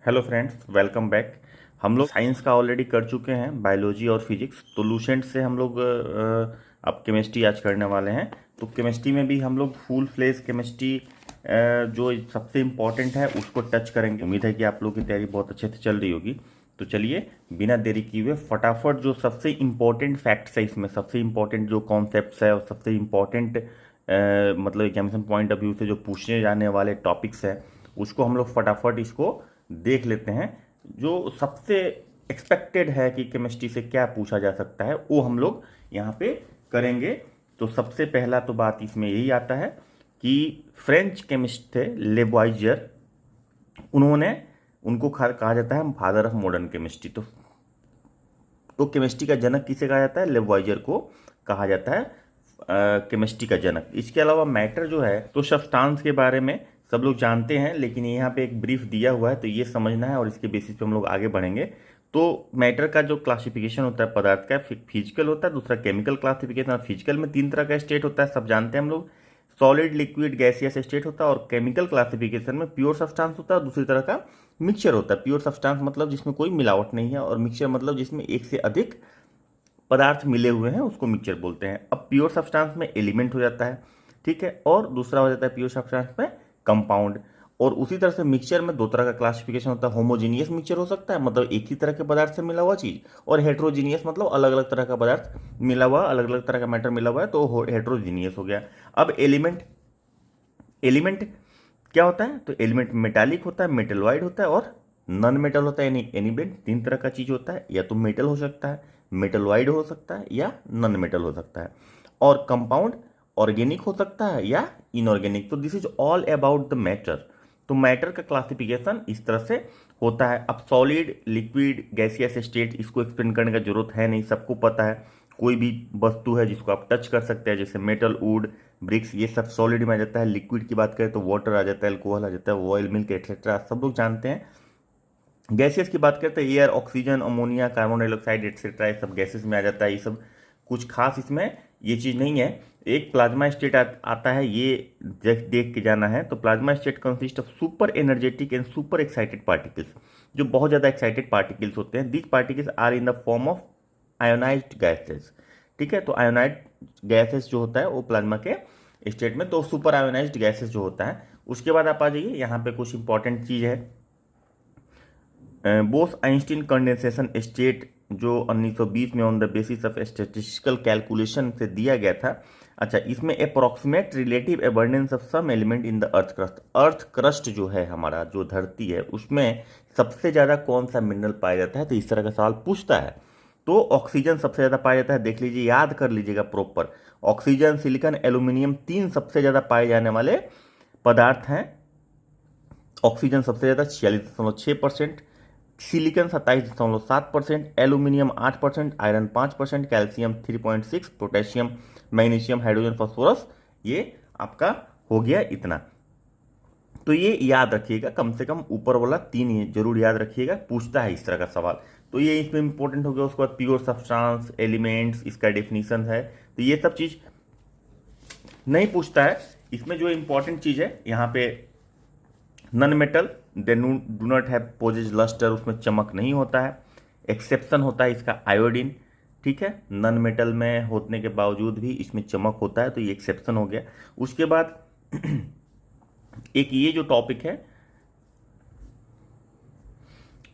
Hello friends, welcome back. हम लोग science का ऑलरेडी कर चुके हैं, बायोलॉजी और फिजिक्स। तो लूसेंट से हम लोग अब केमिस्ट्री आज करने वाले हैं। तो केमिस्ट्री में भी हम लोग फुल फ्लेज केमिस्ट्री जो सबसे इम्पोर्टेंट है उसको टच करेंगे। उम्मीद है कि आप लोगों की तैयारी बहुत अच्छे से चल रही होगी। तो चलिए बिना देरी किए हुए फटाफट जो सबसे इम्पोर्टेंट फैक्ट्स है, इसमें सबसे इम्पोर्टेंट जो कॉन्सेप्ट्स है और सबसे इम्पोर्टेंट मतलब एग्जामिनेशन पॉइंट ऑफ व्यू से जो पूछने जाने वाले टॉपिक्स है उसको हम लोग फटाफट इसको देख लेते हैं। जो सबसे एक्सपेक्टेड है कि केमिस्ट्री से क्या पूछा जा सकता है वो हम लोग यहाँ पे करेंगे। तो सबसे पहला तो बात इसमें यही आता है कि फ्रेंच केमिस्ट थे लेबॉइजर। उन्होंने उनको कहा जाता है फादर ऑफ मॉडर्न केमिस्ट्री। तो केमिस्ट्री का जनक किसे कहा जाता है? लेबॉइजर को कहा जाता है केमिस्ट्री का जनक। इसके अलावा मैटर जो है तो सब्सटेंस के बारे में सब लोग जानते हैं, लेकिन यहाँ पे एक ब्रीफ दिया हुआ है तो ये समझना है और इसके बेसिस पे हम लोग आगे बढ़ेंगे। तो मैटर का जो क्लासिफिकेशन होता है पदार्थ का, फिजिकल होता है, दूसरा केमिकल क्लासिफिकेशन। फिजिकल में तीन तरह का स्टेट होता है, सब जानते हैं हम लोग। सॉलिड, लिक्विड, गैसियस स्टेट होता है। और केमिकल क्लासिफिकेशन में प्योर सब्सटेंस होता है और दूसरी तरह का मिक्सचर होता है। प्योर सब्सटेंस मतलब जिसमें कोई मिलावट नहीं है, और मिक्सचर मतलब जिसमें एक से अधिक पदार्थ मिले हुए हैं उसको मिक्सचर बोलते हैं। अब प्योर सब्सटेंस में एलिमेंट हो जाता है, ठीक है, और दूसरा हो जाता है प्योर सब्सटेंस में कंपाउंड। और उसी तरह से मिक्सचर में दो तरह का क्लासिफिकेशन होता है। होमोजीनियस मिक्सचर हो सकता है, मतलब एक ही तरह के पदार्थ से मिला हुआ चीज, और हेट्रोजीनियस मतलब अलग अलग तरह का पदार्थ मिला हुआ, अलग अलग तरह का मैटर मिला हुआ है, तो हेट्रोजीनियस हो गया। अब एलिमेंट, एलिमेंट क्या होता है? तो एलिमेंट मेटालिक होता है, मेटलॉइड होता है और नॉन मेटल होता है। यानी एलिमेंट तीन तरह का चीज होता है, या तो मेटल हो सकता है, मेटलॉइड हो सकता है, या नॉन मेटल हो सकता है। और कंपाउंड ऑर्गेनिक हो सकता है या इनऑर्गेनिक। तो this is all about the matter. तो मैटर का क्लासिफिकेशन इस तरह से होता है। अब सॉलिड, लिक्विड, गैसियस स्टेट, इसको एक्सप्लेन करने का जरूरत है नहीं, सबको पता है। कोई भी वस्तु है जिसको आप टच कर सकते हैं, जैसे मेटल, वुड, ब्रिक्स, ये सब सॉलिड में आ जाता है। लिक्विड की बात करें तो वाटर आ जाता है, अल्कोहल आ जाता है, ऑयल, मिल्क एक्सेट्रा, सब लोग जानते हैं। गैसेस की बात करते हैं, air, oxygen, ammonia, carbon dioxide etcetera, ये सब गैसेस में आ जाता है। ये सब कुछ खास इसमें ये चीज़ नहीं है। एक प्लाज्मा स्टेट आता है, ये देख के जाना है। तो plasma state consist of super energetic and super excited particles, जो बहुत ज़्यादा एक्साइटेड पार्टिकल्स होते हैं। These particles are in the form of ionised gases, ठीक है। तो आयोनाइड गैसेस जो होता है वो प्लाज्मा के स्टेट में, तो सुपर आयोनाइज्ड गैसेस जो होता है। उसके बाद आप आ जाइए, यहाँ पे कुछ इंपॉर्टेंट चीज़ है। बोस आइंस्टीन कंडेंसेशन स्टेट जो 1920 में on the basis of statistical calculation से दिया गया था। अच्छा, इसमें approximate relative abundance of some element in the earth crust. Earth crust जो है हमारा, जो धरती है, उसमें सबसे ज़्यादा कौन सा मिनरल पाया जाता है? तो इस तरह का सवाल पूछता है। तो ऑक्सीजन सबसे ज़्यादा पाया जाता है, देख लीजिए, याद कर लीजिएगा प्रॉपर। ऑक्सीजन, सिलिकॉन, एल्यूमिनियम, तीन सबसे ज़्यादा पाए जाने वाले पदार्थ हैं। ऑक्सीजन सबसे ज़्यादा 46.6%, silicon 27.7%, aluminium 8%, iron 5%, calcium 3.6, potassium, magnesium, hydrogen, phosphorus, ये आपका हो गया इतना। तो ये याद रखिएगा, कम से कम ऊपर वाला तीन ये जरूर याद रखिएगा, पूछता है इस तरह का सवाल। तो ये इसमें इंपॉर्टेंट हो गया। उसके बाद प्योर सब्सटेंस, एलिमेंट्स, इसका डेफिनेशन है। तो ये सब चीज नहीं पूछता है। इसमें जो इंपॉर्टेंट चीज है यहाँ पे, non metal they do not have possess lustre, उसमें चमक नहीं होता है। एक्सेप्शन होता है इसका आयोडीन, ठीक है। नॉन मेटल में होने के बावजूद भी इसमें चमक होता है, तो ये एक्सेप्शन हो गया। उसके बाद एक ये जो टॉपिक है,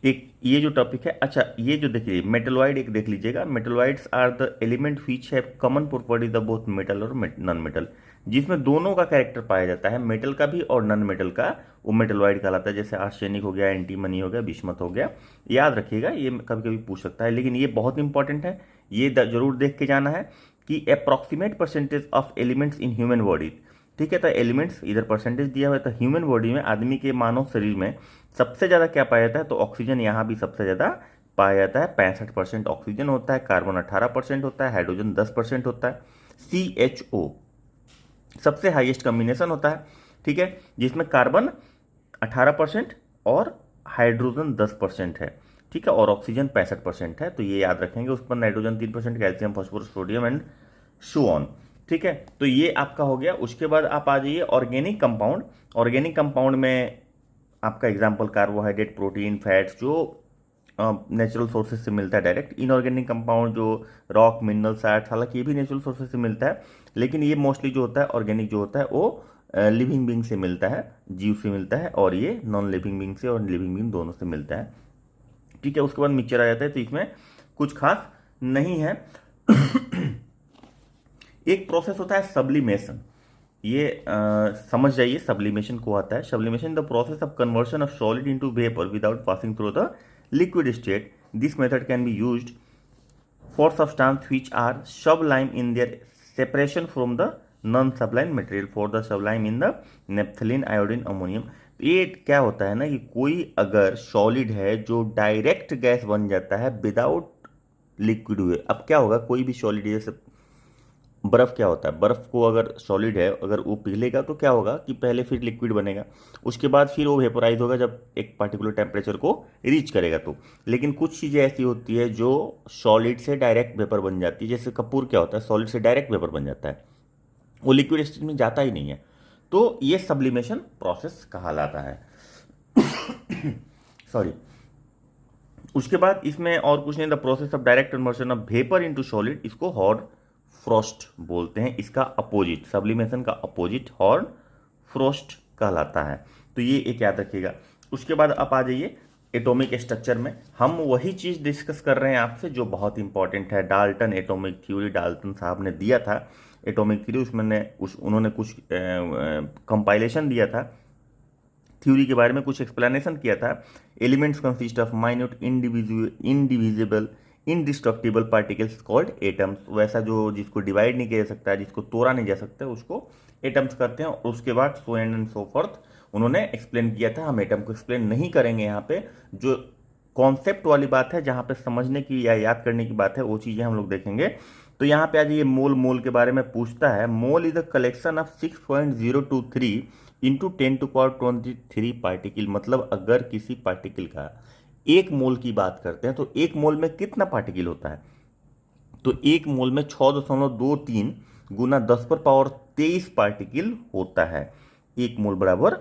एक ये जो टॉपिक है, अच्छा ये जो देखिए मेटलॉइड, एक देख लीजिएगा। Metalloids are the element which have common properties of both metal और नॉन मेटल, जिसमें दोनों का कैरेक्टर पाया जाता है, मेटल का भी और नॉन मेटल का, वो मेटलॉइड कहलाता है। जैसे आर्सेनिक हो गया, एंटीमनी हो गया, बिस्मथ हो गया। याद रखिएगा, ये कभी कभी पूछ सकता है, लेकिन ये बहुत इंपॉर्टेंट है, ये जरूर देख के जाना है कि approximate percentage of elements in human body, ठीक है। तो एलिमेंट्स इधर परसेंटेज दिया हुआ है। तो ह्यूमन बॉडी में, आदमी के मानव शरीर में सबसे ज़्यादा क्या पाया जाता है? तो ऑक्सीजन यहाँ भी सबसे ज़्यादा पाया जाता है। 65% ऑक्सीजन होता है, कार्बन 18% होता है, हाइड्रोजन 10% होता है, CHO सबसे हाईएस्ट कॉम्बिनेशन होता है, ठीक है, जिसमें कार्बन 18% और हाइड्रोजन 10% है, ठीक है, और ऑक्सीजन 65% है। तो ये याद रखेंगे। उस पर nitrogen 3%, calcium, phosphorus, sodium and so on, ठीक है। तो ये आपका हो गया। उसके बाद आप आ जाइए ऑर्गेनिक कंपाउंड। ऑर्गेनिक कंपाउंड में आपका एग्जाम्पल कार्बोहाइड्रेट, प्रोटीन, फैट्स जो नेचुरल सोर्सेज से मिलता है डायरेक्ट। इनऑर्गेनिक कंपाउंड जो रॉक, मिनरल, सैट्स, हालांकि ये भी नेचुरल सोर्सेज से मिलता है, लेकिन ये मोस्टली जो होता है ऑर्गेनिक जो होता है वो लिविंग बींग से मिलता है, जीव से मिलता है, और ये नॉन लिविंग बींग से और लिविंग बींग दोनों से मिलता है। ठीक है, उसके बाद मिक्सचर आ जाता है, तो इसमें कुछ खास नहीं है। एक प्रोसेस होता है सब्लिमेशन, ये समझ जाइए सब्लिमेशन को आता है। Sublimation the process of conversion of solid into vapour without passing through the liquid state. This method can be used for substance which are sublime in their separation from the non-sublime material for the sublime in the naphthalene, iodine, ammonium। तो ये क्या होता है ना कि कोई अगर solid है जो डायरेक्ट गैस बन जाता है विदाउट लिक्विड हुए। अब क्या होगा, कोई भी सॉलिड, जैसे बर्फ, क्या होता है बर्फ को अगर सॉलिड है अगर वो पिघलेगा तो क्या होगा कि पहले फिर लिक्विड बनेगा, उसके बाद फिर वो वेपोराइज होगा जब एक पार्टिकुलर टेम्परेचर को रीच करेगा तो। लेकिन कुछ चीज़ें ऐसी होती है जो सॉलिड से डायरेक्ट वेपर बन जाती है, जैसे कपूर क्या होता है, सॉलिड से डायरेक्ट वेपर बन जाता है, वो लिक्विड स्टेट में जाता ही नहीं है। तो ये सब्लिमेशन प्रोसेस कहलाता है। सॉरी। उसके बाद इसमें और कुछ नहीं, the process of direct conversion of vapour into solid, इसको हॉर्न फ्रोस्ट बोलते हैं। इसका अपोजिट, सब्लिमेशन का अपोजिट हॉर्न फ्रोस्ट कहलाता है। तो ये एक याद रखिएगा। उसके बाद आप आ जाइए एटॉमिक स्ट्रक्चर में। हम वही चीज़ डिस्कस कर रहे हैं आपसे जो बहुत इंपॉर्टेंट है। डाल्टन एटॉमिक थ्योरी, डाल्टन साहब ने दिया था एटॉमिक थ्योरी, उन्होंने कुछ कंपाइलेशन दिया था थ्योरी के बारे में, कुछ एक्सप्लेनेशन किया था। Elements consist of minute indivisible indestructible particles called atoms. वैसा जो जिसको डिवाइड नहीं किया जा सकता है, जिसको तोड़ा नहीं जा सकता, उसको एटम्स करते हैं। और उसके बाद सो एंड सो फोर्थ उन्होंने एक्सप्लेन किया था। हम एटम को एक्सप्लेन नहीं करेंगे यहाँ पे, जो कॉन्सेप्ट वाली बात है, जहाँ पे समझने की या याद करने की बात है, वो चीज़ें हम लोग देखेंगे। तो यहाँ पे आज ये मोल, मोल के बारे में पूछता है। Mole is the collection of 6.023 into 10⁻23 particle. मतलब अगर किसी पार्टिकल का एक मोल की बात करते हैं तो एक मोल में कितना पार्टिकल होता है, तो एक मोल में 6.23 गुना 10⁻23 पार्टिकल होता है। एक मोल बराबर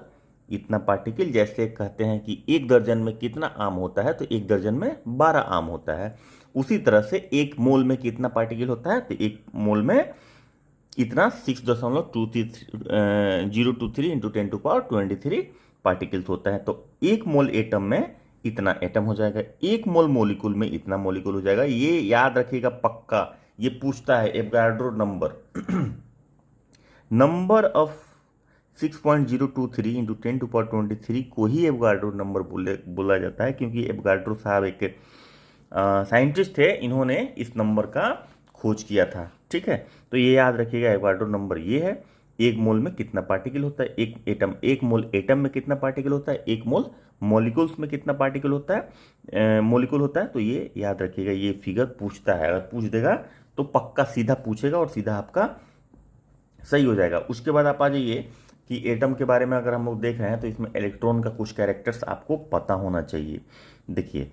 इतना पार्टिकल। जैसे कहते हैं कि एक दर्जन में कितना आम होता है, तो एक दर्जन में 12 आम होता है। उसी तरह से एक मोल में कितना पार्टिकल होता है, तो एक मोल में इतना 6.023 इंटू 10⁻23 पार्टिकल्स होता है। तो एक मोल एटम में इतना एटम हो जाएगा, एक मोल मोलिकुल में इतना मोलिकुल हो जाएगा। ये याद रखिएगा पक्का। ये पूछता है Avogadro number. Number of 6.023 into 10⁻23 को ही एवोगाड्रो नंबर बोला जाता है, क्योंकि एवोगाड्रो साहब एक साइंटिस्ट थे, इन्होंने इस नंबर का खोज किया था। ठीक है, तो ये याद रखिएगा एवोगाड्रो नंबर ये है। एक मोल में कितना पार्टिकल होता है, एक मोल एटम में कितना पार्टिकल होता है, एक मोल मॉलिक्यूल्स में कितना पार्टिकल होता है, मोलिकुल होता है। तो ये याद रखिएगा, ये फिगर पूछता है। अगर पूछ देगा तो पक्का सीधा पूछेगा और सीधा आपका सही हो जाएगा। उसके बाद आप आ जाइए कि एटम के बारे में अगर हम लोग देख रहे हैं तो इसमें इलेक्ट्रॉन का कुछ कैरेक्टर्स आपको पता होना चाहिए। देखिए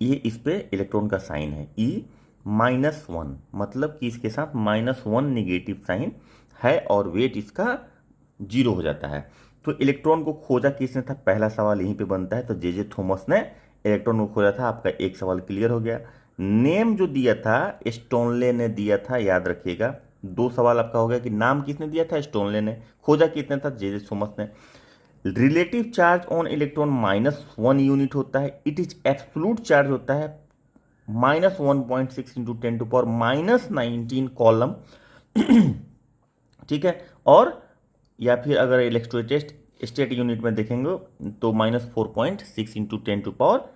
ये इस पे इलेक्ट्रॉन का साइन है E-1, मतलब कि इसके साथ -1 निगेटिव साइन है और वेट इसका 0 हो जाता है। तो इलेक्ट्रॉन को खोजा किसने था, पहला सवाल यहीं पे बनता है। तो जे थॉमस ने इलेक्ट्रॉन को खोजा था। आपका एक सवाल क्लियर हो गया। नेम जो दिया था स्टोनले ने दिया था, याद रखिएगा। 2 सवाल आपका हो गया कि नाम किसने दिया था, स्टोनले ने। खोजा कितने था, जे थॉमस ने। Relative charge on electron -1 unit होता है। इट इज एब्सोल्यूट चार्ज होता है -1.6 इंटू 10⁻19 कॉलम। ठीक है, और या फिर अगर इलेक्ट्रोस्टेट स्टेट यूनिट में देखेंगे तो -4.6 इंटू 10⁻10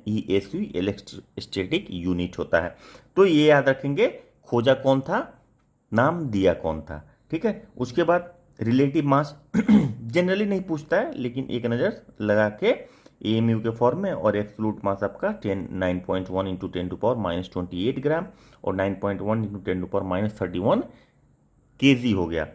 ESU इलेक्ट्रोस्टैटिक यूनिट होता है। तो ये याद रखेंगे, खोजा कौन था, नाम दिया कौन था। ठीक है, उसके बाद रिलेटिव मास जनरली नहीं पूछता है, लेकिन एक नज़र लगा के AMU के फॉर्म में। और एब्सोल्यूट मास आपका 9.1 इंटू 10⁻28 ग्राम और 9.1 इंटू 10⁻31 kg हो गया।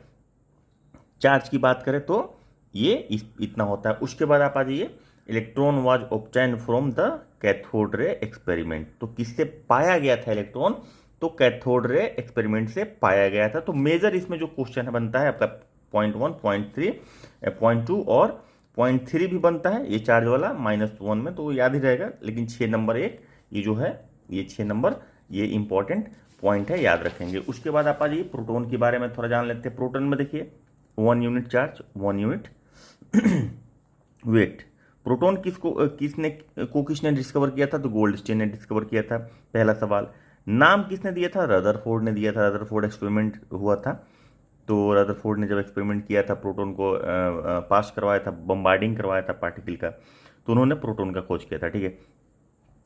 चार्ज की बात करें तो ये इतना होता है। उसके बाद आप आ जाइए, electron was obtained from the cathode ray experiment. तो किससे पाया गया था इलेक्ट्रॉन, तो कैथोड रे एक्सपेरिमेंट से पाया गया था। तो मेजर इसमें जो क्वेश्चन बनता है आपका 0.1, 0.3, 0.2 और 0.3 भी बनता है ये चार्ज वाला -1 में, तो वो याद ही रहेगा। लेकिन 6 नंबर 1 ये जो है, ये 6 नंबर ये इंपॉर्टेंट पॉइंट है, याद रखेंगे। उसके बाद आप आ जाइए प्रोटॉन के बारे में थोड़ा जान लेते हैं। प्रोटॉन में देखिए 1 unit charge, 1 unit weight. Proton किसने डिस्कवर किया था? तो गोल्डस्टीन ने डिस्कवर किया था। पहला सवाल, नाम किसने दिया था? रदरफोर्ड ने दिया था। रदरफोर्ड एक्सपेरिमेंट हुआ था, तो रदरफोर्ड ने जब एक्सपेरिमेंट किया था, प्रोटॉन को पास करवाया था, बम्बार्डिंग करवाया था पार्टिकल का, तो उन्होंने प्रोटॉन का खोज किया था, ठीक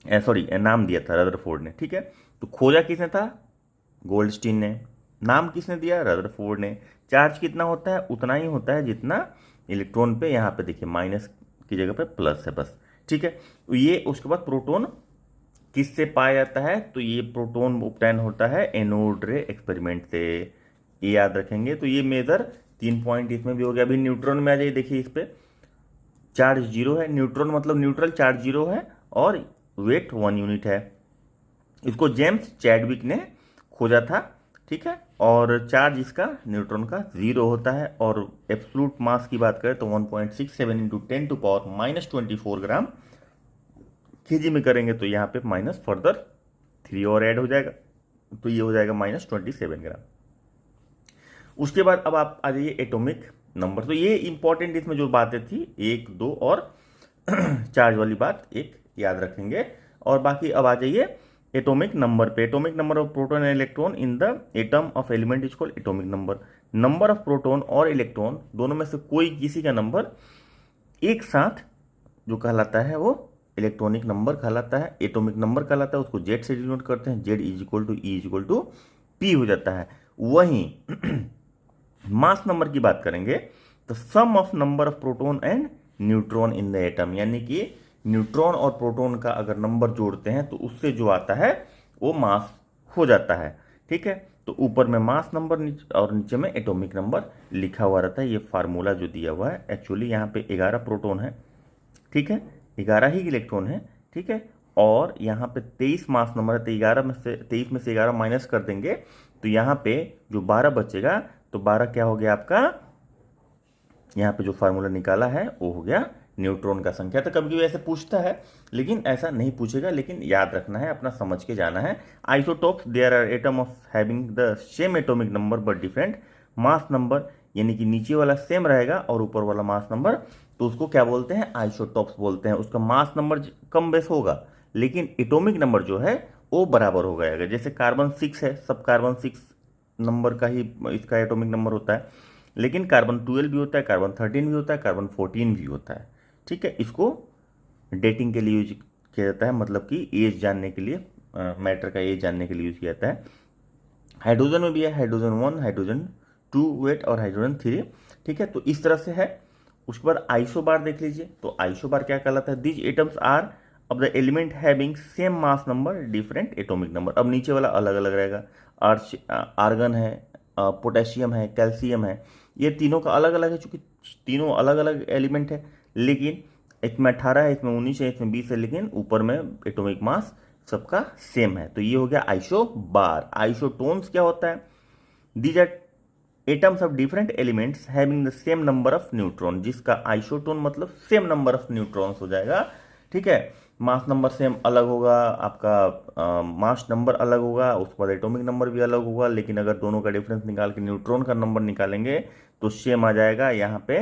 है। सॉरी, नाम दिया था रदरफोर्ड ने, ठीक है। तो खोजा किसने था? गोल्डस्टीन ने। नाम किसने दिया? रदरफोर्ड ने। चार्ज कितना होता है? उतना ही होता है जितना इलेक्ट्रॉन पे, यहाँ पे देखिए माइनस की जगह पे प्लस है बस, ठीक है। ये उसके बाद प्रोटॉन किससे पाया जाता है? तो ये प्रोटॉन ऑब्टेन होता है एनोड रे एक्सपेरिमेंट से, ये याद रखेंगे। तो ये मेजर 3 पॉइंट इसमें भी हो गया। अभी न्यूट्रॉन में आ जाइए, देखिए इस पे चार्ज 0 है, न्यूट्रॉन मतलब न्यूट्रल, चार्ज 0 है और वेट 1 यूनिट है। इसको जेम्स चैडविक ने खोजा था, ठीक है। और चार्ज इसका न्यूट्रॉन का 0 होता है। और एब्सोल्यूट मास की बात करें तो 1.67 इंटू 10⁻24 ग्राम केजी में करेंगे, तो यहाँ पे माइनस फर्दर 3 और ऐड हो जाएगा, तो ये हो जाएगा -27 ग्राम। उसके बाद अब आप आ जाइए एटॉमिक नंबर। तो ये इंपॉर्टेंट इसमें जो बातें थी 1, 2 और चार्ज वाली बात एक याद रखेंगे। और बाकी अब आ जाइए एटॉमिक नंबर पे। Atomic number of proton and electron in the atom of element is called atomic number. Number of proton और इलेक्ट्रॉन दोनों में से कोई किसी का नंबर एक साथ जो कहलाता है वो इलेक्ट्रॉनिक नंबर कहलाता है, एटॉमिक नंबर कहलाता है। उसको जेड से डिनोट करते हैं, Z is equal to E is equal to P हो जाता है। वहीं मास नंबर की बात करेंगे तो sum of number of proton and neutron in the atom, यानी कि न्यूट्रॉन और प्रोटॉन का अगर नंबर जोड़ते हैं तो उससे जो आता है वो मास हो जाता है, ठीक है। तो ऊपर में मास नंबर और नीचे में एटॉमिक नंबर लिखा हुआ रहता है। ये फार्मूला जो दिया हुआ है, एक्चुअली यहाँ पे 11 प्रोटॉन है, ठीक है, 11 ही इलेक्ट्रॉन है, ठीक है। और यहाँ पे 23 मास नंबर है, तो 23 में से 11 माइनस कर देंगे तो यहाँ पे जो 12 बचेगा, तो 12 क्या हो गया आपका, यहाँ पे जो फार्मूला निकाला है वो हो गया न्यूट्रॉन का संख्या। तो कभी कभी ऐसे पूछता है, लेकिन ऐसा नहीं पूछेगा, लेकिन याद रखना है, अपना समझ के जाना है। Isotopes, there are atom of having the same atomic number but different mass number, यानी कि नीचे वाला सेम रहेगा और ऊपर वाला मास नंबर, तो उसको क्या बोलते हैं? आइसोटोप्स बोलते हैं। उसका मास नंबर कम बेस होगा, लेकिन एटॉमिक नंबर जो है वो बराबर हो गएगा। जैसे कार्बन 6 है, सब कार्बन 6 नंबर का ही इसका एटॉमिक नंबर होता है, लेकिन कार्बन 12 भी होता है, कार्बन 13 भी होता है, कार्बन 14 भी होता है, ठीक है। इसको डेटिंग के लिए यूज किया जाता है, मतलब कि एज जानने के लिए, मैटर का एज जानने के लिए यूज किया जाता है। हाइड्रोजन में भी है, हाइड्रोजन 1, हाइड्रोजन 2 वेट और हाइड्रोजन 3, ठीक है। तो इस तरह से है। उसके बाद आइसोबार देख लीजिए, तो आइसोबार क्या कहलाता है? These atoms are of the element having same mass number different atomic number. अब नीचे वाला अलग अलग रहेगा, आर्गन है, पोटेशियम है, कैल्शियम है, ये तीनों का अलग अलग है, चूंकि तीनों अलग अलग एलिमेंट है, लेकिन इसमें 18 है, इसमें 19 है, इसमें 20 है, लेकिन ऊपर में एटॉमिक मास सबका सेम है। तो ये हो गया आइसोबार। आइसोटोन्स क्या होता है? These are atoms of different elements having the same number of neutron, जिसका आइसोटोन मतलब सेम नंबर ऑफ न्यूट्रॉन्स हो जाएगा, ठीक है। मास नंबर सेम अलग होगा, आपका मास नंबर अलग होगा, उसके बाद एटॉमिक नंबर भी अलग होगा, लेकिन अगर दोनों का डिफरेंस निकाल के न्यूट्रॉन का नंबर निकालेंगे तो सेम आ जाएगा। यहाँ पे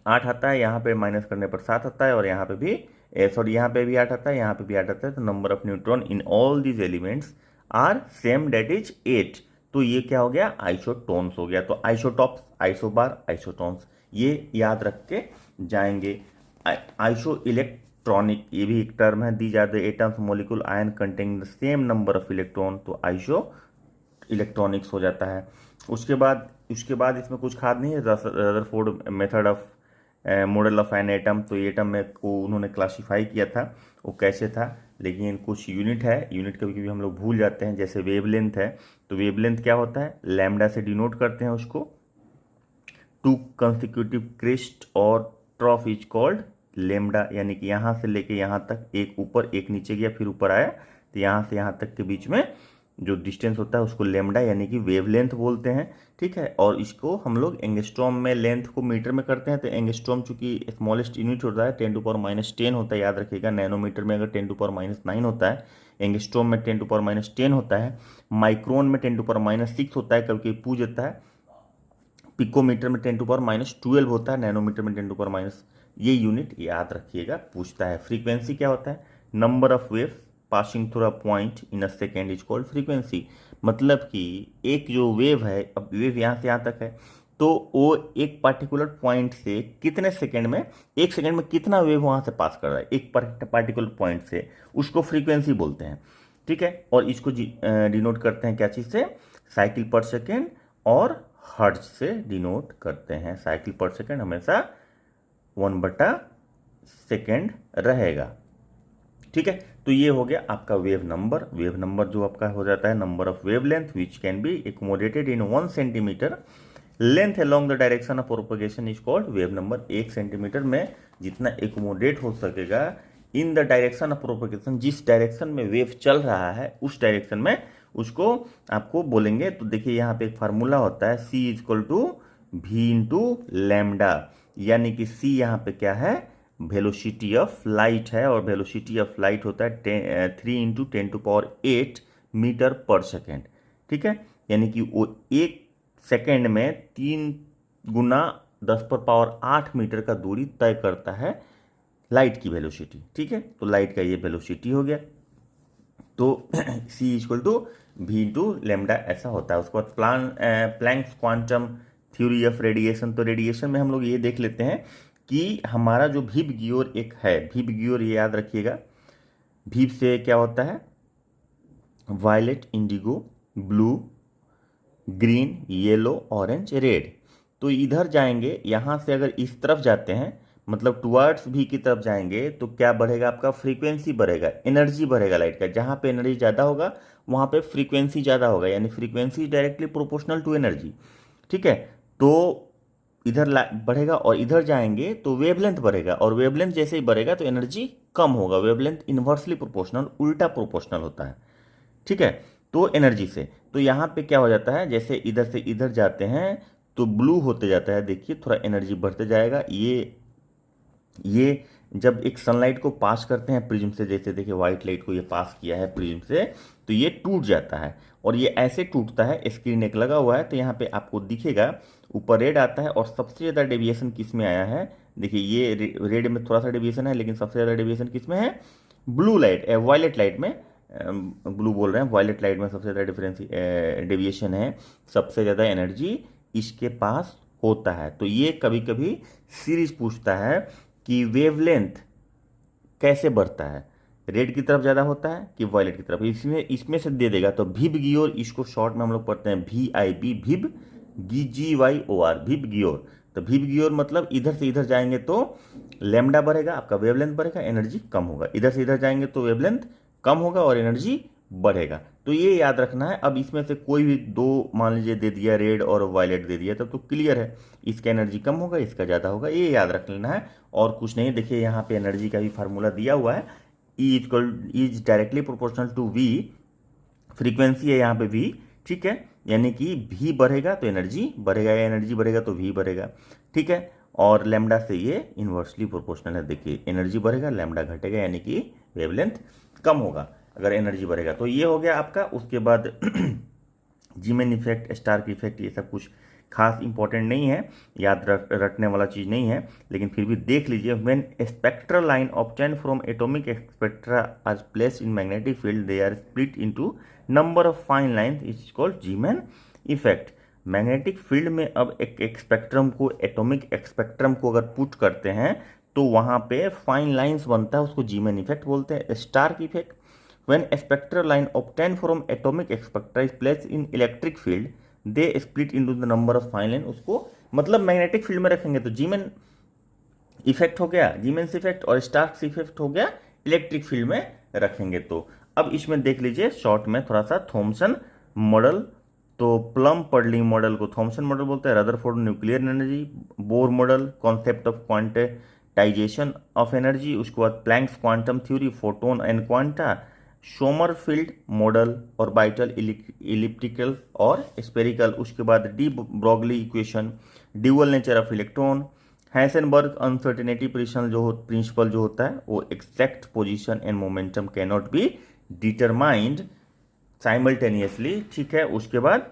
8 आता है, यहाँ पे माइनस करने पर 7 आता है, और यहाँ पे भी सॉरी यहाँ पे भी 8 आता है, यहाँ पे भी 8 आता है। तो number of neutron in all these elements are same, that is 8। तो ये क्या हो गया? आइसोटोन्स हो गया। तो आइसोटॉप्स, आइसोबार, आइसोटोन्स, ये याद रख के जाएंगे। आइसो इलेक्ट्रॉनिक, ये भी एक टर्म है। These are the atoms molecule ion containing the same number of electron, तो आइसो इलेक्ट्रॉनिक्स हो जाता है। उसके बाद इसमें कुछ खास नहीं है। Rutherford method of model of an atom, तो एटम में को उन्होंने क्लासीफाई किया था, वो कैसे था, लेकिन कुछ यूनिट है, यूनिट कभी कभी हम लोग भूल जाते हैं। जैसे वेवलेंथ है, तो वेवलेंथ क्या होता है? लैम्डा से डिनोट करते हैं उसको। 2 कंसेक्यूटिव क्रेस्ट और ट्रॉफ इज कॉल्ड लैम्डा, यानी कि यहाँ से लेके यहाँ तक, एक ऊपर एक नीचे गया फिर ऊपर आया, तो यहाँ से यहाँ तक के बीच में जो डिस्टेंस होता है उसको लेमडा यानी कि वेवलेंथ बोलते हैं, ठीक है। और इसको हम लोग एंगस्ट्रॉम में लेंथ को मीटर में करते हैं, तो एंगस्ट्रॉम चूंकि स्मॉलेस्ट यूनिट होता है 10⁻10 होता है, याद रखिएगा। नैनोमीटर में अगर 10⁻9 होता है, एंगस्ट्रॉम में 10⁻10 होता है, माइक्रोन में 10⁻6 होता है, कभी कभी पूछ जाता है। पिकोमीटर में 10⁻12 होता है, नैनोमीटर में 10⁻, ये यूनिट याद रखिएगा, पूछता है। फ्रीक्वेंसी क्या होता है? Number of waves passing through a point in a second is called frequency. मतलब कि एक जो वेव है, अब वेव यहाँ से यहाँ तक है, तो वो एक पर्टिकुलर पॉइंट से कितने सेकेंड में, एक सेकेंड में कितना वेव वहाँ से पास कर रहा है एक पर्टिकुलर पॉइंट से, उसको फ्रीक्वेंसी बोलते हैं, ठीक है। और इसको डिनोट करते हैं क्या चीज़ से? साइकिल पर सेकेंड और हर्ट्ज से डिनोट करते हैं। साइकिल पर सेकेंड हमेशा 1/सेकेंड रहेगा, ठीक है। तो ये हो गया आपका वेव नंबर। वेव नंबर जो आपका हो जाता है number of wave length which can be accommodated in 1 centimetre length along the direction of propagation is called wave number. 1 centimetre में जितना एकोमोडेट हो सकेगा in the direction of propagation, जिस डायरेक्शन में वेव चल रहा है उस डायरेक्शन में, उसको आपको बोलेंगे। तो देखिए यहाँ पे एक फार्मूला होता है, C equal to V into lambda, यानी कि C यहाँ पे क्या है? वेलोसिटी ऑफ लाइट है, और वेलोसिटी ऑफ लाइट होता है 3 × 10⁸ मीटर पर सेकेंड, ठीक है। यानी कि वो एक सेकेंड में 3 × 10⁸ मीटर का दूरी तय करता है लाइट की वेलोसिटी, ठीक है। तो लाइट का ये वेलोसिटी हो गया। तो C equal to V into lambda ऐसा होता है। उसके बाद Planck's quantum theory of radiation. तो रेडिएशन में हम लोग ये देख लेते हैं कि हमारा जो भीप गियोर एक है, भीप गियोर ये याद रखिएगा, भीप से क्या होता है? Violet, indigo, blue, green, yellow, orange, red. तो इधर जाएंगे, यहाँ से अगर इस तरफ जाते हैं, मतलब टुवर्ड्स भी की तरफ जाएंगे, तो क्या बढ़ेगा? आपका फ्रीक्वेंसी बढ़ेगा, एनर्जी बढ़ेगा लाइट का। जहाँ पे एनर्जी ज़्यादा होगा वहाँ पे फ्रीक्वेंसी ज़्यादा होगा, यानी frequency directly proportional to energy, ठीक है। तो इधर बढ़ेगा और इधर जाएंगे तो वेवलेंथ बढ़ेगा, और वेवलेंथ जैसे ही बढ़ेगा तो एनर्जी कम होगा। वेवलेंथ इन्वर्सली प्रोपोर्शनल, उल्टा प्रोपोर्शनल होता है, ठीक है। तो एनर्जी से, तो यहाँ पे क्या हो जाता है? जैसे इधर से इधर जाते हैं तो ब्लू होते जाता है, देखिए थोड़ा एनर्जी बढ़ते जाएगा। ये जब एक सनलाइट को पास करते हैं प्रिज्म से, जैसे देखिए व्हाइट लाइट को ये पास किया है प्रिज्म से, तो ये टूट जाता है, और ये ऐसे टूटता है। स्क्रीन एक लगा हुआ है तो यहाँ पे आपको दिखेगा ऊपर रेड आता है, और सबसे ज़्यादा डेविएशन किस में आया है? देखिए ये रेड में थोड़ा सा डेविएशन है, लेकिन सबसे ज़्यादा डेविएशन किस में है? ब्लू लाइट, वायलेट लाइट में, ब्लू बोल रहे हैं, वायलेट लाइट में सबसे ज़्यादा डेविएशन है, सबसे ज़्यादा एनर्जी इसके पास होता है। तो ये कभी कभी सीरीज पूछता है कि वेवलेंथ कैसे बढ़ता है, रेड की तरफ ज़्यादा होता है कि वायलेट की तरफ, इसमें से दे देगा। तो भिब गियोर, इसको शॉर्ट में हम लोग पढ़ते हैं VIB, भिब, GYOR, भिब गियोर। तो भिब गियोर मतलब इधर से इधर जाएंगे तो लैम्डा बढ़ेगा, आपका वेवलेंथ बढ़ेगा, एनर्जी कम होगा। इधर से इधर जाएंगे तो वेवलेंथ कम होगा और एनर्जी बढ़ेगा। तो ये याद रखना है। अब इसमें से कोई भी दो मान लीजिए दे दिया, रेड और वायलेट दे दिया, तब तो क्लियर है, इसका एनर्जी कम होगा, इसका ज़्यादा होगा, ये याद रख लेना है और कुछ नहीं। देखिए यहाँ पे एनर्जी का भी फार्मूला दिया हुआ है, is directly proportional to V, frequency है यहाँ पे V, ठीक है। यानी कि V बढ़ेगा तो एनर्जी बढ़ेगा, या एनर्जी बढ़ेगा तो V बढ़ेगा, ठीक है। और लैम्डा से ये इन्वर्सली प्रोपोर्शनल है। देखिए एनर्जी बढ़ेगा, लैम्डा घटेगा, यानी कि वेवलेंथ कम होगा अगर एनर्जी बढ़ेगा। तो ये हो गया आपका। उसके बाद जीमेन इफेक्ट, स्टार्क इफेक्ट, ये सब कुछ खास इंपॉर्टेंट नहीं है, याद रखने वाला चीज़ नहीं है, लेकिन फिर भी देख लीजिए। When spectral line obtain from atomic spectra are placed in magnetic field, they are split into number of fine line, is called Zeeman effect. Magnetic field में अब एक स्पेक्ट्रम को, एटॉमिक स्पेक्ट्रम को अगर पुट करते हैं तो वहाँ पे फाइन लाइन्स बनता है, उसको जीमेन इफेक्ट बोलते हैं। Stark effect, when a spectral line obtained from atomic spectra is placed in electric field, they split into the number of fine line, उसको मतलब मैग्नेटिक फील्ड में रखेंगे तो जीमेन इफेक्ट हो गया, जीमेन्स इफेक्ट, और स्टार्क्स इफेक्ट हो गया इलेक्ट्रिक फील्ड में रखेंगे। तो अब इसमें देख लीजिए शॉर्ट में थोड़ा सा थॉमसन मॉडल। तो प्लम पर्लिंग मॉडल को थॉमसन मॉडल बोलते हैं, Rutherford nuclear energy, Bohr model concept of quantization of energy, उसके बाद Planck's quantum theory, photon and quanta, Sommerfeld model, orbital, elliptical और स्पेरिकल। उसके बाद de Broglie equation, dual nature of electron, Heisenberg uncertainty principle जो होता है वो exact position and momentum cannot be determined simultaneously, ठीक है। उसके बाद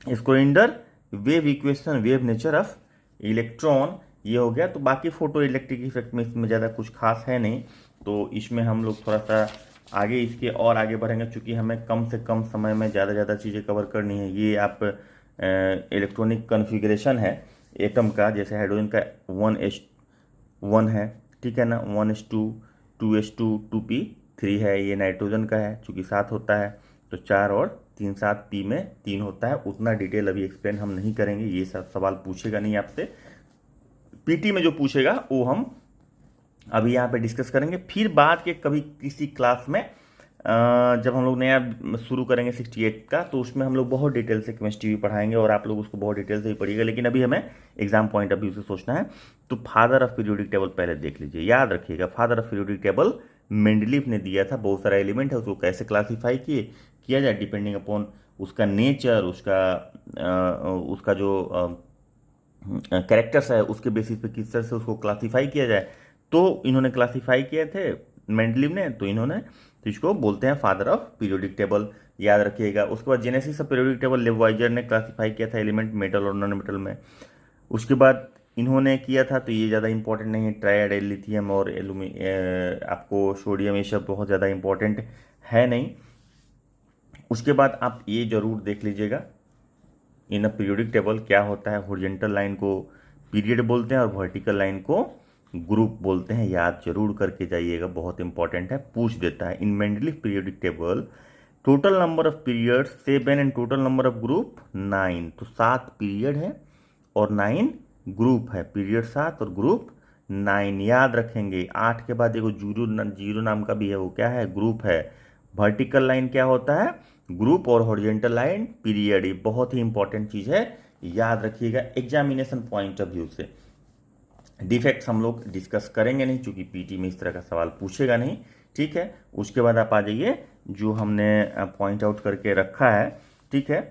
Schrodinger wave equation, wave nature of electron, ये हो गया। तो बाकी फोटो इलेक्ट्रिक इफेक्ट में इसमें ज़्यादा कुछ खास है नहीं, तो इसमें हम लोग थोड़ा सा आगे इसके और आगे बढ़ेंगे, क्योंकि हमें कम से कम समय में ज़्यादा चीज़ें कवर करनी है। ये आप इलेक्ट्रॉनिक कॉन्फ़िगरेशन है एटम का, जैसे हाइड्रोजन का 1s1 है, ठीक है ना, 1s2, 2s2, 2p3 है। ये नाइट्रोजन का है, चूँकि 7 होता है तो 4 और 3 7 p में 3 होता है। उतना डिटेल अभी एक्सप्लेन हम नहीं करेंगे, ये सब सवाल पूछेगा नहीं आपसे। पीटी में जो पूछेगा वो हम अभी यहाँ पे डिस्कस करेंगे। फिर बाद के कभी किसी क्लास में जब हम लोग नया शुरू करेंगे 68 का, तो उसमें हम लोग बहुत डिटेल से केमिस्ट्री भी पढ़ाएंगे और आप लोग उसको बहुत डिटेल से भी पढ़िएगा। लेकिन अभी हमें एग्जाम पॉइंट ऑफ व्यू से सोचना है। तो फादर ऑफ पीरियोडिक टेबल पहले देख लीजिए, याद रखिएगा। Father of periodic table Mendeleev ने दिया था। बहुत सारा एलिमेंट है, उसको कैसे क्लासीफाई किया जाए डिपेंडिंग अपॉन उसका नेचर, उसका जो कैरेक्टर्स है, उसके बेसिस पे किस तरह से उसको क्लासीफाई किया जाए। तो इन्होंने क्लासीफाई किए थे मेंडलीव ने, तो इसको बोलते हैं फादर ऑफ पीरियोडिक टेबल, याद रखिएगा। उसके बाद जेनेसिस ऑफ पीरियोडिक टेबल लेवाइजर ने क्लासीफाई किया था एलिमेंट मेटल और नॉन मेटल में। उसके बाद इन्होंने किया था, तो ये ज़्यादा इंपॉर्टेंट नहीं है, ट्राइड, लिथियम और आपको सोडियम, ये सब बहुत ज़्यादा इंपॉर्टेंट है नहीं। उसके बाद आप ये जरूर देख लीजिएगा इन अ पीरियोडिक टेबल क्या होता है। हॉरिजॉन्टल लाइन को पीरियड बोलते हैं और वर्टिकल लाइन को ग्रुप बोलते हैं, याद जरूर करके जाइएगा, बहुत इंपॉर्टेंट है, पूछ देता है। In Mendeleev periodic table total number of period 7 and total number of group 9। तो 7 पीरियड है और 9 ग्रुप है, पीरियड 7 और ग्रुप 9, याद रखेंगे। 8 के बाद एगो जीरो नाम का भी है, वो क्या है, ग्रुप है। वर्टिकल लाइन क्या होता है, ग्रुप, और हॉरिजॉन्टल लाइन पीरियड। ये बहुत ही इंपॉर्टेंट चीज है, याद रखिएगा एग्जामिनेशन पॉइंट ऑफ व्यू से। डिफेक्ट्स हम लोग डिस्कस करेंगे नहीं, क्योंकि पीटी में इस तरह का सवाल पूछेगा नहीं, ठीक है। उसके बाद आप आ जाइए जो हमने पॉइंट आउट करके रखा है, ठीक है।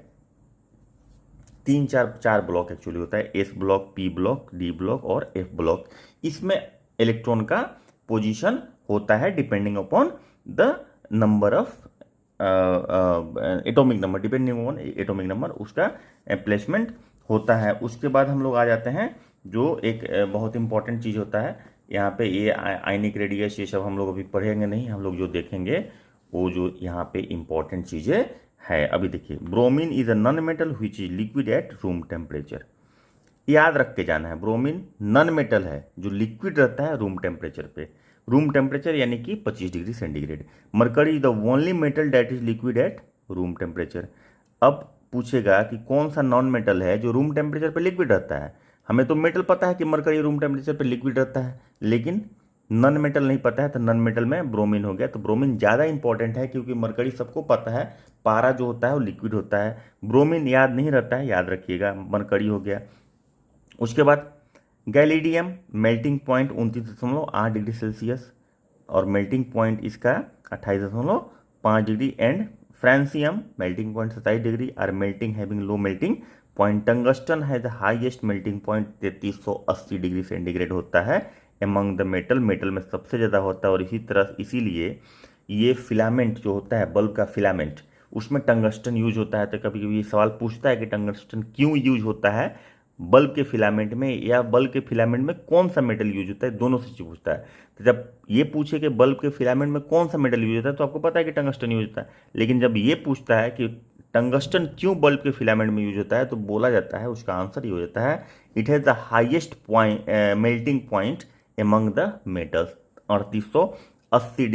4 ब्लॉक एक्चुअली होता है, S block, P block, D block और एफ ब्लॉक। इसमें इलेक्ट्रॉन का पोजीशन होता है depending upon the number of atomic number, depending on atomic number उसका प्लेसमेंट होता है। उसके बाद हम लोग आ जाते हैं जो एक बहुत इंपॉर्टेंट चीज़ होता है यहाँ पे, ये आयनिक रेडियस, ये सब हम लोग अभी पढ़ेंगे नहीं। हम लोग जो देखेंगे वो जो यहाँ पे इंपॉर्टेंट चीज़ें है। अभी देखिए, bromine is a non metal which is liquid at room temperature, याद रख के जाना है। ब्रोमीन नॉन मेटल है जो लिक्विड रहता है रूम टेम्परेचर पे, रूम टेम्परेचर यानी कि 25 degree centigrade. Mercury is the only metal that is liquid at room temperature. अब पूछेगा कि कौन सा नॉन मेटल है जो रूम टेम्परेचर पे लिक्विड रहता है। हमें तो मेटल पता है कि मरकरी रूम टेम्परेचर पे लिक्विड रहता है, लेकिन नॉन मेटल नहीं पता है, तो नॉन मेटल में ब्रोमीन हो गया। तो ब्रोमीन ज़्यादा इंपॉर्टेंट है, क्योंकि मरकरी सबको पता है, पारा जो होता है वो लिक्विड होता है, ब्रोमीन याद नहीं रहता है, याद रखिएगा, मरकरी हो गया। उसके बाद gallium melting point 29.8 degree Celsius और मेल्टिंग पॉइंट इसका 28.5 degree. And francium melting point 27 degree और melting having low melting point. Tungsten है the highest melting point 3380 degree centigrade होता है एमंग द मेटल में सबसे ज़्यादा होता है। और इसीलिए ये फिलामेंट जो होता है, बल्ब का फिलामेंट, उसमें टंगस्टन यूज होता है। तो कभी कभी ये सवाल पूछता है कि टंगस्टन क्यों यूज होता है बल्ब के फिलामेंट में, या बल्ब के फिलामेंट में कौन सा मेटल यूज होता है, दोनों से पूछता है। तो जब ये पूछे कि बल्ब के फिलामेंट में कौन सा मेटल यूज होता है, तो आपको पता है कि टंगस्टन यूज होता है। लेकिन जब ये पूछता है कि टंगस्टन क्यों बल्ब के फिलामेंट में यूज होता है, तो बोला जाता है, उसका आंसर ये हो जाता है, it has the highest point melting point among the metals. 3380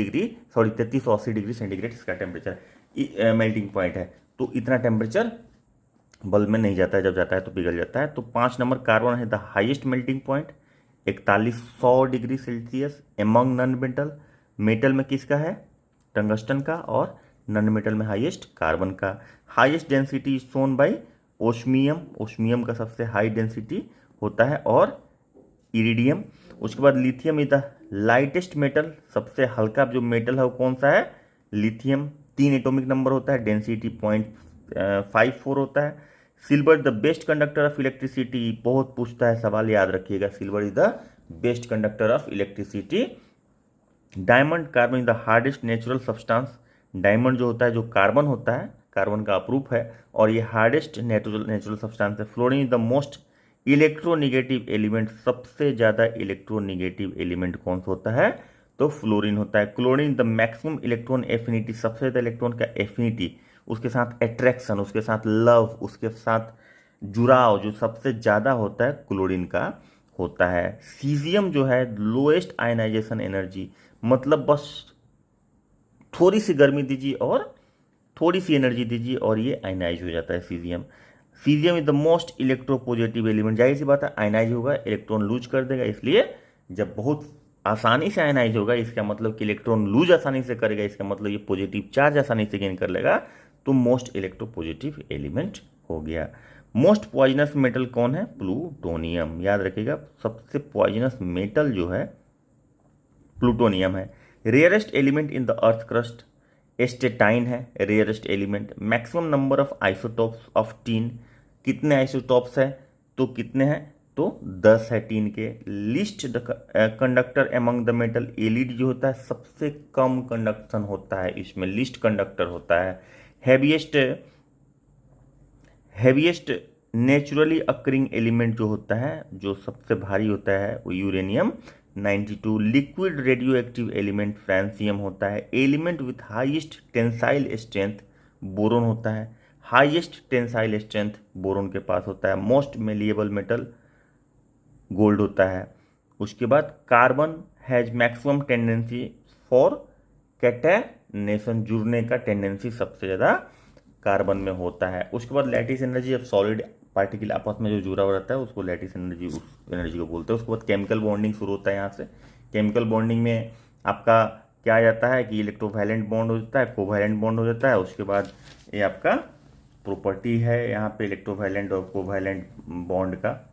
degree centigrade इसका टेम्परेचर मेल्टिंग पॉइंट है। तो इतना टेम्परेचर बल्ब में नहीं जाता है, जब जाता है तो पिघल जाता है। तो 5 नंबर कार्बन है the highest melting point 4100 degree Celsius among non metal. Metal में किसका है, टंगस्टन का, और नॉन मेटल में हाईएस्ट कार्बन का। Highest density shown by osmium, osmium का सबसे हाई डेंसिटी होता है। और इरिडियम। उसके बाद lithium is the lightest metal, सबसे हल्का जो मेटल है वो कौन सा है? लिथियम। 3 एटॉमिक नंबर होता है, डेंसिटी 0.54 होता है। Silver the best conductor of electricity, बहुत पूछता है सवाल, याद रखिएगा, silver is the best conductor of electricity. Diamond, carbon is the hardest natural substance, diamond जो होता है, जो कार्बन होता है, कार्बन का अप्रूफ है और ये हार्डेस्ट नेचुरल सब्सटेंस है। Fluorine is the most electronegative element, सबसे ज़्यादा इलेक्ट्रोनिगेटिव एलिमेंट कौन सा होता है? तो फ्लोरीन होता है। Chlorine the maximum electron affinity, सबसे ज़्यादा इलेक्ट्रॉन का एफिनिटी, उसके साथ अट्रैक्शन, उसके साथ लव, उसके साथ जुड़ाव जो सबसे ज़्यादा होता है क्लोरीन का होता है। सीजियम जो है लोएस्ट आयनाइजेशन एनर्जी, मतलब बस थोड़ी सी गर्मी दीजिए और थोड़ी सी एनर्जी दीजिए और ये आयनाइज हो जाता है caesium. Caesium is the most electropositive element, जाहिर सी बात है आयनाइज होगा, इलेक्ट्रॉन लूज कर देगा, इसलिए जब बहुत आसानी से आयनाइज होगा इसका मतलब कि इलेक्ट्रॉन लूज आसानी से करेगा, इसका मतलब ये पॉजिटिव चार्ज आसानी से गेन कर लेगा, तो मोस्ट इलेक्ट्रोपॉजिटिव एलिमेंट हो गया। मोस्ट पॉइजनस मेटल कौन है? प्लूटोनियम, याद रखिएगा सबसे पॉइजनस मेटल जो है प्लूटोनियम है। Rarest element in the earth crust astatine है rarest element. Maximum number of isotopes of tin, कितने आइसोटॉप्स है? तो कितने हैं? तो 10 है टीन के। Least conductor among the metal, एलिड जो होता है सबसे कम कंडक्शन होता है, इसमें लिस्ट कंडक्टर होता है। हैवीएस्ट नेचुरली अकरिंग एलिमेंट जो होता है, जो सबसे भारी होता है, वो uranium 92। Liquid radio active element francium होता है। Element with highest tensile strength boron होता है, हाईएस्ट टेंसाइल स्ट्रेंथ बोरोन के पास होता है। मोस्ट मेलिएबल मेटल गोल्ड होता है। उसके बाद carbon has maximum tendency for catenation, जुड़ने का टेंडेंसी सबसे ज़्यादा कार्बन में होता है। उसके बाद लैटिस एनर्जी, अब सॉलिड पार्टिकल आपस में जो जुड़ा हुआ रहता है उसको लैटिस एनर्जी, उस एनर्जी को बोलते हैं। उसके बाद केमिकल बॉन्डिंग शुरू होता है यहाँ से। केमिकल बॉन्डिंग में आपका क्या आ जाता है कि इलेक्ट्रोवैलेंट बॉन्ड हो जाता है, कोवैलेंट बॉन्ड हो जाता है। उसके बाद ये आपका प्रॉपर्टी है यहाँ पे इलेक्ट्रोवैलेंट और कोवैलेंट बॉन्ड का,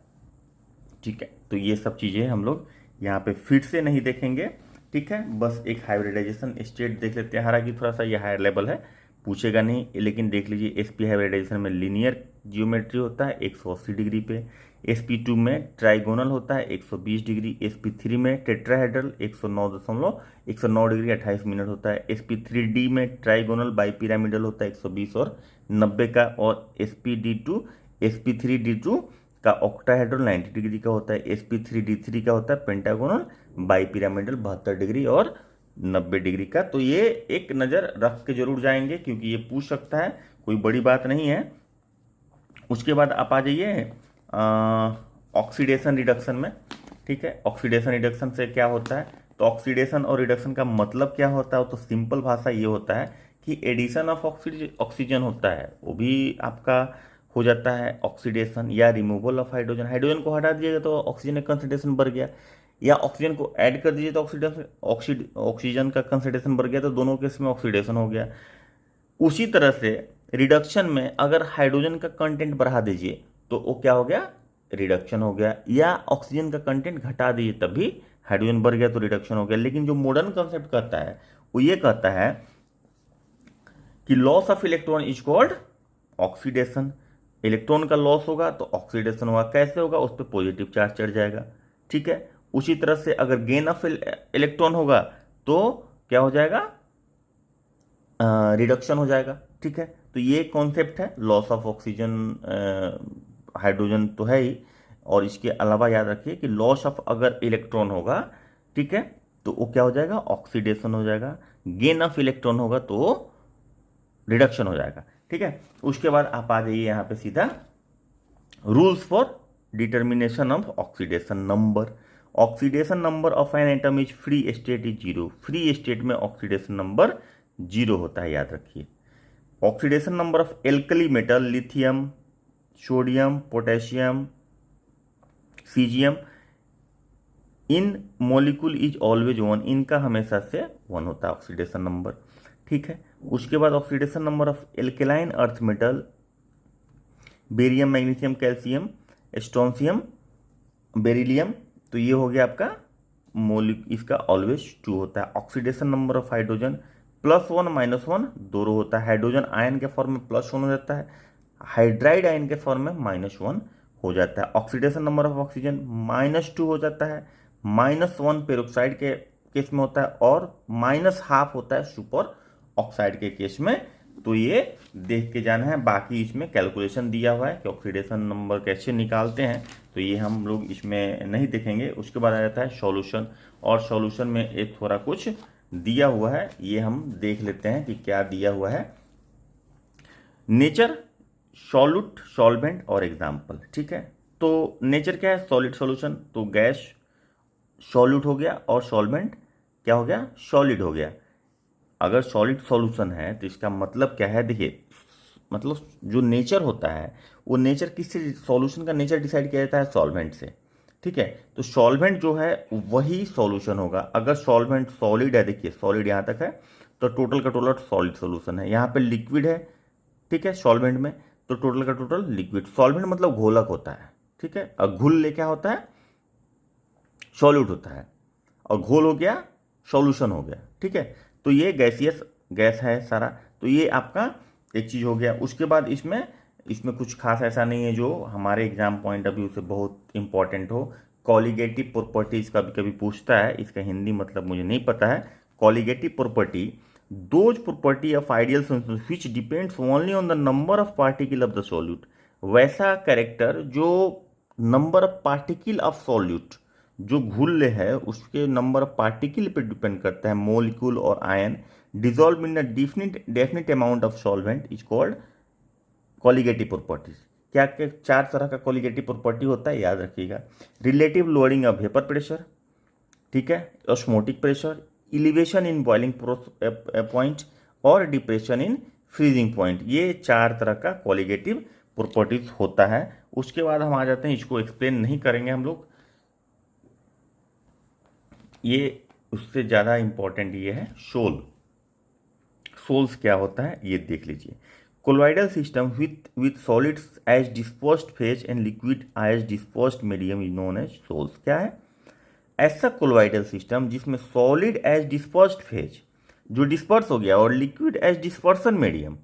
ठीक है। तो ये सब चीज़ें हम लोग यहाँ पे फिर से नहीं देखेंगे, ठीक है। बस एक हाइब्रिडाइजेशन स्टेट देख लेते हैं, हालांकि थोड़ा सा ये हायर लेवल है, पूछेगा नहीं, लेकिन देख लीजिए। sp हाइब्रिडाइजेशन में लीनियर जियोमेट्री होता है 180 डिग्री पे, sp2 में ट्राइगोनल होता है 120 डिग्री, sp3 में टेट्राहेड्रल 109 डिग्री 28 मिनट होता है, sp3d में ट्राइगोनल बाईपिरामिडल होता है 120 और 90 का, और sp3d2 का ऑक्टाहेड्रल 90 डिग्री का होता है, sp3d3 का होता है पेंटागोनल बाईपिरामिडल 72 डिग्री और 90 डिग्री का। तो ये एक नज़र रख के जरूर जाएंगे क्योंकि ये पूछ सकता है, कोई बड़ी बात नहीं है। उसके बाद आप आ जाइए ऑक्सीडेशन रिडक्शन में, ठीक है। ऑक्सीडेशन रिडक्शन से क्या होता है? तो ऑक्सीडेशन और रिडक्शन का मतलब क्या होता है? तो सिंपल भाषा ये होता है कि एडिशन ऑफ ऑक्सीजन होता है, वो भी आपका हो जाता है ऑक्सीडेशन, या रिमूवल ऑफ हाइड्रोजन, हाइड्रोजन को हटा दीजिएगा तो ऑक्सीजन का कंसंट्रेशन बढ़ गया, या ऑक्सीजन को ऐड कर दीजिए तो ऑक्सीजन का कंसंट्रेशन बढ़ गया, तो दोनों केस में ऑक्सीडेशन हो गया। उसी तरह से रिडक्शन में अगर हाइड्रोजन का कंटेंट बढ़ा दीजिए तो वो क्या हो गया? रिडक्शन हो गया, या ऑक्सीजन का कंटेंट घटा दीजिए तभी हाइड्रोजन बढ़ गया तो रिडक्शन हो गया। लेकिन जो मॉडर्न कंसेप्ट कहता है वो ये कहता है कि loss of electron is called oxidation. Electron का लॉस होगा तो ऑक्सीडेशन होगा। कैसे होगा? उस पर पॉजिटिव चार्ज चढ़ जाएगा, ठीक है। उसी तरह से अगर गेन ऑफ इलेक्ट्रॉन होगा तो क्या हो जाएगा? रिडक्शन हो जाएगा, ठीक है। तो ये कॉन्सेप्ट है लॉस ऑफ ऑक्सीजन, हाइड्रोजन तो है ही, और इसके अलावा याद रखिए कि लॉस ऑफ अगर इलेक्ट्रॉन होगा, ठीक है, तो वो क्या हो जाएगा? ऑक्सीडेशन हो जाएगा। गेन ऑफ इलेक्ट्रॉन होगा तो रिडक्शन हो जाएगा, ठीक है। उसके बाद आप आ जाइए यहाँ पे सीधा rules for determination of oxidation number. Oxidation number of an atom is free state is 0। Free state में ऑक्सीडेशन नंबर 0 होता है, याद रखिए। Oxidation number of alkali metal lithium, sodium, potassium, caesium in molecule is always 1। इनका हमेशा से 1 होता है ऑक्सीडेशन नंबर, ठीक है। उसके बाद oxidation number of alkaline earth metal barium, magnesium, calcium, strontium, beryllium, तो ये हो गया आपका इसका ऑलवेज 2 होता है। ऑक्सीडेशन नंबर ऑफ हाइड्रोजन +1 -1 दोनों होता है। हाइड्रोजन आयन के फॉर्म में +1 हो जाता है, हाइड्राइड आयन के फॉर्म में -1 हो जाता है। ऑक्सीडेशन नंबर ऑफ ऑक्सीजन -2 हो जाता है, -1 पेरोक्साइड के केस में होता है और -1/2 होता है सुपर ऑक्साइड के केस में। तो ये देख के जाना है। बाकी इसमें कैलकुलेशन दिया हुआ है कि ऑक्सीडेशन नंबर कैसे निकालते हैं, तो ये हम लोग इसमें नहीं देखेंगे। उसके बाद आ जाता है सॉल्यूशन, और सॉल्यूशन में एक थोड़ा कुछ दिया हुआ है, ये हम देख लेते हैं कि क्या दिया हुआ है। नेचर, सॉल्यूट, सॉल्वेंट और एग्जाम्पल। ठीक है, तो नेचर क्या है? सॉलिड सॉल्यूशन, तो गैस सॉल्यूट हो गया और सॉल्वेंट क्या हो गया? सॉलिड हो गया। अगर सॉलिड सॉल्यूशन है तो इसका मतलब क्या है? देखिए, मतलब जो नेचर होता है वो नेचर किससे, सॉल्यूशन का नेचर डिसाइड किया जाता है सॉल्वेंट से। ठीक है, तो सॉल्वेंट जो है वही सॉल्यूशन होगा। अगर सॉल्वेंट सॉलिड है, देखिए सॉलिड यहाँ तक है, तो टोटल का टोटल सॉलिड सॉल्यूशन है। यहाँ पे लिक्विड है, ठीक है, सॉल्वेंट में, तो टोटल का टोटल लिक्विड। सॉल्वेंट मतलब घोलक होता है, ठीक है, और घुल ले क्या होता है? सॉल्यूट होता है, और घोल हो गया सॉल्यूशन हो गया। ठीक है, तो ये गैसियस गैस है सारा, तो ये आपका एक चीज़ हो गया। उसके बाद इसमें कुछ खास ऐसा नहीं है जो हमारे एग्जाम पॉइंट ऑफ व्यू से बहुत इंपॉर्टेंट हो। कॉलिगेटिव प्रॉपर्टीज कभी कभी पूछता है, इसका हिंदी मतलब मुझे नहीं पता है। Colligative property, those property of ideal solution which depends only on the number of particle of the solute. वैसा कैरेक्टर जो number of particle of solute, जो घुल है उसके नंबर ऑफ पार्टिकल पे डिपेंड करता है, मोलिक्यूल और ion, dissolve in a definite amount of solvent is called colligative properties. क्या क्या 4 तरह का कॉलिगेटिव प्रॉपर्टी होता है, याद रखिएगा। Relative lowering of vapour pressure, ठीक है, osmotic pressure, elevation in boiling point और डिप्रेशन इन फ्रीजिंग पॉइंट, ये 4 तरह का कॉलिगेटिव प्रॉपर्टीज होता है। उसके बाद हम आ जाते हैं, इसको एक्सप्लेन नहीं करेंगे हम लोग, ये उससे ज़्यादा इंपॉर्टेंट ये है सोल्स क्या होता है ये देख लीजिए। Colloidal system with solids as dispersed phase and liquid as dispersed medium is known as sols. क्या है? ऐसा कोलॉइडल सिस्टम जिसमें सॉलिड एज डिस्पर्स्ड फेज जो डिस्पर्स हो गया और लिक्विड एज डिस्पर्सन मीडियम,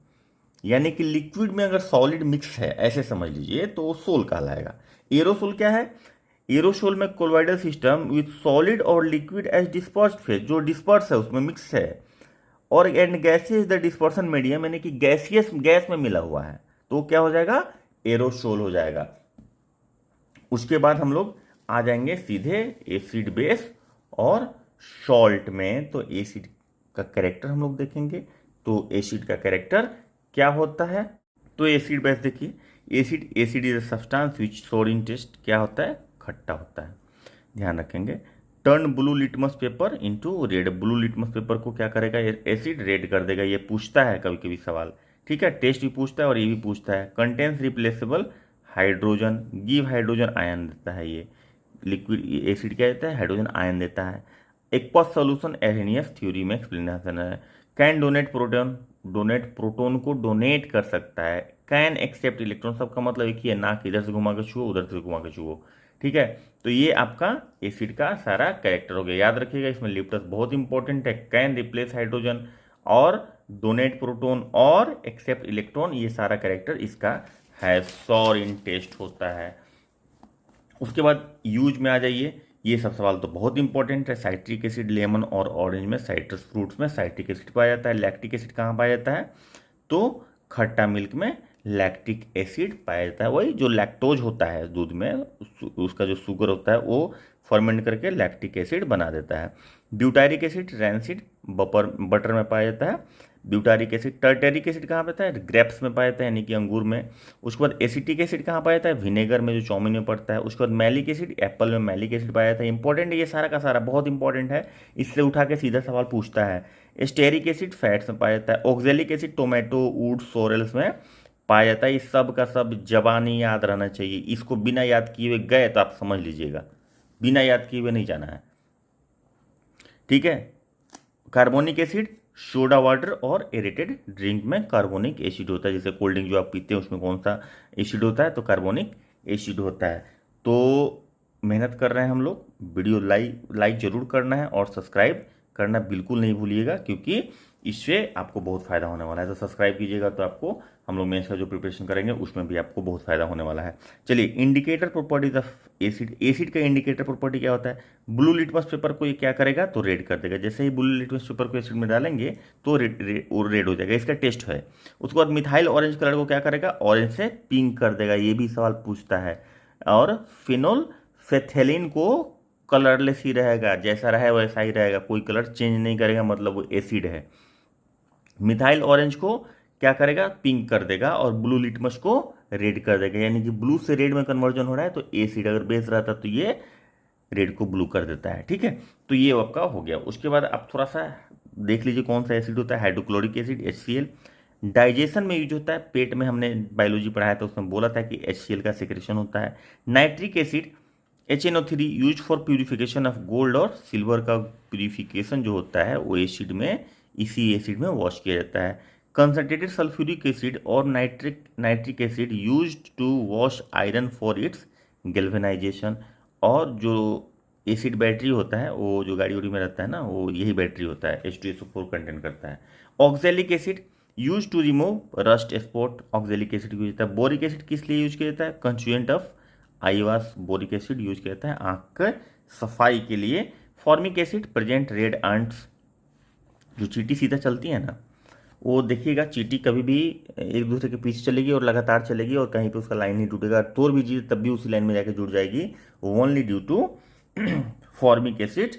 यानी कि लिक्विड में अगर सॉलिड मिक्स है ऐसे समझ लीजिए, तो वो सोल कहलाएगा। एरोसोल क्या है? एरोसोल में कोलॉइडल सिस्टम विथ सॉलिड और लिक्विड एज डिस्पर्स्ड फेज, जो डिस्पर्स है उसमें मिक्स है, और and gaseous the dispersion medium, यानी कि गैसियस गैस में मिला हुआ है, तो क्या हो जाएगा? एरोसोल हो जाएगा। उसके बाद हम लोग आ जाएंगे सीधे एसिड बेस और सॉल्ट में। तो एसिड का कैरेक्टर हम लोग देखेंगे, तो एसिड का कैरेक्टर क्या होता है? तो एसिड बेस देखिए, acid is a substance which सोर इन टेस्ट, क्या होता है? खट्टा होता है, ध्यान रखेंगे। Turn blue litmus paper into red, blue litmus paper को क्या करेगा? एसिड रेड कर देगा। ये पूछता है कभी कभी सवाल, ठीक है, टेस्ट भी पूछता है और ये भी पूछता है। Contains replaceable hydrogen, give hydrogen ion देता है। ये लिक्विड एसिड क्या देता है? हाइड्रोजन आयन देता है। एक्वस सॉल्यूशन एरेनियस थ्योरी में एक्सप्लेनेशन है। कैन डोनेट प्रोटोन को डोनेट कर सकता है। कैन एक्सेप्ट इलेक्ट्रॉन, सबका मतलब एक ही है, ना कि इधर से घुमा के छुओ उधर से घुमा के छुओ, ठीक है। तो ये आपका एसिड का सारा कैरेक्टर हो गया, याद रखिएगा। इसमें लिप्टस बहुत इंपॉर्टेंट है। कैन रिप्लेस हाइड्रोजन और डोनेट प्रोटोन और एक्सेप्ट इलेक्ट्रॉन, ये सारा कैरेक्टर इसका है। सॉर इन टेस्ट होता है। उसके बाद यूज में आ जाइए, ये सब सवाल तो बहुत इंपॉर्टेंट है। साइट्रिक एसिड, लेमन और ऑरेंज में, साइट्रस फ्रूट्स में साइट्रिक एसिड पाया जाता है। लैक्टिक एसिड कहाँ पाया जाता है? तो खट्टा मिल्क में लैक्टिक एसिड पाया जाता है। वही जो लैक्टोज होता है दूध में, उसका जो शुगर होता है वो फर्मेंट करके लैक्टिक एसिड बना देता है। ब्यूटारिक एसिड रैंसिड बटर में पाया जाता है। ब्यूटारिक एसिड, टर्टेरिक एसिड कहाँ पाता है? ग्रेप्स में पाया जाता है, यानी कि अंगूर में। उसके बाद एसिटिक एसिड कहाँ पाया जाता है? विनेगर में, जो चाउमीन में पड़ता है। उसके बाद मैलिक एसिड, एप्पल में मैलिक एसिड पाया जाता है। इंपॉर्टेंट है ये सारा का सारा, बहुत इंपॉर्टेंट है, इससे उठा के सीधा सवाल पूछता है। स्टेरिक एसिड फैट्स में पाया जाता है। ऑक्जेलिक एसिड टोमेटो, वुड, सोरेल्स में पाया जाता है। इस सब का सब जबानी याद रहना चाहिए, इसको बिना याद किए हुए गए तो आप समझ लीजिएगा, बिना याद किए हुए नहीं जाना है, ठीक है। कार्बोनिक एसिड, सोडा वाटर और एरेटेड ड्रिंक में कार्बोनिक एसिड होता है। जैसे कोल्ड ड्रिंक जो आप पीते हैं उसमें कौन सा एसिड होता है? तो कार्बोनिक एसिड होता है। तो मेहनत कर रहे हैं हम लोग, वीडियो लाइक जरूर करना है और सब्सक्राइब करना बिल्कुल नहीं भूलिएगा, क्योंकि इससे आपको बहुत फ़ायदा होने वाला है। तो सब्सक्राइब कीजिएगा तो आपको हम लोग मेंस का जो प्रिपरेशन करेंगे उसमें भी आपको बहुत फ़ायदा होने वाला है। चलिए, indicator properties of acid. Acid का इंडिकेटर प्रॉपर्टी क्या होता है? ब्लू लिटमस पेपर को ये क्या करेगा तो रेड कर देगा। जैसे ही ब्लू लिटमस पेपर को एसिड में डालेंगे तो रेड हो जाएगा, इसका टेस्ट है। उसके बाद मिथाइल ऑरेंज कलर को क्या करेगा? ऑरेंज से पिंक कर देगा, ये भी सवाल पूछता है। और फिनोल फेथेलिन को कलरलेस ही रहेगा, जैसा रहा है वैसा ही रहेगा, कोई कलर चेंज नहीं करेगा, मतलब वो एसिड है। मिथाइल ऑरेंज को क्या करेगा? पिंक कर देगा, और ब्लू लिटमस को रेड कर देगा। यानी कि ब्लू से रेड में कन्वर्जन हो रहा है, तो एसिड अगर बेस रहता तो ये रेड को ब्लू कर देता है। ठीक है, तो ये आपका हो गया। उसके बाद आप थोड़ा सा देख लीजिए कौन सा एसिड होता है। Hydrochloric acid, HCl। डाइजेशन में यूज होता है, पेट में हमने बायोलॉजी पढ़ाया था, उसमें बोला था कि HCl का सिक्रेशन होता है। Nitric acid HNO3 use for purification of gold और सिल्वर का प्यूरिफिकेशन जो होता है वो एसिड में, इसी एसिड में वॉश किया जाता है। कंसनट्रेटेड सल्फ्यूरिक एसिड और nitric acid used to wash iron for its galvanisation. और जो एसिड बैटरी होता है वो जो गाड़ी उड़ी में रहता है ना, वो यही बैटरी होता है, H2SO4 कंटेंट करता है। Oxalic acid use to remove rust spot, oxalic acid use होता है। बोरिक एसिड किस लिए यूज किया जाता है? Constituent of eye wash boric acid use किया जाता है आंख के सफाई के लिए। Formic acid present red ants, जो चींटी सीधा चलती है ना, वो देखिएगा चींटी कभी भी एक दूसरे के पीछे चलेगी और लगातार चलेगी और कहीं पे उसका लाइन नहीं टूटेगा, तोड़ भी जी तब भी उसी लाइन में जाके जुड़ जाएगी, only due to formic acid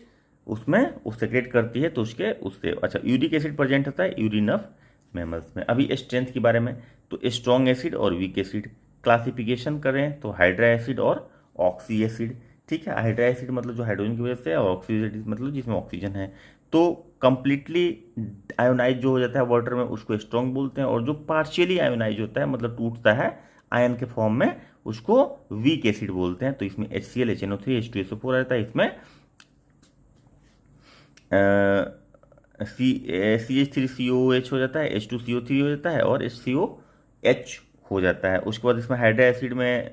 उसमें वो सेक्रेट करती है, तो उससे अच्छा। यूरिक एसिड प्रेजेंट होता है यूरिन ऑफ मैमल्स में। अभी स्ट्रेंथ के बारे में, तो स्ट्रॉन्ग एसिड और वीक एसिड क्लासिफिकेशन करें तो हाइड्रा एसिड और ऑक्सी एसिड। ठीक है, हाइड्रा एसिड मतलब जो हाइड्रोजन की वजह से है, और ऑक्सी एसिड मतलब जिसमें ऑक्सीजन है। तो कंप्लीटली आयोनाइज जो हो जाता है वाटर में उसको स्ट्रॉन्ग बोलते हैं, और जो पार्शियली आयोनाइज होता है मतलब टूटता है आयन के फॉर्म में, उसको वीक एसिड बोलते हैं। तो इसमें HCl HNO3 H2SO4 रहता है, इसमें CH3COOH हो जाता है, H2CO3 हो जाता है, और HCOH हो जाता है। उसके बाद इसमें हाइड्रा एसिड में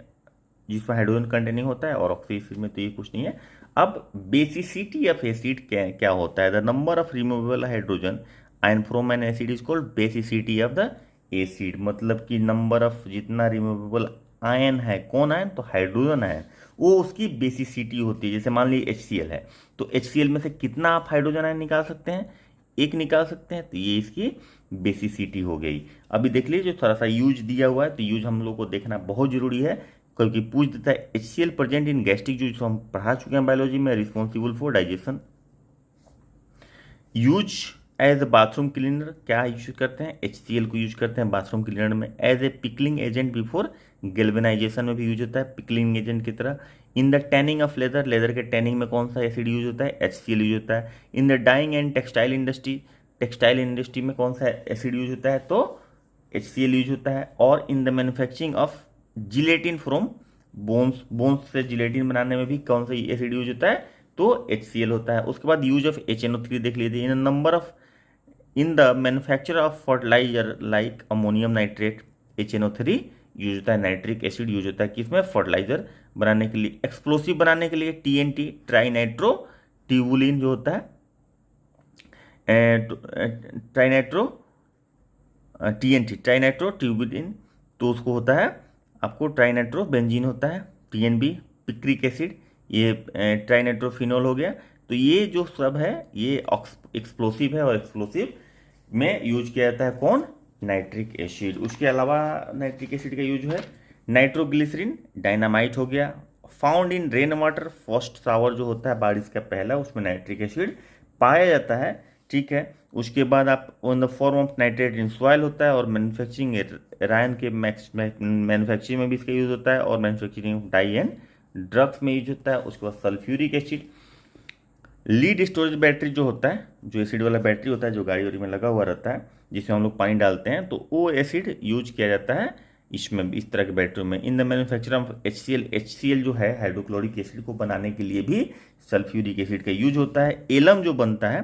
जिसमें हाइड्रोजन कंटेनिंग होता है, और ऑक्सी एसिड में तो ये कुछ नहीं है। अब बेसिसिटी ऑफ एसिड क्या होता है? The number of removable hydrogen ion from N acid is called basicity of the acid. मतलब कि नंबर ऑफ जितना रिमूवेबल आयन है, कौन आयन? तो हाइड्रोजन आयन, वो उसकी बेसिसिटी होती है। जैसे मान लीजिए HCl है, तो HCl में से कितना आप हाइड्रोजन आयन निकाल सकते हैं? एक निकाल सकते हैं, तो ये इसकी बेसिसिटी हो गई। अभी देख लीजिए थोड़ा सा यूज दिया हुआ है, तो यूज हम लोग को देखना बहुत जरूरी है, क्योंकि पूछ देता है HCl present in gastric juice, हम पढ़ा चुके हैं बायोलॉजी में, responsible for digestion. Use as a bathroom cleaner, क्या यूज करते हैं? HCl को यूज करते हैं बाथरूम क्लीनर में। As a pickling agent before galvanisation में भी यूज होता है, पिकलिंग एजेंट की तरह। In the tanning of leather, leather के टैनिंग में कौन सा एसिड यूज होता है? HCl यूज होता है। In the dyeing and textile industry, textile industry में कौन सा एसिड यूज होता है? तो HCl यूज होता है। और in the manufacturing of gelatin from bones से जिलेटिन बनाने में भी कौन सा एसिड यूज होता है? तो HCl होता है। उसके बाद यूज ऑफ HNO3 देख लीजिए। In number of in the manufacture of fertilizer like ammonium nitrate, HNO3 use होता है। नाइट्रिक एसिड यूज होता है किसमें? फर्टिलाइजर बनाने के लिए। एक्सप्लोसिव बनाने के लिए TNT, ट्राइनाइट्रो ट्यूबुलिन जो होता है, ट्राइनाइट्रो TNT ट्राइनाइट्रो ट्यूबुलिन, तो उसको होता है आपको ट्राइनाइट्रो बेंजीन होता है। TNB पिक्रिक एसिड, ये ट्राइनाइट्रोफिनोल हो गया। तो ये जो सब है ये एक्सप्लोसिव है, और एक्सप्लोसिव में यूज किया जाता है कौन? Nitric acid. उसके अलावा नाइट्रिक एसिड का यूज है नाइट्रोग्लिसरीन, डायनामाइट हो गया। Found in rain water, first shower जो होता है बारिश का पहला, उसमें नाइट्रिक एसिड पाया जाता है। ठीक है, उसके बाद आप on the form of nitrate in soil होता है, और मैन्युफैक्चरिंग रायन के मैन्युफैक्चरिंग में भी इसका यूज होता है, और मैन्युफैक्चरिंग डाई एंड ड्रग्स में यूज होता है। उसके बाद sulphuric acid. Lead storage battery जो होता है, जो एसिड वाला बैटरी होता है जो गाड़ी वाड़ी में लगा हुआ रहता है, जिसमें हम लोग पानी डालते हैं, तो वो एसिड यूज किया जाता है इसमें, इस तरह के बैटरी में। इन द मैन्युफैक्चर ऑफ HCl जो है हाइड्रोक्लोरिक एसिड को बनाने के लिए भी सल्फ्यूरिक एसिड का यूज होता है। एलम जो बनता है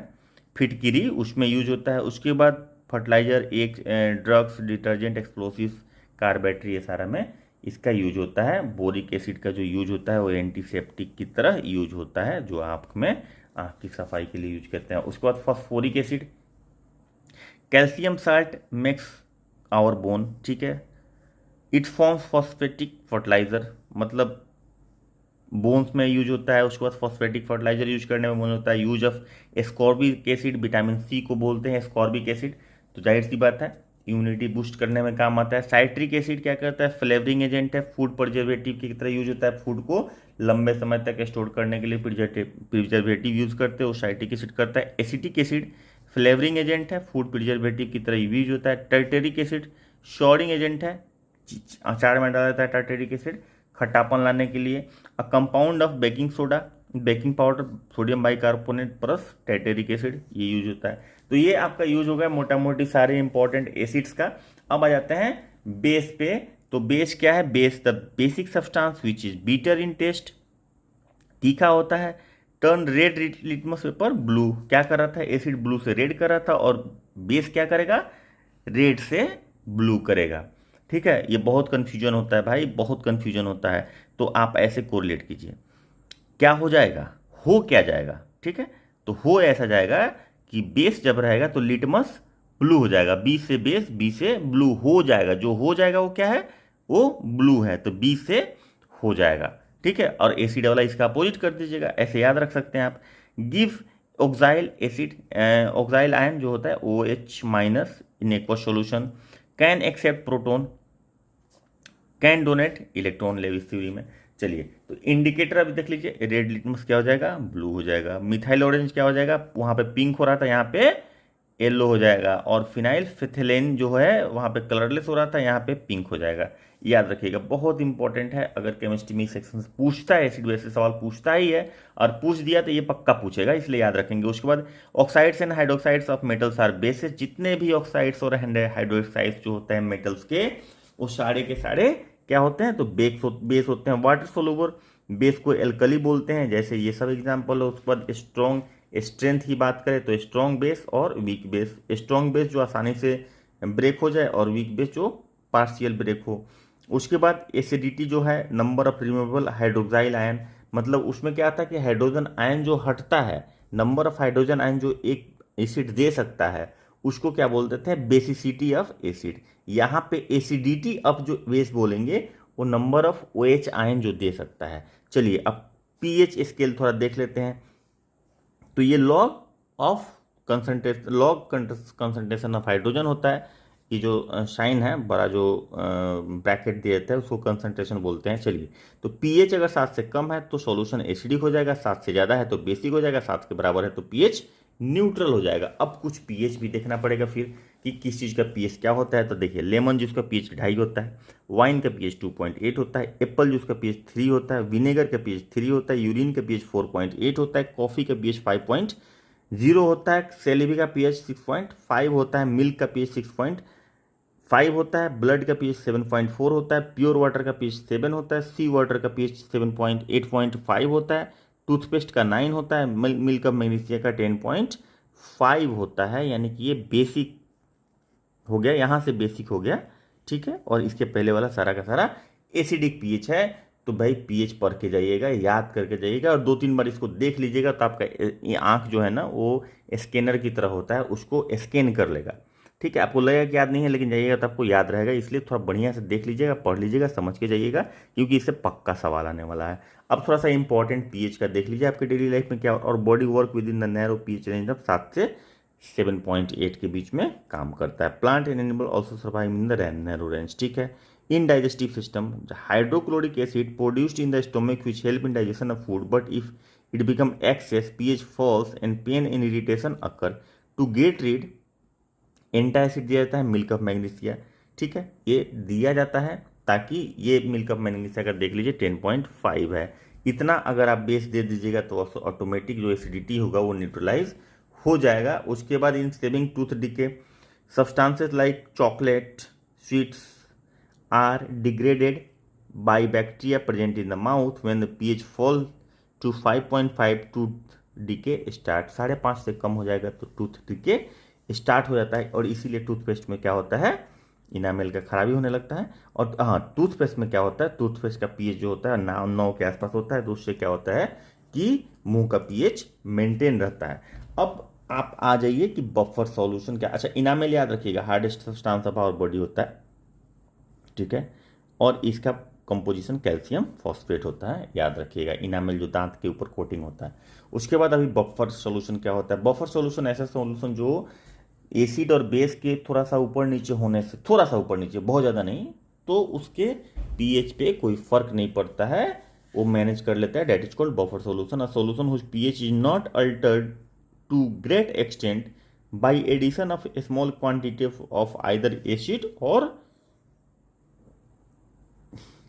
फिटकिरी, उसमें यूज होता है। उसके बाद फर्टिलाइजर, एक drugs, detergent, explosive, car battery, ये सारा में इसका यूज होता है। बोरिक एसिड का जो यूज होता है वो एंटीसेप्टिक की तरह यूज होता है, जो आँख की सफाई के लिए यूज करते हैं। उसके बाद phosphoric acid, calcium salt makes our bone, ठीक है। इट फॉर्म्स फॉस्फेटिक फर्टिलाइजर, मतलब बोन्स में यूज होता है। उसके बाद फॉस्फेटिक फर्टिलाइजर यूज करने में मन होता है। Use of ascorbic acid, vitamin C को बोलते हैं एस्कॉर्बिक एसिड, तो जाहिर सी बात है इम्यूनिटी बूस्ट करने में काम आता है। साइट्रिक एसिड क्या करता है, फ्लेवरिंग एजेंट है, फूड प्रिजर्वेटिव की तरह यूज होता है। फूड को लंबे समय तक स्टोर करने के लिए प्रिजर्वेटिव यूज करते हैं, वो साइट्रिक एसिड करता है। एसिटिक एसिड फ्लेवरिंग एजेंट है, फूड प्रिजर्वेटिव की तरह यूज होता है। टर्टेरिक एसिड श्योरिंग एजेंट है, अचार में डाला जाता है टार्टेरिक एसिड खट्टापन लाने के लिए। A compound of baking soda, baking powder, sodium bicarbonate plus tartaric acid, ये यूज होता है। तो ये आपका यूज हो गया मोटा मोटी सारे इंपॉर्टेंट एसिड्स का। अब आ जाते हैं बेस पे। तो बेस क्या है, base the basic substance which is bitter in taste, तीखा होता है। Turn red litmus paper blue, क्या कर रहा था, एसिड ब्लू से रेड कर रहा था, और बेस क्या करेगा, रेड से ब्लू करेगा, ठीक है। ये बहुत कन्फ्यूजन होता है भाई, बहुत कन्फ्यूजन होता है। तो आप ऐसे कोरिलेट कीजिए, क्या हो जाएगा, हो क्या जाएगा, ठीक है। तो हो ऐसा जाएगा कि बेस जब रहेगा तो लिटमस ब्लू हो जाएगा, बी से बेस, बी से ब्लू हो जाएगा। जो हो जाएगा वो क्या है, वो ब्लू है, तो बी से हो जाएगा, ठीक है। और एसिड वाला इसका अपोजिट कर दीजिएगा, ऐसे याद रख सकते हैं आप। Give hydroxyl acid, hydroxyl ion जो होता है OH minus in aqueous solution, can accept proton, can donate electron Lewis theory में। चलिए, तो इंडिकेटर अभी देख लीजिए, रेड लिटमस क्या हो जाएगा, ब्लू हो जाएगा। मिथाइल ऑरेंज क्या हो जाएगा, वहां पे पिंक हो रहा था, यहाँ पे येलो हो जाएगा। और फिनाइल फिथिलेन जो है वहां पे कलरलेस हो रहा था, यहाँ पे पिंक हो जाएगा। याद रखिएगा, बहुत इंपॉर्टेंट है। अगर केमिस्ट्री में सेक्शन से पूछता है, एसिड बेस से सवाल पूछता ही है, और पूछ दिया तो ये पक्का पूछेगा, इसलिए याद रखेंगे। उसके बाद oxides and hydroxides of metals are bases, जितने भी ऑक्साइड्स और हाइड्रोक्साइड्स जो होते हैं मेटल्स के, वो सारे के सारे क्या होते हैं, तो बेस होते हैं। वाटर सोलुबल बेस को एल्कली बोलते हैं, जैसे ये सब एग्जाम्पल है। उसके बाद स्ट्रॉन्ग स्ट्रेंथ की बात करें तो स्ट्रॉन्ग बेस और वीक बेस। स्ट्रॉन्ग बेस जो आसानी से ब्रेक हो जाए, और वीक बेस जो पार्शियल ब्रेक हो। उसके बाद एसिडिटी जो है, number of removable hydroxyl ion, मतलब उसमें क्या आता है कि हाइड्रोजन आयन जो हटता है, नंबर ऑफ हाइड्रोजन आयन जो एक एसिड दे सकता है, उसको क्या बोल देते हैं, बेसिसिटी ऑफ एसिड। यहाँ पे एसिडिटी ऑफ जो बेस बोलेंगे, वो नंबर ऑफ OH आयन जो दे सकता है। चलिए, अब pH स्केल थोड़ा देख लेते हैं। तो ये log of concentration, log concentration of hydrogen होता है। ये जो साइन है बड़ा, जो ब्रैकेट दिया जाता है, उसको कंसंट्रेशन बोलते हैं। चलिए, तो pH अगर 7 से कम है तो सॉल्यूशन एसिडिक हो जाएगा, 7 से ज़्यादा है तो बेसिक हो जाएगा, 7 के बराबर है तो pH न्यूट्रल हो जाएगा। अब कुछ pH भी देखना पड़ेगा फिर कि किस चीज़ का pH क्या होता है। तो देखिए, लेमन जूस का pH 2.5 होता है, वाइन का pH 2.8 होता है, एप्पल जूस का pH 3 होता है, विनेगर का pH 3 होता है, यूरिन का pH 4.8 होता है, कॉफ़ी का pH 5.0 होता है, सेलेबी का pH 6.5 होता है, मिल्क का pH 6.5 होता है, ब्लड का pH 7.4 होता है, प्योर वाटर का pH 7 होता है, सी वाटर का pH 7.8.5 होता है, टूथपेस्ट का 9 होता है, मिल्क ऑफ मैग्नीशिया का 10.5 होता है। यानी कि ये बेसिक हो गया, यहाँ से बेसिक हो गया, ठीक है। और इसके पहले वाला सारा का सारा एसिडिक pH है। तो भाई pH पढ़ के जाइएगा, याद करके जाइएगा, और 2-3 बार इसको देख लीजिएगा, तो आपका ये आँख जो है ना, वो स्कैनर की तरह होता है, उसको स्कैन कर लेगा, ठीक है। आपको लगेगा कि याद नहीं है, लेकिन जाइएगा तो आपको याद रहेगा। इसलिए थोड़ा बढ़िया से देख लीजिएगा, पढ़ लीजिएगा, समझ के जाइएगा, क्योंकि इससे पक्का सवाल आने वाला है। अब थोड़ा सा इंपॉर्टेंट pH का देख लीजिए आपके डेली लाइफ में क्या। और body work with in the narrow pH range of 7 से 7.8 के बीच में काम करता है। Plant and animal also survive in the narrow range, ठीक है। In digestive system, hydrochloric acid produced in the stomach which help in digestion of food, but if it become excess pH falls and pain and irritation occur. To get rid, antacid दिया जाता है, milk of magnesia, ठीक है। ये दिया जाता है ताकि ये मिल्क ऑफ मैग्नीशिया का देख लीजिए 10.5 है। इतना अगर आप बेस दे दीजिएगा तो ऑटोमेटिक जो एसिडिटी होगा वो न्यूट्रलाइज हो जाएगा। उसके बाद in saving tooth decay, substances like chocolate, sweets are degraded by bacteria present in the mouth when the pH fall to 5.5, tooth decay start. 5.5 से कम हो जाएगा तो टूथ डिके स्टार्ट हो जाता है। और इसीलिए टूथपेस्ट में क्या होता है, इनामेल का खराबी होने लगता है। और हाँ, टूथपेस्ट में क्या होता है, टूथपेस्ट का पीएच जो होता है 9 के आसपास होता है, तो उससे क्या होता है कि मुंह का पीएच मेंटेन रहता है। अब आप आ जाइए कि बफर सॉल्यूशन क्या। अच्छा, इनामेल याद रखिएगा hardest substance of our body होता है, ठीक है, और इसका कंपोजिशन कैल्शियम फॉस्फेट होता है, याद रखिएगा। इनामेल जो दांत के ऊपर कोटिंग होता है। उसके बाद अभी बफर सॉल्यूशन क्या होता है। बफर सॉल्यूशन ऐसा सॉल्यूशन जो एसिड और बेस के थोड़ा सा ऊपर नीचे होने से, थोड़ा सा ऊपर नीचे, बहुत ज़्यादा नहीं, तो उसके पीएच पे कोई फर्क नहीं पड़ता है, वो मैनेज कर लेता है। That is called buffer solution. A solution whose pH is not altered to great extent by addition of a small quantity of either acid और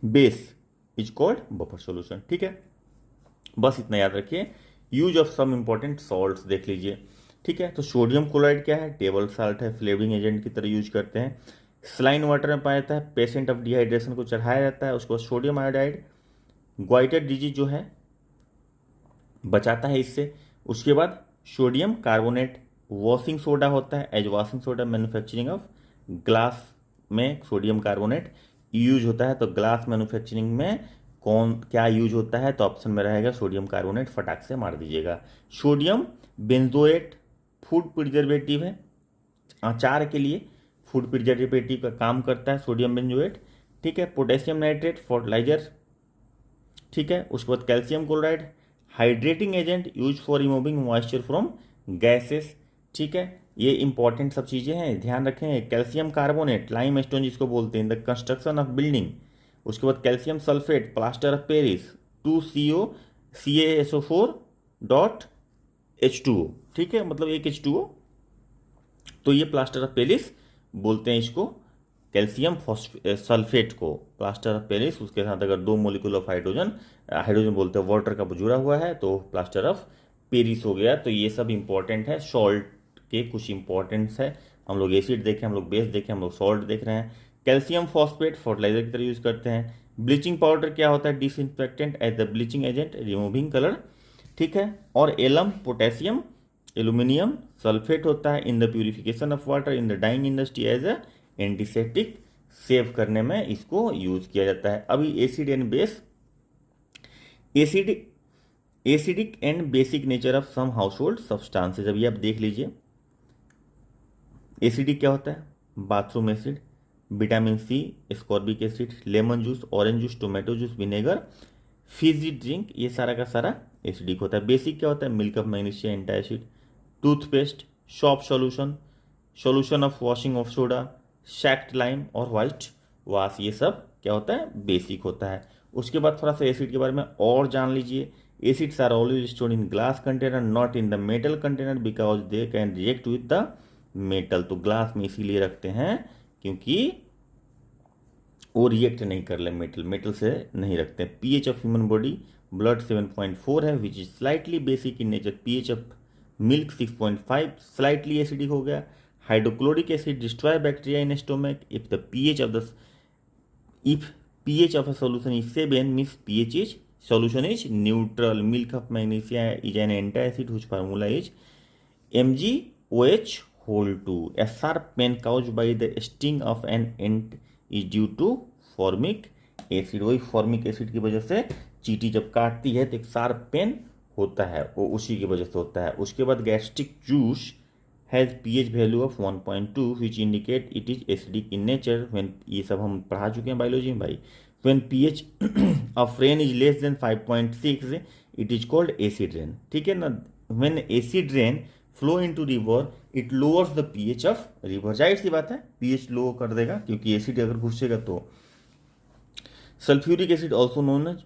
base is called buffer solution, ठीक है। बस इतना याद रखिए। Use of some important salts देख लीजिए, ठीक है। तो सोडियम क्लोराइड क्या है, टेबल साल्ट है, फ्लेवरिंग एजेंट की तरह यूज करते हैं। स्लाइन वाटर में पाया जाता है, पेशेंट ऑफ डिहाइड्रेशन को चढ़ाया जाता है। उसके बाद सोडियम आयोडाइड ग्वाइटर डिजीज जो है बचाता है इससे। उसके बाद सोडियम कार्बोनेट वॉशिंग सोडा होता है, as washing soda manufacturing of glass में सोडियम कार्बोनेट यूज होता है। तो ग्लास मैन्युफैक्चरिंग में कौन क्या यूज होता है, तो ऑप्शन में रहेगा सोडियम कार्बोनेट, फटाक से मार दीजिएगा। सोडियम बेंजोएट फूड प्रिजर्वेटिव है, अचार के लिए फूड प्रिजर्वेटिव का काम करता है सोडियम बेंजोएट, ठीक है। पोटेशियम नाइट्रेट फर्टिलाइजर, ठीक है। उसके बाद calcium chloride hydrating agent use for removing moisture from gases, ठीक है। ये इंपॉर्टेंट सब चीज़ें हैं, ध्यान रखें। कैल्शियम कार्बोनेट लाइम स्टोन जिसको बोलते हैं, द कंस्ट्रक्शन ऑफ बिल्डिंग। उसके बाद calcium sulphate plaster of Paris 2CO CaSO4 dot H2O, ठीक है, मतलब एक H2O, तो ये प्लास्टर ऑफ पेरिस बोलते हैं इसको, कैल्शियम सल्फेट को प्लास्टर ऑफ पेरिस। उसके साथ अगर 2 मोलिकुल ऑफ हाइड्रोजन, हाइड्रोजन बोलते हैं वाटर का जुड़ा हुआ है, तो प्लास्टर ऑफ पेरिस हो गया। तो ये सब इंपॉर्टेंट है, सॉल्ट के कुछ इंपॉर्टेंट्स है। हम लोग एसिड देखें, हम लोग बेस देखें, हम लोग सॉल्ट देख रहे हैं। कैल्शियम फॉस्फेट फर्टिलाइजर की तरह यूज करते हैं। ब्लीचिंग पाउडर क्या होता है, disinfectant as the bleaching agent removing colour, ठीक है। और एलम पोटेशियम एल्यूमिनियम सल्फेट होता है in the purification of water in the dyeing industry as a antiseptic, save करने में इसको यूज किया जाता है। अभी acid and base, acidic and basic nature of some household substances, अभी आप देख लीजिए। एसिडिक क्या होता है, bathroom acid, vitamin C, ascorbic acid, lemon juice, orange juice, tomato juice, vinegar, Fiji drink, ये सारा का सारा एसिडिक होता है। बेसिक क्या होता है, milk of magnesia antacid, toothpaste, soap solution, solution of washing of soda, शैक्ट लाइम और वाइट वाश, ये सब क्या होता है, बेसिक होता है। उसके बाद थोड़ा सा एसिड के बारे में और जान लीजिए। Acids are always stored in glass container not in the metal container because they can react with the metal. तो ग्लास में इसीलिए रखते हैं क्योंकि वो रिएक्ट नहीं कर ले मेटल से नहीं रखते। PH of human body blood 7.4 है which is slightly basic in nature. PH of milk 6.5 slightly acidic हो गया। Hydrochloric acid destroy bacteria in stomach if the pH of a solution is 7 means pH is solution is neutral. Milk of magnesia is an antacid whose formula is MgOH whole 2. A sharp pain caused by the sting of an ant is due to formic acid. वही formic acid की वजह से चींटी जब काटती है तो एक शार्प पेन होता है, वो उसी की वजह से होता है। उसके बाद gastric juice has pH value of 1.2 which indicate it is acidic in nature. When, ये सब हम पढ़ा चुके हैं बायोलॉजी में भाई। When pH of rain is less than 5.6 it is called acid rain, ठीक है ना। When acid rain flow into river it lowers the pH of river. जाहिर सी बात है pH लो कर देगा क्योंकि एसिड अगर घुसेगा तो। Sulphuric acid also known as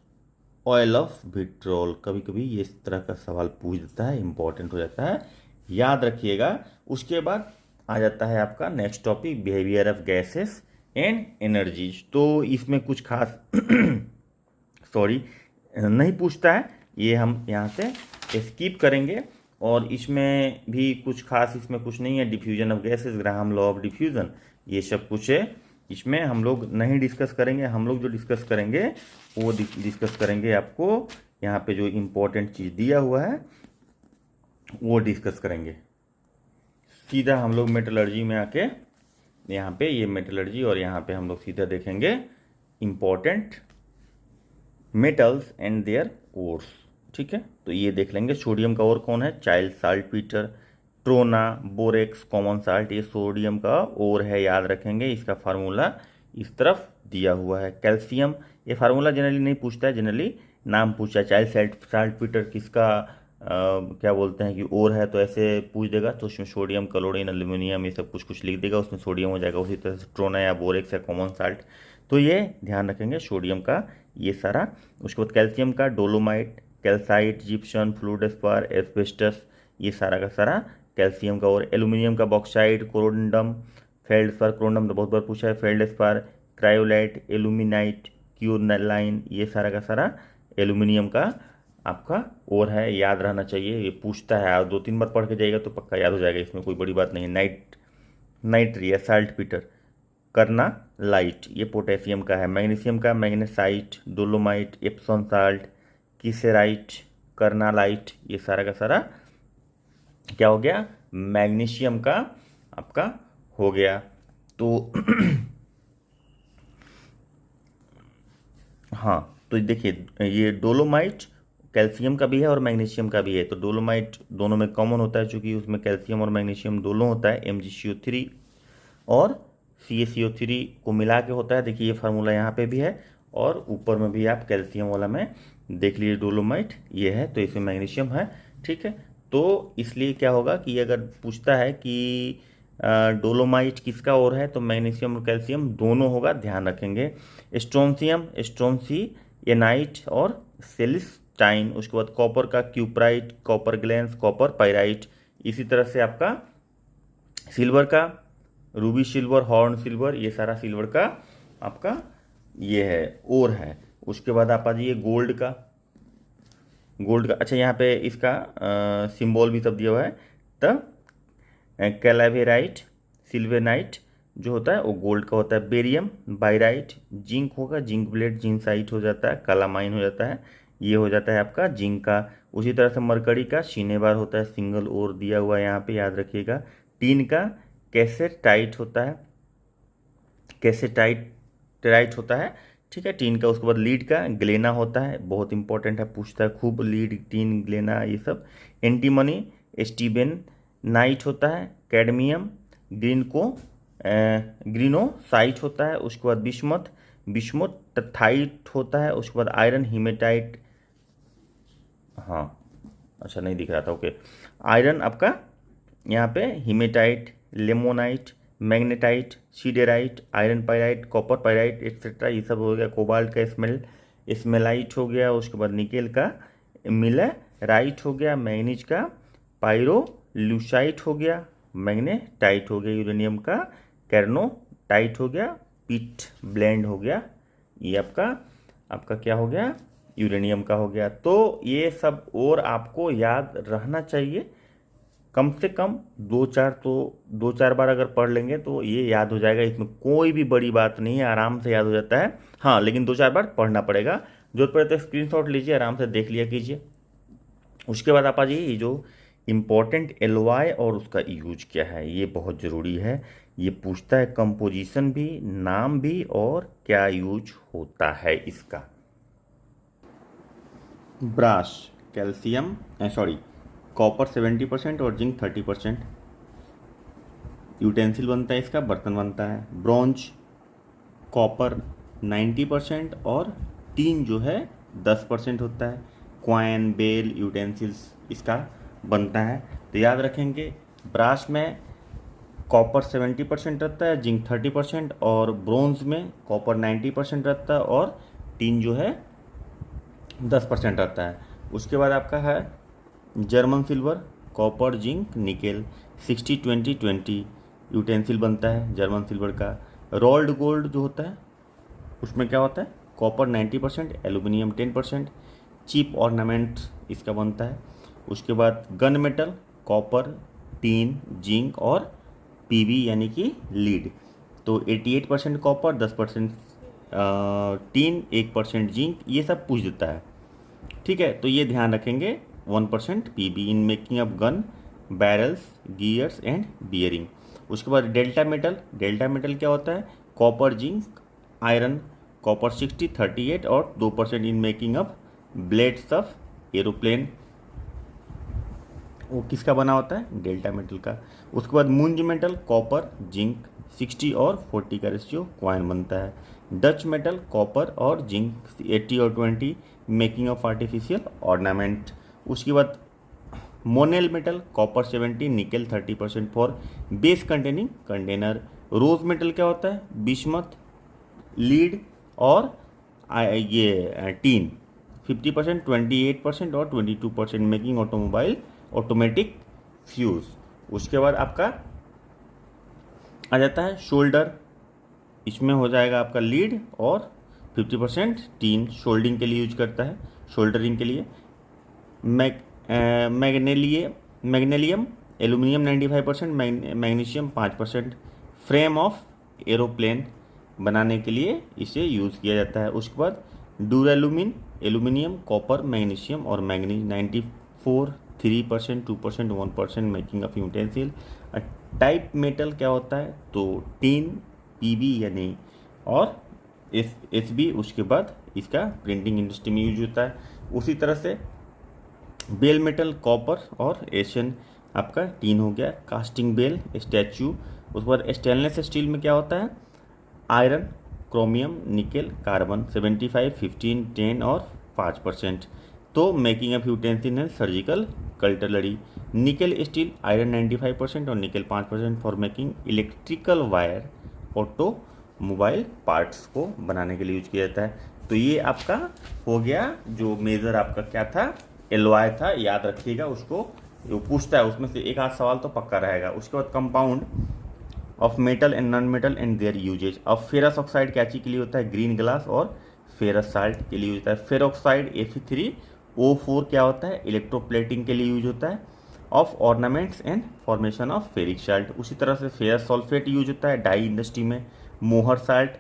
oil of vitriol, कभी कभी ये इस तरह का सवाल पूछ देता है, इंपॉर्टेंट हो जाता है, याद रखिएगा। उसके बाद आ जाता है आपका next topic behaviour of gases and energies. तो इसमें कुछ खास सॉरी नहीं पूछता है, ये हम यहाँ से स्किप करेंगे। और इसमें भी कुछ खास इसमें कुछ नहीं है। Diffusion of gases, Graham law of diffusion, ये सब कुछ है, इसमें हम लोग नहीं डिस्कस करेंगे। हम लोग जो डिस्कस करेंगे वो डिस्कस करेंगे आपको यहाँ पे जो इम्पोर्टेंट चीज़ दिया हुआ है वो डिस्कस करेंगे। सीधा हम लोग मेटलर्जी में आके यहाँ पे ये मेटलर्जी, और यहाँ पे हम लोग सीधा देखेंगे important metals and their ores. ठीक है, तो ये देख लेंगे। सोडियम का ओर कौन है? Child saltpetre, trona, borax, common salt, ये सोडियम का ओर है, याद रखेंगे। इसका फार्मूला इस तरफ दिया हुआ है। कैल्शियम, ये फार्मूला जनरली नहीं पूछता है, जनरली नाम पूछा है। चाइल्ड साल्टपीटर किसका क्या बोलते हैं कि ओर है, तो ऐसे पूछ देगा, तो उसमें सोडियम, क्लोरीन, एल्यूमिनियम ये सब कुछ कुछ लिख देगा, उसमें सोडियम हो जाएगा। उसी तरह से ट्रोना या बोरेक्स या कॉमन साल्ट, तो ये ध्यान रखेंगे सोडियम का ये सारा। उसके बाद कैल्शियम का डोलोमाइट, कैल्साइट, जिप्सम, फ्लूडस्पार, एस्बेस्टस, ये सारा का सारा कैल्शियम का। और एल्यूमिनियम का बॉक्साइट, कोरोंडम, फेल्डस्पार, कोरोंडम तो बहुत बार पूछा है, फेल्डस्पार, क्रायोलाइट, एल्यूमिनाइट, क्यूरलाइन, ये सारा का सारा एल्यूमिनियम का आपका ओर है, याद रहना चाहिए। ये पूछता है, आप 2-3 बार पढ़ के जाइएगा तो पक्का याद हो जाएगा, इसमें कोई बड़ी बात नहीं है। नाइट्री या साल्टपीटर, करना लाइट, ये पोटेशियम का है। मैग्नीशियम का मैग्नेसाइट, डोलोमाइट, एप्सॉन साल्ट, किसेराइट, करनालाइट, ये सारा का सारा क्या हो गया? मैग्नीशियम का आपका हो गया। तो हाँ, तो देखिए ये डोलोमाइट कैल्शियम का भी है और मैग्नीशियम का भी है, तो डोलोमाइट दोनों में कॉमन होता है, चूंकि उसमें कैल्शियम और मैग्नीशियम दोनों होता है। MgCO3 और CaCO3 को मिला के होता है। देखिए ये फार्मूला यहाँ पे भी है, और ऊपर में भी आप कैल्शियम वाला में देख लीजिए डोलोमाइट ये है, तो इसमें मैग्नीशियम है। ठीक है, तो इसलिए क्या होगा कि अगर पूछता है कि डोलोमाइट किसका और है, तो मैग्नीशियम और कैल्शियम दोनों होगा, ध्यान रखेंगे। स्ट्रोंसियम, स्ट्रोंसिएनाइट और सेलिस्टाइन। उसके बाद कॉपर का cuprite, copper glance, copper pyrite. इसी तरह से आपका सिल्वर का रूबी सिल्वर, हॉर्न सिल्वर, ये सारा सिल्वर का आपका ये है और है। उसके बाद आप आ जाइए गोल्ड का। अच्छा यहाँ पे इसका सिंबल भी सब दिया हुआ है। तो कैलावेराइट, सिल्वेनाइट जो होता है वो गोल्ड का होता है। बेरियम, बाइराइट, जिंक होगा, जिंक ब्लेड, जिंकसाइट हो जाता है, कालामाइन हो जाता है, ये हो जाता है आपका जिंक का। उसी तरह से मरकरी का शिनेबार होता है, सिंगल और दिया हुआ है यहाँ पे, याद रखिएगा। टीन का कैसेटाइट होता है, कैसेटाइट होता है। ठीक है, टीन का। उसके बाद लीड का ग्लेना होता है, बहुत इंपॉर्टेंट है, पूछता है खूब, लीड, टीन, ग्लेना ये सब। एंटीमनी स्टीबेन नाइट होता है। कैडमियम ग्रीनोसाइट होता है। उसके बाद बिस्मुथाइट होता है। उसके बाद आयरन हीमेटाइट, हाँ अच्छा नहीं दिख रहा था, ओके। आयरन आपका यहाँ पे haematite, limonite, magnetite, siderite, iron pyrite, copper pyrite etcetera, ये सब हो गया। कोबाल्ट का स्मेलाइट हो गया। उसके बाद निकेल का मिलेराइट हो गया। मैग्नीज का पायरोल्यूसाइट हो गया। मैग्नेटाइट हो गया। यूरेनियम का कैर्नोटाइट हो गया। पिट ब्लेंड हो गया। ये आपका क्या हो गया? यूरेनियम का हो गया। तो ये सब और आपको याद रहना चाहिए, कम से कम 2-4 बार अगर पढ़ लेंगे तो ये याद हो जाएगा। इसमें कोई भी बड़ी बात नहीं है, आराम से याद हो जाता है। हाँ, लेकिन 2-4 बार पढ़ना पड़ेगा। जरूरत पड़े तो स्क्रीनशॉट लीजिए, आराम से देख लिया कीजिए। उसके बाद आप आ जाइए, ये जो इम्पोर्टेंट एलॉय और उसका यूज क्या है, ये बहुत ज़रूरी है। ये पूछता है कंपोजिशन भी, नाम भी, और क्या यूज होता है इसका। ब्रास, कैल्शियम कॉपर 70% और जिंक 30%। यूटेंसिल बनता है इसका, बर्तन बनता है। ब्रॉन्ज, कॉपर 90% और टीन जो है 10% होता है। क्वाइन, बेल, यूटेंसिल्स इसका बनता है। तो याद रखेंगे, ब्रास में कॉपर 70% रहता है, जिंक 30%, और ब्रोंज में कॉपर 90% रहता है और टीन जो है 10% रहता है। उसके बाद आपका है German silver, copper, zinc, nickel 60-20-20 utensil बनता है जर्मन सिल्वर का। रोल्ड गोल्ड जो होता है उसमें क्या होता है? कॉपर 90%, एल्यूमिनियम 10%, चीप ऑर्नामेंट इसका बनता है। उसके बाद gun metal, copper, tin, zinc और पीबी यानी कि लीड। तो 88% कॉपर, 10% टीन, 1% जिंक, ये सब पूछ देता है। ठीक है, तो ये ध्यान रखेंगे। 1% PB in making of gun, barrels, gears and bearing. उसके बाद डेल्टा मेटल क्या होता है, कॉपर, जिंक, आयरन, कॉपर 60, 38 और 2% इन making of blades of aeroplane, वो किसका बना होता है, डेल्टा मेटल का। उसके बाद मूंज मेटल, कॉपर, जिंक 60 और 40 का रेशियो क्वाइन बनता है। डच मेटल, कॉपर और जिंक 80 और 20 मेकिंग ऑफ आर्टिफिशियल ऑर्नामेंट। उसके बाद Monel metal, copper 70, nickel 30% for base containing container. Rose metal क्या होता है, बिस्मथ, लीड और ये टीन 50%, 28% और 22% मेकिंग ऑटोमोबाइल ऑटोमेटिक फ्यूज। उसके बाद आपका आ जाता है शोल्डर, इसमें हो जाएगा आपका लीड और 50% टीन शोल्डिंग के लिए यूज करता है, शोल्डरिंग के लिए। Magnalium aluminium 95%, magnesium 5%, frame of aeroplane बनाने के लिए इसे यूज़ किया जाता है। उसके बाद ड्यूरेलुमिन, एल्यूमिनियम, कॉपर, मैग्नीशियम और manganese 94, 3%, 2%, 1% making of utensil. Type metal क्या होता है, तो टीन, पीबी यानी और एसबी। उसके बाद इसका प्रिंटिंग इंडस्ट्री में यूज होता है। उसी तरह से बेल मेटल, कॉपर और एशियन आपका टीन हो गया। Casting bell, statue. उसके बाद स्टेनलेस स्टील में क्या होता है, आयरन, क्रोमियम, निकेल, कार्बन 75, 15, 10 और 5%। तो मेकिंग ऑफ यूटेंसिल है surgical cutlery. Nickel steel, iron 95% और nickel 5% for making electrical wire, auto mobile parts को बनाने के लिए यूज किया जाता है। तो ये आपका हो गया जो मेजर आपका क्या था, एलवाई था, याद रखिएगा उसको, वो पूछता है उसमें से एक आध सवाल तो पक्का रहेगा। उसके बाद compound of metal and non metal and their usages. अब फेरस ऑक्साइड क्या चीज के लिए होता है, ग्रीन ग्लास और फेरस साल्ट के लिए होता है। फेरोक्साइड Fe3O4 क्या होता है, इलेक्ट्रोप्लेटिंग के लिए यूज होता है। Of ornaments and formation of ferric salt. उसी तरह से फेरस सल्फेट यूज होता है डाई इंडस्ट्री में, मोहर साल्ट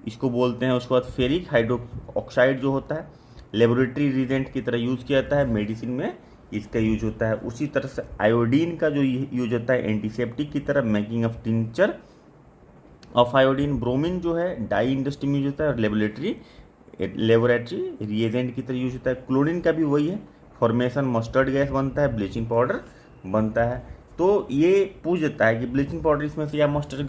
इसको बोलते हैं। उसके बाद फेरिक हाइड्रो ऑक्साइड जो होता है लेबोरेटरी रिजेंट की तरह यूज किया जाता है, मेडिसिन में इसका यूज होता है। उसी तरह से आयोडीन का जो यूज होता है एंटीसेप्टिक की तरह, making of tincture of iodine. Bromine जो है डाई इंडस्ट्री में यूज होता है और लेबोरेटरी रिएजेंट की तरह यूज होता है। क्लोरीन का भी वही है, फॉर्मेशन मस्टर्ड गैस बनता है, ब्लीचिंग पाउडर बनता है। तो ये पूछ देता है कि ब्लीचिंग पाउडर इसमें से या मस्टर्ड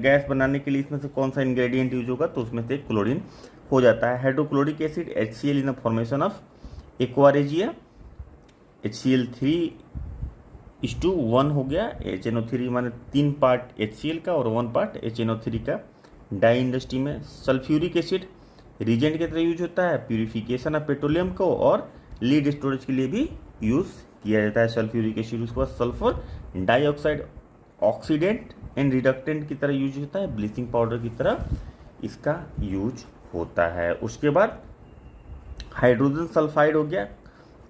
गैस बनाने के लिए इसमें से कौन सा इंग्रेडिएंट यूज होगा, तो उसमें से क्लोरीन हो जाता है। Hydrochloric acid HCl in the formation of aqua regia, HCl3:1 हो गया। HNO3 माने 3 पार्ट HCl का और 1 पार्ट HNO3 का। डाई इंडस्ट्री में सल्फ्यूरिक एसिड रीजेंट की तरह यूज होता है, प्यूरिफिकेशन ऑफ पेट्रोलियम को और लीड स्टोरेज के लिए भी यूज किया जाता है सल्फ्यूरिक एसिड। उसके बाद sulphur dioxide oxidant and reductant की तरह यूज होता है, ब्लीचिंग पाउडर की तरह इसका यूज होता है। उसके बाद हाइड्रोजन सल्फाइड हो गया,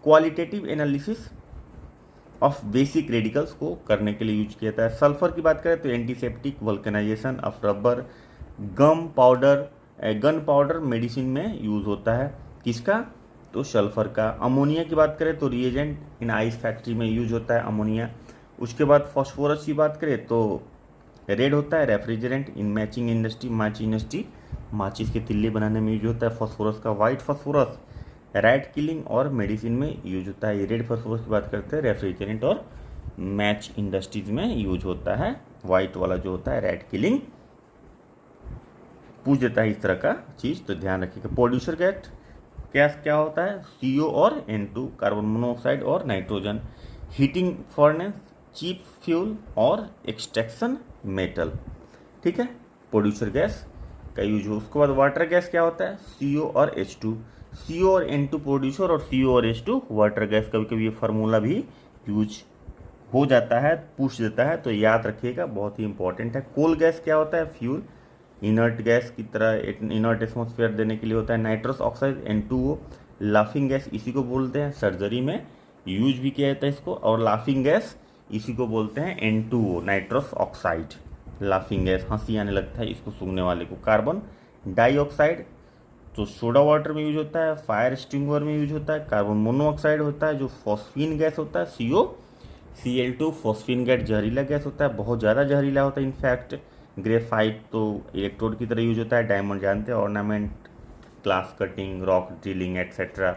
qualitative analysis of basic radicals को करने के लिए यूज किया जाता है। सल्फर की बात करें तो antiseptic, vulcanisation of rubber, gun powder medicine में यूज होता है। किसका, तो सल्फर का। अमोनिया की बात करें तो रिएजेंट इन आइस फैक्ट्री में यूज होता है अमोनिया। उसके बाद फॉस्फोरस की बात करें तो रेड होता है रेफ्रिजरेंट इन मैचिंग इंडस्ट्री, माचिस के तिल्ले बनाने में यूज होता है फॉस्फोरस का। वाइट फॉस्फोरस रैट किलिंग और मेडिसिन में यूज होता है। रेड फॉस्फोरस की बात करते हैं रेफ्रिजरेंट और मैच इंडस्ट्रीज में यूज होता है। वाइट वाला जो होता है रैट किलिंग पूछ देता है इस तरह का चीज, तो ध्यान रखिएगा। प्रोड्यूसर गैस क्या होता है, CO और N2, कार्बन मोनोऑक्साइड और नाइट्रोजन। हीटिंग फर्नेस, चीप फ्यूल और एक्सट्रैक्शन मेटल, ठीक है, प्रोड्यूसर गैस का यूज हो। उसके बाद वाटर गैस क्या होता है, CO और H2, CO और N2 प्रोड्यूसर और CO और H2 वाटर गैस। कभी कभी ये फार्मूला भी यूज हो जाता है, पूछ देता है, तो याद रखिएगा, बहुत ही इंपॉर्टेंट है। कोल गैस क्या होता है, फ्यूल इनर्ट गैस की तरह इनर्ट एटमॉस्फेयर देने के लिए होता है। Nitrous oxide N2O, laughing gas इसी को बोलते हैं, सर्जरी में यूज भी किया जाता है इसको। और लाफिंग गैस इसी को बोलते हैं N2O, nitrous oxide. Laughing gas हंसी आने लगता है इसको सूंघने वाले को। कार्बन डाइऑक्साइड तो सोडा वाटर में यूज होता है, फायर एक्सटिंग्विशर में यूज होता है। कार्बन मोनोऑक्साइड होता है जो फॉस्फीन गैस होता है, CO Cl2 फॉस्फीन गैस जहरीला गैस होता है, बहुत ज़्यादा जहरीला होता है इनफैक्ट। ग्रेफाइट तो इलेक्ट्रोड की तरह यूज होता है, डायमंड जानते हैं, ornament, glass cutting, rock drilling etcetera.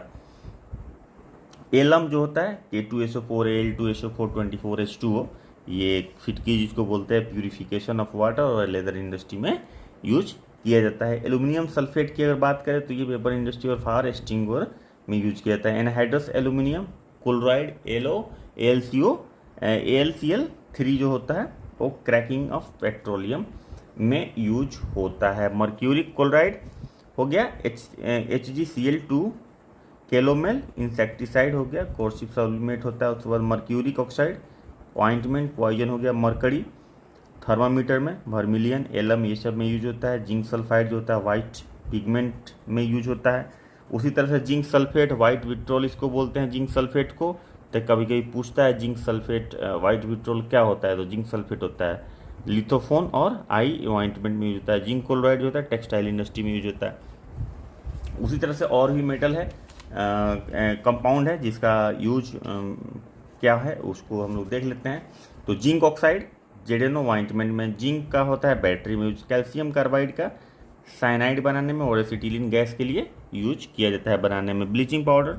Alum जो होता है K2SO4 Al2SO4 24H2O, ये फिटकी जिसको बोलते हैं, प्यूरिफिकेशन ऑफ वाटर और लेदर इंडस्ट्री में यूज किया जाता है। एल्यूमिनियम सल्फेट की अगर बात करें तो ये पेपर इंडस्ट्री और फायर एक्सटिंग्विशर में यूज किया जाता है। एनहाइड्रस एल्यूमिनियम क्लोराइड AlCl3 जो होता है वो क्रैकिंग ऑफ पेट्रोलियम में यूज होता है। मर्क्यूरिक क्लोराइड हो गया HgCl2, कैलोमेल इंसेक्टिसाइड हो गया, कोर्सिव सब्लिमेट होता है। उसके बाद मर्क्यूरिक ऑक्साइड ऑइंटमेंट पॉइजन हो गया। मरकरी थर्मामीटर में, वर्मिलियन, एलम ये सब में यूज होता है। जिंक सल्फाइड जो होता है वाइट पिगमेंट में यूज होता है। उसी तरह से जिंक सल्फेट, वाइट विट्रोल इसको बोलते हैं जिंक सल्फेट को। तो कभी कभी पूछता है जिंक सल्फेट वाइट विट्रोल क्या होता है, तो जिंक सल्फेट होता है लिथोफोन और आई ऑइंटमेंट में यूज होता है। जिंक क्लोराइड जो होता है टेक्सटाइल इंडस्ट्री में यूज होता है। उसी तरह से और भी मेटल है, कंपाउंड है जिसका यूज क्या है उसको हम लोग देख लेते हैं। तो जिंक ऑक्साइड जेडेनो ऑइंटमेंट में, जिंक का होता है बैटरी में यूज। कैल्शियम कार्बाइड का साइनाइड बनाने में और एसिटिलीन गैस के लिए यूज किया जाता है बनाने में। ब्लीचिंग पाउडर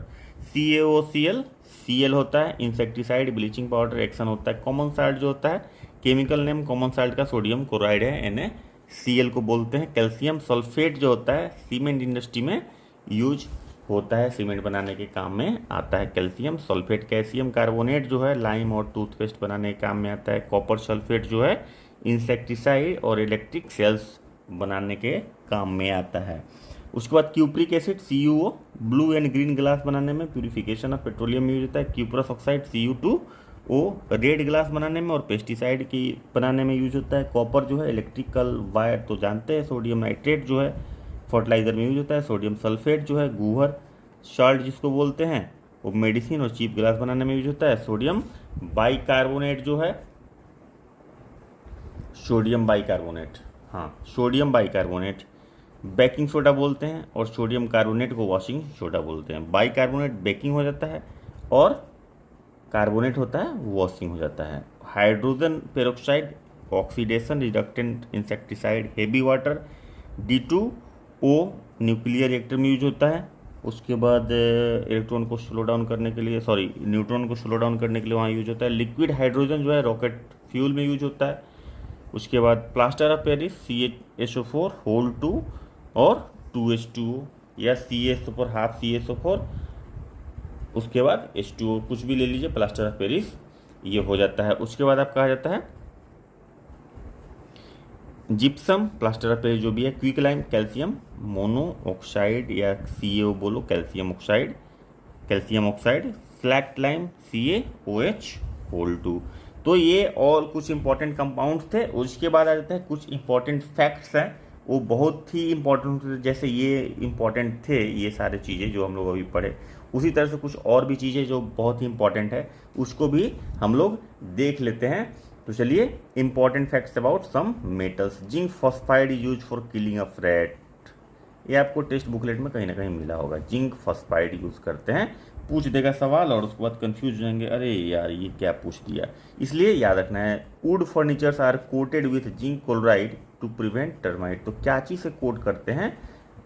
CaOCl होता है इंसेक्टिसाइड, ब्लीचिंग पाउडर एक्शन होता है। कॉमन साल्ट जो होता है, केमिकल नेम कॉमन साल्ट का सोडियम क्लोराइड है, NaCl को बोलते हैं। कैल्शियम सल्फेट जो होता है सीमेंट इंडस्ट्री में यूज होता है, सीमेंट बनाने के काम में आता है कैल्शियम सल्फेट। कैल्शियम कार्बोनेट जो है लाइम और टूथपेस्ट बनाने के काम में आता है। कॉपर सल्फेट जो है इंसेक्टिसाइड और इलेक्ट्रिक सेल्स बनाने के काम में आता है। उसके बाद cupric acid CuO, blue and green glass बनाने में, प्यूरिफिकेशन ऑफ पेट्रोलियम में यूज होता है। Cuprous oxide Cu2O, red glass बनाने में और पेस्टिसाइड की बनाने में यूज होता है। कॉपर जो है इलेक्ट्रिकल वायर तो जानते हैं। सोडियम नाइट्रेट जो है फर्टिलाइजर में यूज होता है। सोडियम सल्फेट जो है गूहर सॉल्ट जिसको बोलते हैं वो मेडिसिन और चीप ग्लास बनाने में यूज होता है। सोडियम बाइकार्बोनेट जो है, सोडियम बाइकार्बोनेट बेकिंग सोडा बोलते हैं और सोडियम कार्बोनेट को वॉशिंग सोडा बोलते हैं। बाइकार्बोनेट बेकिंग हो जाता है और कार्बोनेट होता है वॉशिंग हो जाता है। Hydrogen peroxide oxidation reductant insecticide. Heavy water D2O nuclear reactor में यूज होता है। उसके बाद न्यूट्रॉन को स्लो डाउन करने के लिए वहाँ यूज होता है। लिक्विड हाइड्रोजन जो है रॉकेट फ्यूल में यूज होता है। उसके बाद plaster of Paris CaSO4 whole 2 और 2H2O या CaSO4 हाफ CaSO4, उसके बाद H2O कुछ भी ले लीजिए, प्लास्टर ऑफ पेरिस ये हो जाता है। उसके बाद आपका आ जाता है जिप्सम, प्लास्टर ऑफ पेरिस जो भी है। क्विक लाइम कैल्शियम मोनोऑक्साइड या CaO बोलो, calcium oxide. Slaked lime CaOH whole 2। तो ये और कुछ इंपॉर्टेंट कंपाउंड्स थे। उसके बाद आ जाता है कुछ इंपॉर्टेंट फैक्ट्स हैं, वो बहुत ही इंपॉर्टेंट थे। जैसे ये इंपॉर्टेंट थे ये सारे चीज़ें जो हम लोग अभी पढ़े, उसी तरह से कुछ और भी चीज़ें जो बहुत ही इंपॉर्टेंट है उसको भी हम लोग देख लेते हैं। तो चलिए, important facts about some metals. Zinc phosphide is use for killing of rat, ये आपको टेक्स्ट बुकलेट में कहीं ना कहीं मिला होगा। जिंक फॉस्फाइड यूज़ करते हैं, पूछ देगा सवाल और उसके बाद कंफ्यूज हो जाएंगे, अरे यार ये क्या पूछ दिया। इसलिए याद रखना है, wood furnitures are coated with zinc chloride to prevent termite. तो क्या चीज़ से कोट करते हैं?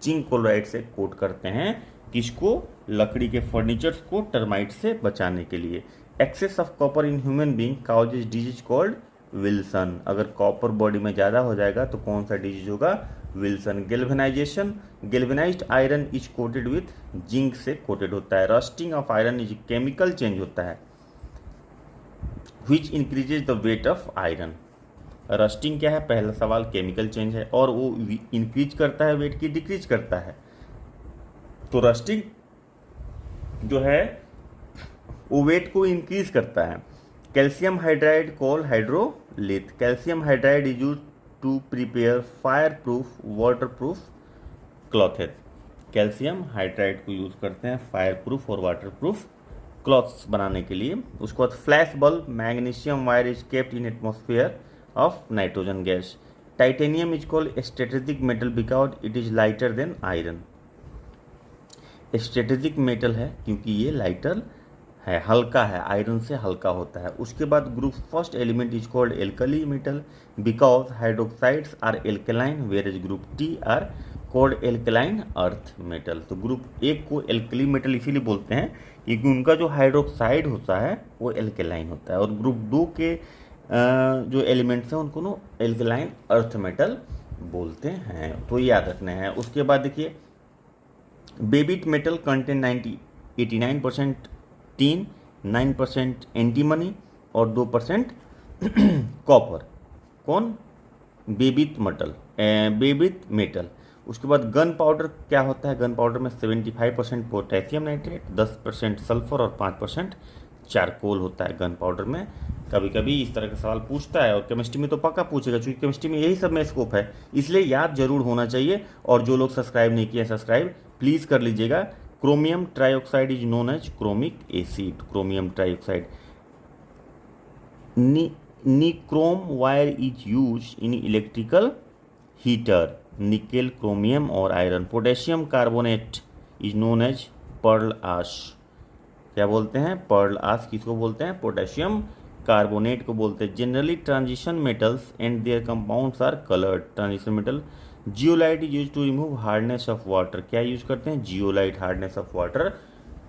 जिंक क्लोराइड से कोट करते हैं। किसको? लकड़ी के फर्नीचर्स को टर्माइट से बचाने के लिए। Excess of copper in human being causes disease called Wilson. अगर कॉपर बॉडी में ज़्यादा हो जाएगा तो कौन सा डिजीज होगा? Wilson. Galvanisation, galvanised iron is coated with zinc से कोटेड होता है। Rusting of iron is chemical change होता है which increases the weight of iron. Rusting क्या है? पहला सवाल केमिकल चेंज है और वो इंक्रीज करता है वेट की डिक्रीज करता है। तो रस्टिंग जो है वो वेट को इंक्रीज करता है। Calcium hydride call hydrolith. Calcium hydride is use to prepare fire proof water proof clothes. Calcium hydride को यूज करते हैं फायर प्रूफ और वाटर प्रूफ क्लॉथ्स बनाने के लिए। उसके बाद flash bulb, magnesium wire is kept in atmosphere of nitrogen gas. Titanium is called strategic metal because it is lighter than iron. Strategic metal है क्योंकि ये लाइटर है, हल्का है, आयरन से हल्का होता है। उसके बाद group first element is called alkali metal because hydroxides are alkaline where is group two are called alkaline earth metal. तो ग्रुप एक को एल्कली मेटल इसीलिए बोलते हैं क्योंकि उनका जो हाइड्रोक्साइड होता है वो एल्कलाइन होता है, और ग्रुप 2 के जो एलिमेंट्स हैं उनको नो एल्कलाइन अर्थ मेटल बोलते हैं। तो याद रखना है। उसके बाद देखिए Babbitt metal contain 89% tin, 9% antimony और 2% कॉपर। कौन? Babbitt metal. उसके बाद गन पाउडर क्या होता है? गन पाउडर में 75% पोटेशियम नाइट्रेट, 10% सल्फर और 5% चारकोल होता है गन पाउडर में। कभी कभी इस तरह का सवाल पूछता है और केमिस्ट्री में तो पक्का पूछेगा क्योंकि केमिस्ट्री में यही सब में स्कोप है, इसलिए याद जरूर होना चाहिए। और जो लोग सब्सक्राइब नहीं किए सब्सक्राइब प्लीज़ कर लीजिएगा। Chromium trioxide is known as chromic acid. Chromium trioxide. Nichrome wire is use in electrical heater. Nickel, chromium और iron. Potassium carbonate is known as pearl ash. क्या बोलते हैं? पर्ल आश किसको बोलते हैं? पोटेशियम कार्बोनेट को बोलते हैं। Generally transition metals and their compounds are coloured. Transition metal. Zeolite is use to remove hardness of water. क्या यूज करते हैं? जियोलाइट हार्डनेस ऑफ वाटर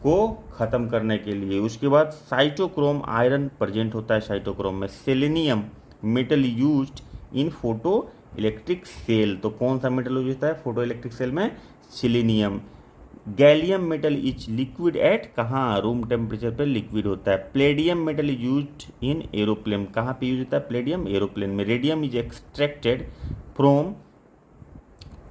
को ख़त्म करने के लिए। उसके बाद साइटोक्रोम, आयरन प्रेजेंट होता है साइटोक्रोम में। Selenium metal used in photo electric cell. तो कौन सा मेटल यूज होता है फोटो इलेक्ट्रिक सेल में? Selenium. Gallium metal is liquid at, कहाँ? रूम टेम्परेचर पे लिक्विड होता है। Palladium metal is used in aeroplane. कहाँ पे यूज होता है प्लेडियम? एरोप्लेन में। Radium is extracted from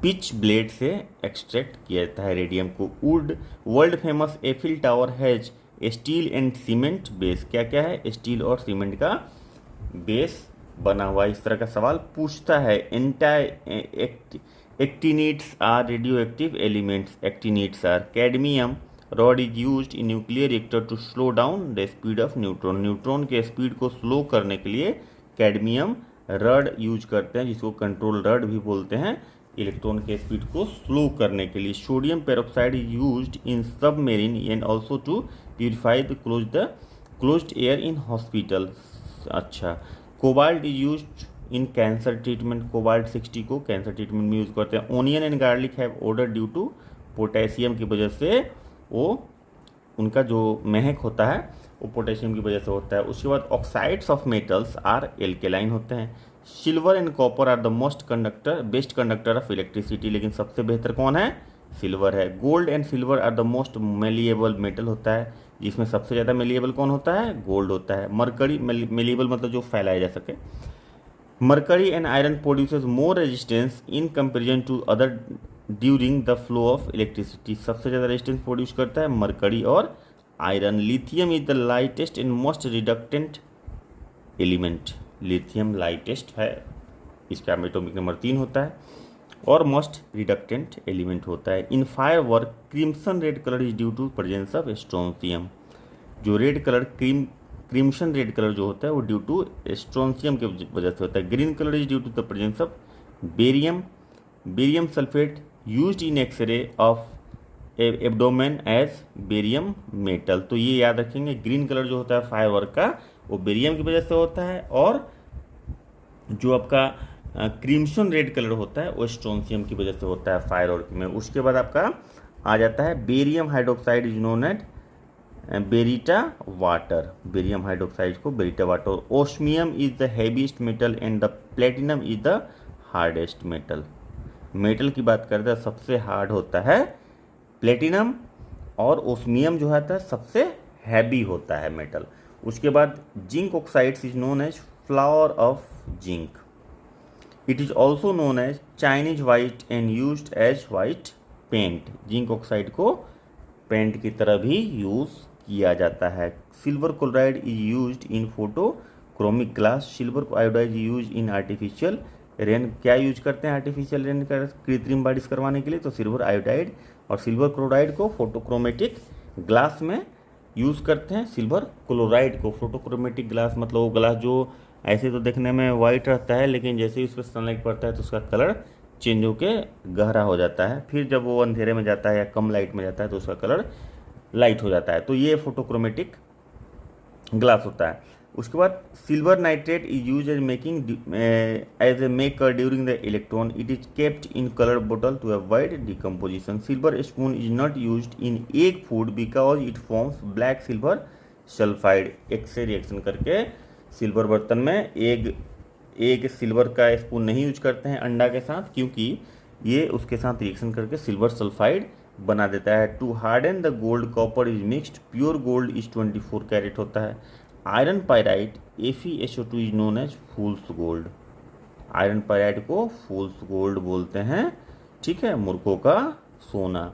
pitch blende से एक्सट्रैक्ट किया जाता है रेडियम को। Wood. World famous Eiffel tower has steel and cement base. क्या क्या है? स्टील और सीमेंट का बेस बना हुआ। इस तरह का सवाल पूछता है। Actinides are radioactive elements. Actinides are. Cadmium rod is used in nuclear reactor to slow down the speed of neutron. Neutron के स्पीड को स्लो करने के लिए कैडमियम रड यूज करते हैं, जिसको कंट्रोल रड भी बोलते हैं, इलेक्ट्रॉन के स्पीड को स्लो करने के लिए। Sodium peroxide is used in submarine and also to purify the closed air in hospital. अच्छा। Cobalt is used in cancer treatment. Cobalt 60 को कैंसर ट्रीटमेंट में यूज करते हैं। Onion and garlic have odour due to potassium की वजह से, वो उनका जो महक होता है वो पोटेशियम की वजह से होता है। उसके बाद oxides of metals are alkaline होते हैं। Silver and copper are the best conductor of electricity. लेकिन सबसे बेहतर कौन है? सिल्वर है। Gold and silver are the most malleable metal होता है, जिसमें सबसे ज़्यादा मेलिएबल कौन होता है? गोल्ड होता है। मरकरी, मेलिएबल मतलब जो फैलाया जा सके। Mercury and iron produces more resistance in comparison to other during the flow of electricity. सबसे ज़्यादा रेजिस्टेंस प्रोड्यूस करता है मरकरी और iron. Lithium is the lightest and most reductant element. Lithium lightest है, इसका एटॉमिक नंबर 3 होता है और मोस्ट रिडक्टेंट एलिमेंट होता है। In fire work crimson red colour is due to presence of strontium. जो red colour crimson red colour जो होता है वो ड्यू टू स्ट्रोंशियम की वजह से होता है। Green colour is due to the presence of barium. Barium sulphate used in X-ray of abdomen as barium metal. तो ये याद रखेंगे, ग्रीन कलर जो होता है फायर वर्क का वो बेरियम की वजह से होता है, और जो आपका क्रिम्सन रेड कलर होता है वो स्ट्रोंशियम की वजह से होता है फायर वर्क में। उसके बाद आपका आ जाता है barium hydroxide is known as baryta water. Barium hydroxide को baryta water. Osmium is the heaviest metal and the platinum is the hardest metal. Metal की बात करते हैं सबसे हार्ड होता है प्लेटिनम, और ओस्मियम जो होता है सबसे हैवी होता है मेटल। उसके बाद zinc oxides is known as flower of zinc. It is also known as Chinese white and used as white paint. Zinc oxide को पेंट की तरह भी यूज किया जाता है। Silver chloride is used in photochromic glass. Silver iodide use in artificial rain. क्या use करते हैं आर्टिफिशियल रेन का कृत्रिम बारिश करवाने के लिए? तो सिल्वर आयोडाइड और सिल्वर क्लोराइड को फोटोक्रोमेटिक ग्लास में यूज़ करते हैं। सिल्वर क्लोराइड को फोटोक्रोमेटिक ग्लास मतलब वो ग्लास जो ऐसे तो देखने में वाइट रहता है, लेकिन जैसे ही उस पर सनलाइट पड़ता है तो उसका कलर चेंज होके गहरा हो जाता है। फिर जब वो अंधेरे में जाता है या कम लाइट में जाता है तो उसका कलर लाइट हो जाता है। तो ये फोटोक्रोमेटिक ग्लास होता है। उसके बाद silver nitrate is use as making as a maker during the electron, it is kept in colour बोतल to avoid decomposition. Silver spoon is not use in egg food because it forms black silver sulphide. एक से reaction करके silver बर्तन में egg silver का spoon नहीं use करते हैं अंडा के साथ, क्योंकि ये उसके साथ रिएक्शन करके सिल्वर सल्फाइड बना देता है। To harden the gold copper is mixed, pure gold is 24 carat होता है। Iron pyrite FeSO2 is known as fool's gold. Iron pyrite को फूल्स गोल्ड बोलते हैं, ठीक है, मूर्खों का सोना।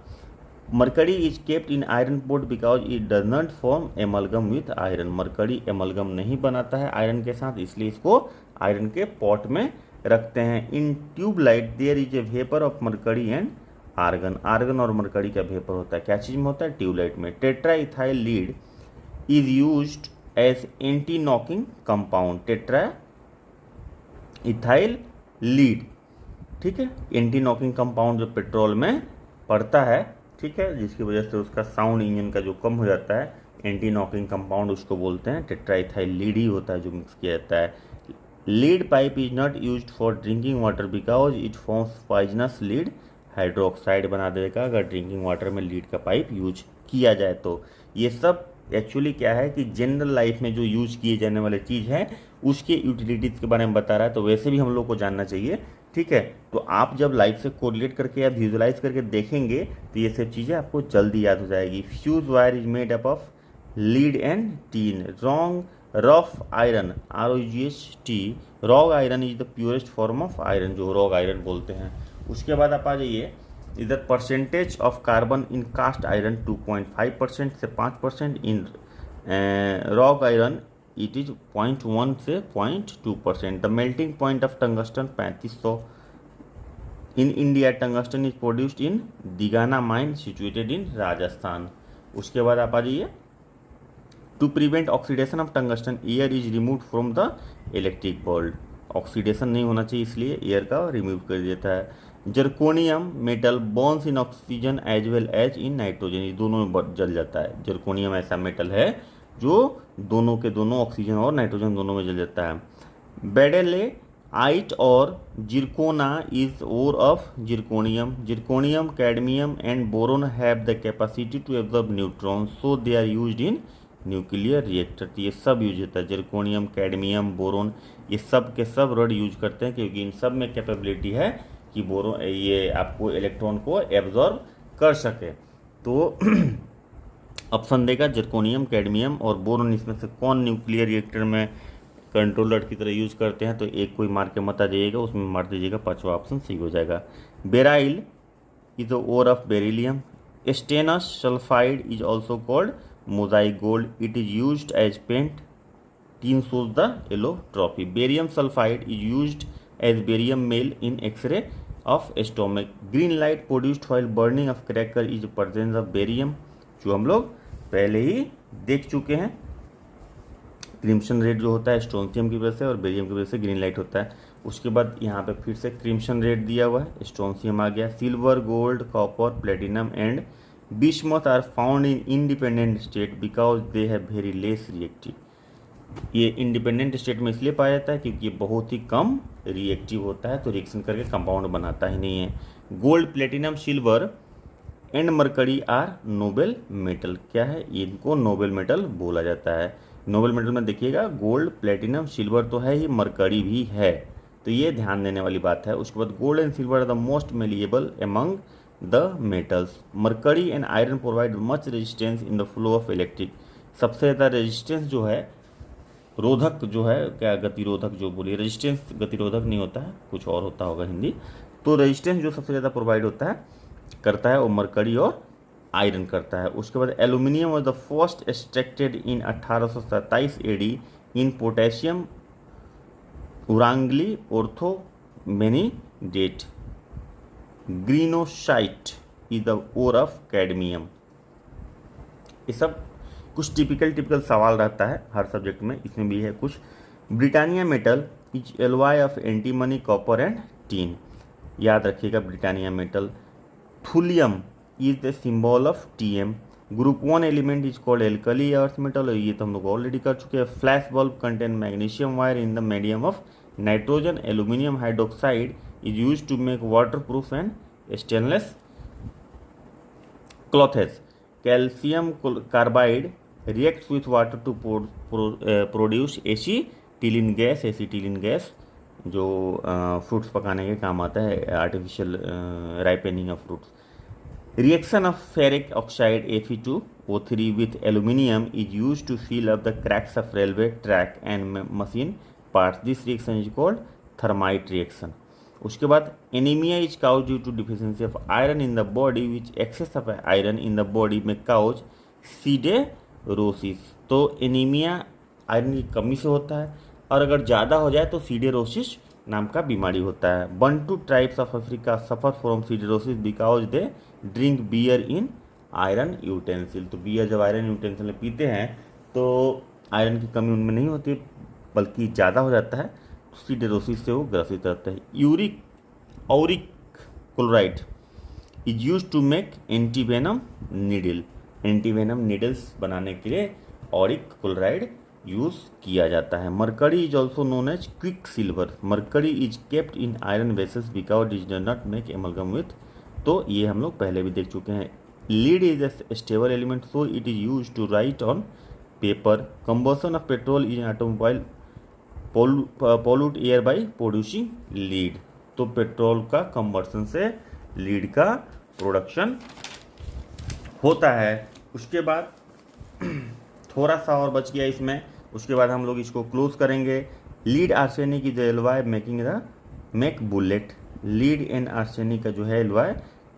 Mercury is kept in iron pot because it does not form amalgam with iron. Mercury amalgam नहीं बनाता है आयरन के साथ, इसलिए इसको आयरन के पॉट में रखते हैं। In tubelight there is a vapour of mercury and argon. Argon और मरकरी का वेपर होता है, क्या चीज़ में होता है, ट्यूबलाइट में। Tetra ethyl lead is used as anti knocking compound. Tetra ethyl lead, ठीक है, एंटी नॉकिंग कंपाउंड जो पेट्रोल में पड़ता है, ठीक है, जिसकी वजह से उसका साउंड इंजन का जो कम हो जाता है, एंटी नॉकिंग कंपाउंड उसको बोलते हैं। टेट्राइथाइल लीड ही होता है जो मिक्स किया जाता है। Lead pipe is not used for drinking water because it forms poisonous lead hydroxide बना देगा अगर ड्रिंकिंग वाटर में लीड का पाइप यूज किया जाए तो। ये सब एक्चुअली क्या है कि जनरल लाइफ में जो यूज किए जाने वाले चीज़ है उसके यूटिलिटीज़ के बारे में बता रहा है, तो वैसे भी हम लोग को जानना चाहिए, ठीक है। तो आप जब लाइफ से कोरिलेट करके या विजुलाइज करके देखेंगे तो ये सब चीज़ें आपको जल्दी याद हो जाएगी। Fuse wire is made up of lead and tin. Wrought iron ROGHT, wrought iron is the purest form of iron, जो रॉग आयरन बोलते हैं। उसके बाद आप आ जाइए इधर, percentage of carbon in cast iron 2.5% से 5%, in wrought iron it is 0.1 से 0.2%। The melting point of tungsten 3500 in India. Tungsten is produced in Degana mine situated in Rajasthan. उसके बाद आप आ जाइए, to prevent oxidation of tungsten air is remove from the electric bolt. Oxidation नहीं होना चाहिए इसलिए एयर का रिमूव कर देता है। Zirconium metal burns in oxygen as well as in nitrogen, ये दोनों में जल जाता है। जर्कोनियम ऐसा मेटल है जो दोनों के दोनों ऑक्सीजन और नाइट्रोजन दोनों में जल जाता है। बेडेलेआइट और zirconia is ore of zirconium. Zirconium, cadmium and boron have the capacity to absorb neutron, so they are used in nuclear reactor. ये सब यूज होता है, जिरकोनियम, कैडमियम, बोरोन, ये सब के सब रॉड यूज करते हैं क्योंकि इन सब में कैपेबिलिटी है कि बोरोन ये आपको इलेक्ट्रॉन को एब्जॉर्ब कर सके। तो ऑप्शन देगा जिरकोनियम, कैडमियम और बोरोन, इसमें से कौन न्यूक्लियर रिएक्टर में कंट्रोलर की तरह यूज करते हैं, तो एक कोई मार के मत आ जाइएगा, उसमें मार दीजिएगा, पांचवा ऑप्शन सही हो जाएगा। Beryl is the ore of beryllium. Stannous sulphide is also called mosaic gold, it is used as paint. Tin shows the yellow trophy. Barium sulfide is used as barium meal in X-ray of stomach. Green light produced while burning of cracker is presence of barium, जो हम लोग पहले ही देख चुके हैं। Crimson red जो होता है स्ट्रोंथियम की वजह से और बेरियम की वजह से ग्रीन लाइट होता है। उसके बाद यहाँ पे फिर से क्रिम्सन रेड दिया हुआ है, स्ट्रोंथियम आ गया। Silver, gold, copper, platinum and bismuth are found in independent state because they have very less reactive. ये इंडिपेंडेंट स्टेट में इसलिए पाया जाता है क्योंकि ये बहुत ही कम रिएक्टिव होता है, तो रिएक्शन करके कंपाउंड बनाता ही नहीं है। Gold, platinum, silver and mercury are noble metal. क्या है, इनको नोबेल मेटल बोला जाता है। नोबेल मेटल में देखिएगा गोल्ड, प्लेटिनम, सिल्वर तो है ही, मरकरी भी है, तो ये ध्यान देने वाली बात है। उसके बाद gold and silver are the most malleable among the metals. Mercury and iron provide much resistance in the flow of electric. सबसे ज़्यादा रेजिस्टेंस जो है, रोधक जो है, क्या गतिरोधक जो बोलिए, रेजिस्टेंस गतिरोधक नहीं होता है, कुछ और होता होगा हिंदी। तो रेजिस्टेंस जो सबसे ज़्यादा प्रोवाइड होता है करता है वो मरकरी और आयरन करता है। उसके बाद aluminium was the first extracted in 1827 AD in potassium उरांगली ऑर्थोमेनीडेट। Greenockite is the ore of cadmium. ये सब कुछ टिपिकल सवाल रहता है हर सब्जेक्ट में, इसमें भी है कुछ। Britannia metal is alloy of antimony, copper and tin. याद रखिएगा Britannia metal. Thulium is the symbol of TM। Group 1 element is called alkali earth metal, ये तो हम लोग ऑलरेडी कर चुके हैं। Flash bulb contain magnesium wire in the medium of nitrogen, aluminium hydroxide is use to make water proof and stainless clothes. Calcium carbide reacts with water to produce acetylene gas, acetylene gas जो fruits पकाने के काम आता है, artificial ripening of fruits. Reaction of ferric oxide Fe2O3 with aluminium is use to fill up the cracks of railway track and machine parts. This reaction is called thermite reaction. उसके बाद anaemia is cause due to deficiency of iron in the body, which excess of iron in the body में cause siderosis. तो anaemia iron की कमी से होता है, और अगर ज़्यादा हो जाए तो सीडेरोसिस नाम का बीमारी होता है। 1-2 tribes of Africa suffer from siderosis because they drink beer in iron utensil. तो बियर जब आयरन यूटेंसिल में पीते हैं तो आयरन की कमी उनमें नहीं होती, बल्कि ज़्यादा हो जाता है, सीडेरोसिस से वो ग्रसित रहता है। Auric chloride is use to make antivenom needle. Antivenom needles बनाने के लिए ऑरिक क्लोराइड यूज किया जाता है। Mercury is also known as quick silver. Mercury is kept in iron vessels because is does not make amalgam with. तो ये हम लोग पहले भी देख चुके हैं। Lead is a stable element, so it is use to write on paper. Combustion of petrol in automobile pollute air by producing lead. तो पेट्रोल का कंबशन से लीड का प्रोडक्शन होता है। उसके बाद थोड़ा सा और बच गया इसमें, उसके बाद हम लोग इसको क्लोज करेंगे। Lead arsenic is alloy make bullet. Lead and arsenic का जो है alloy.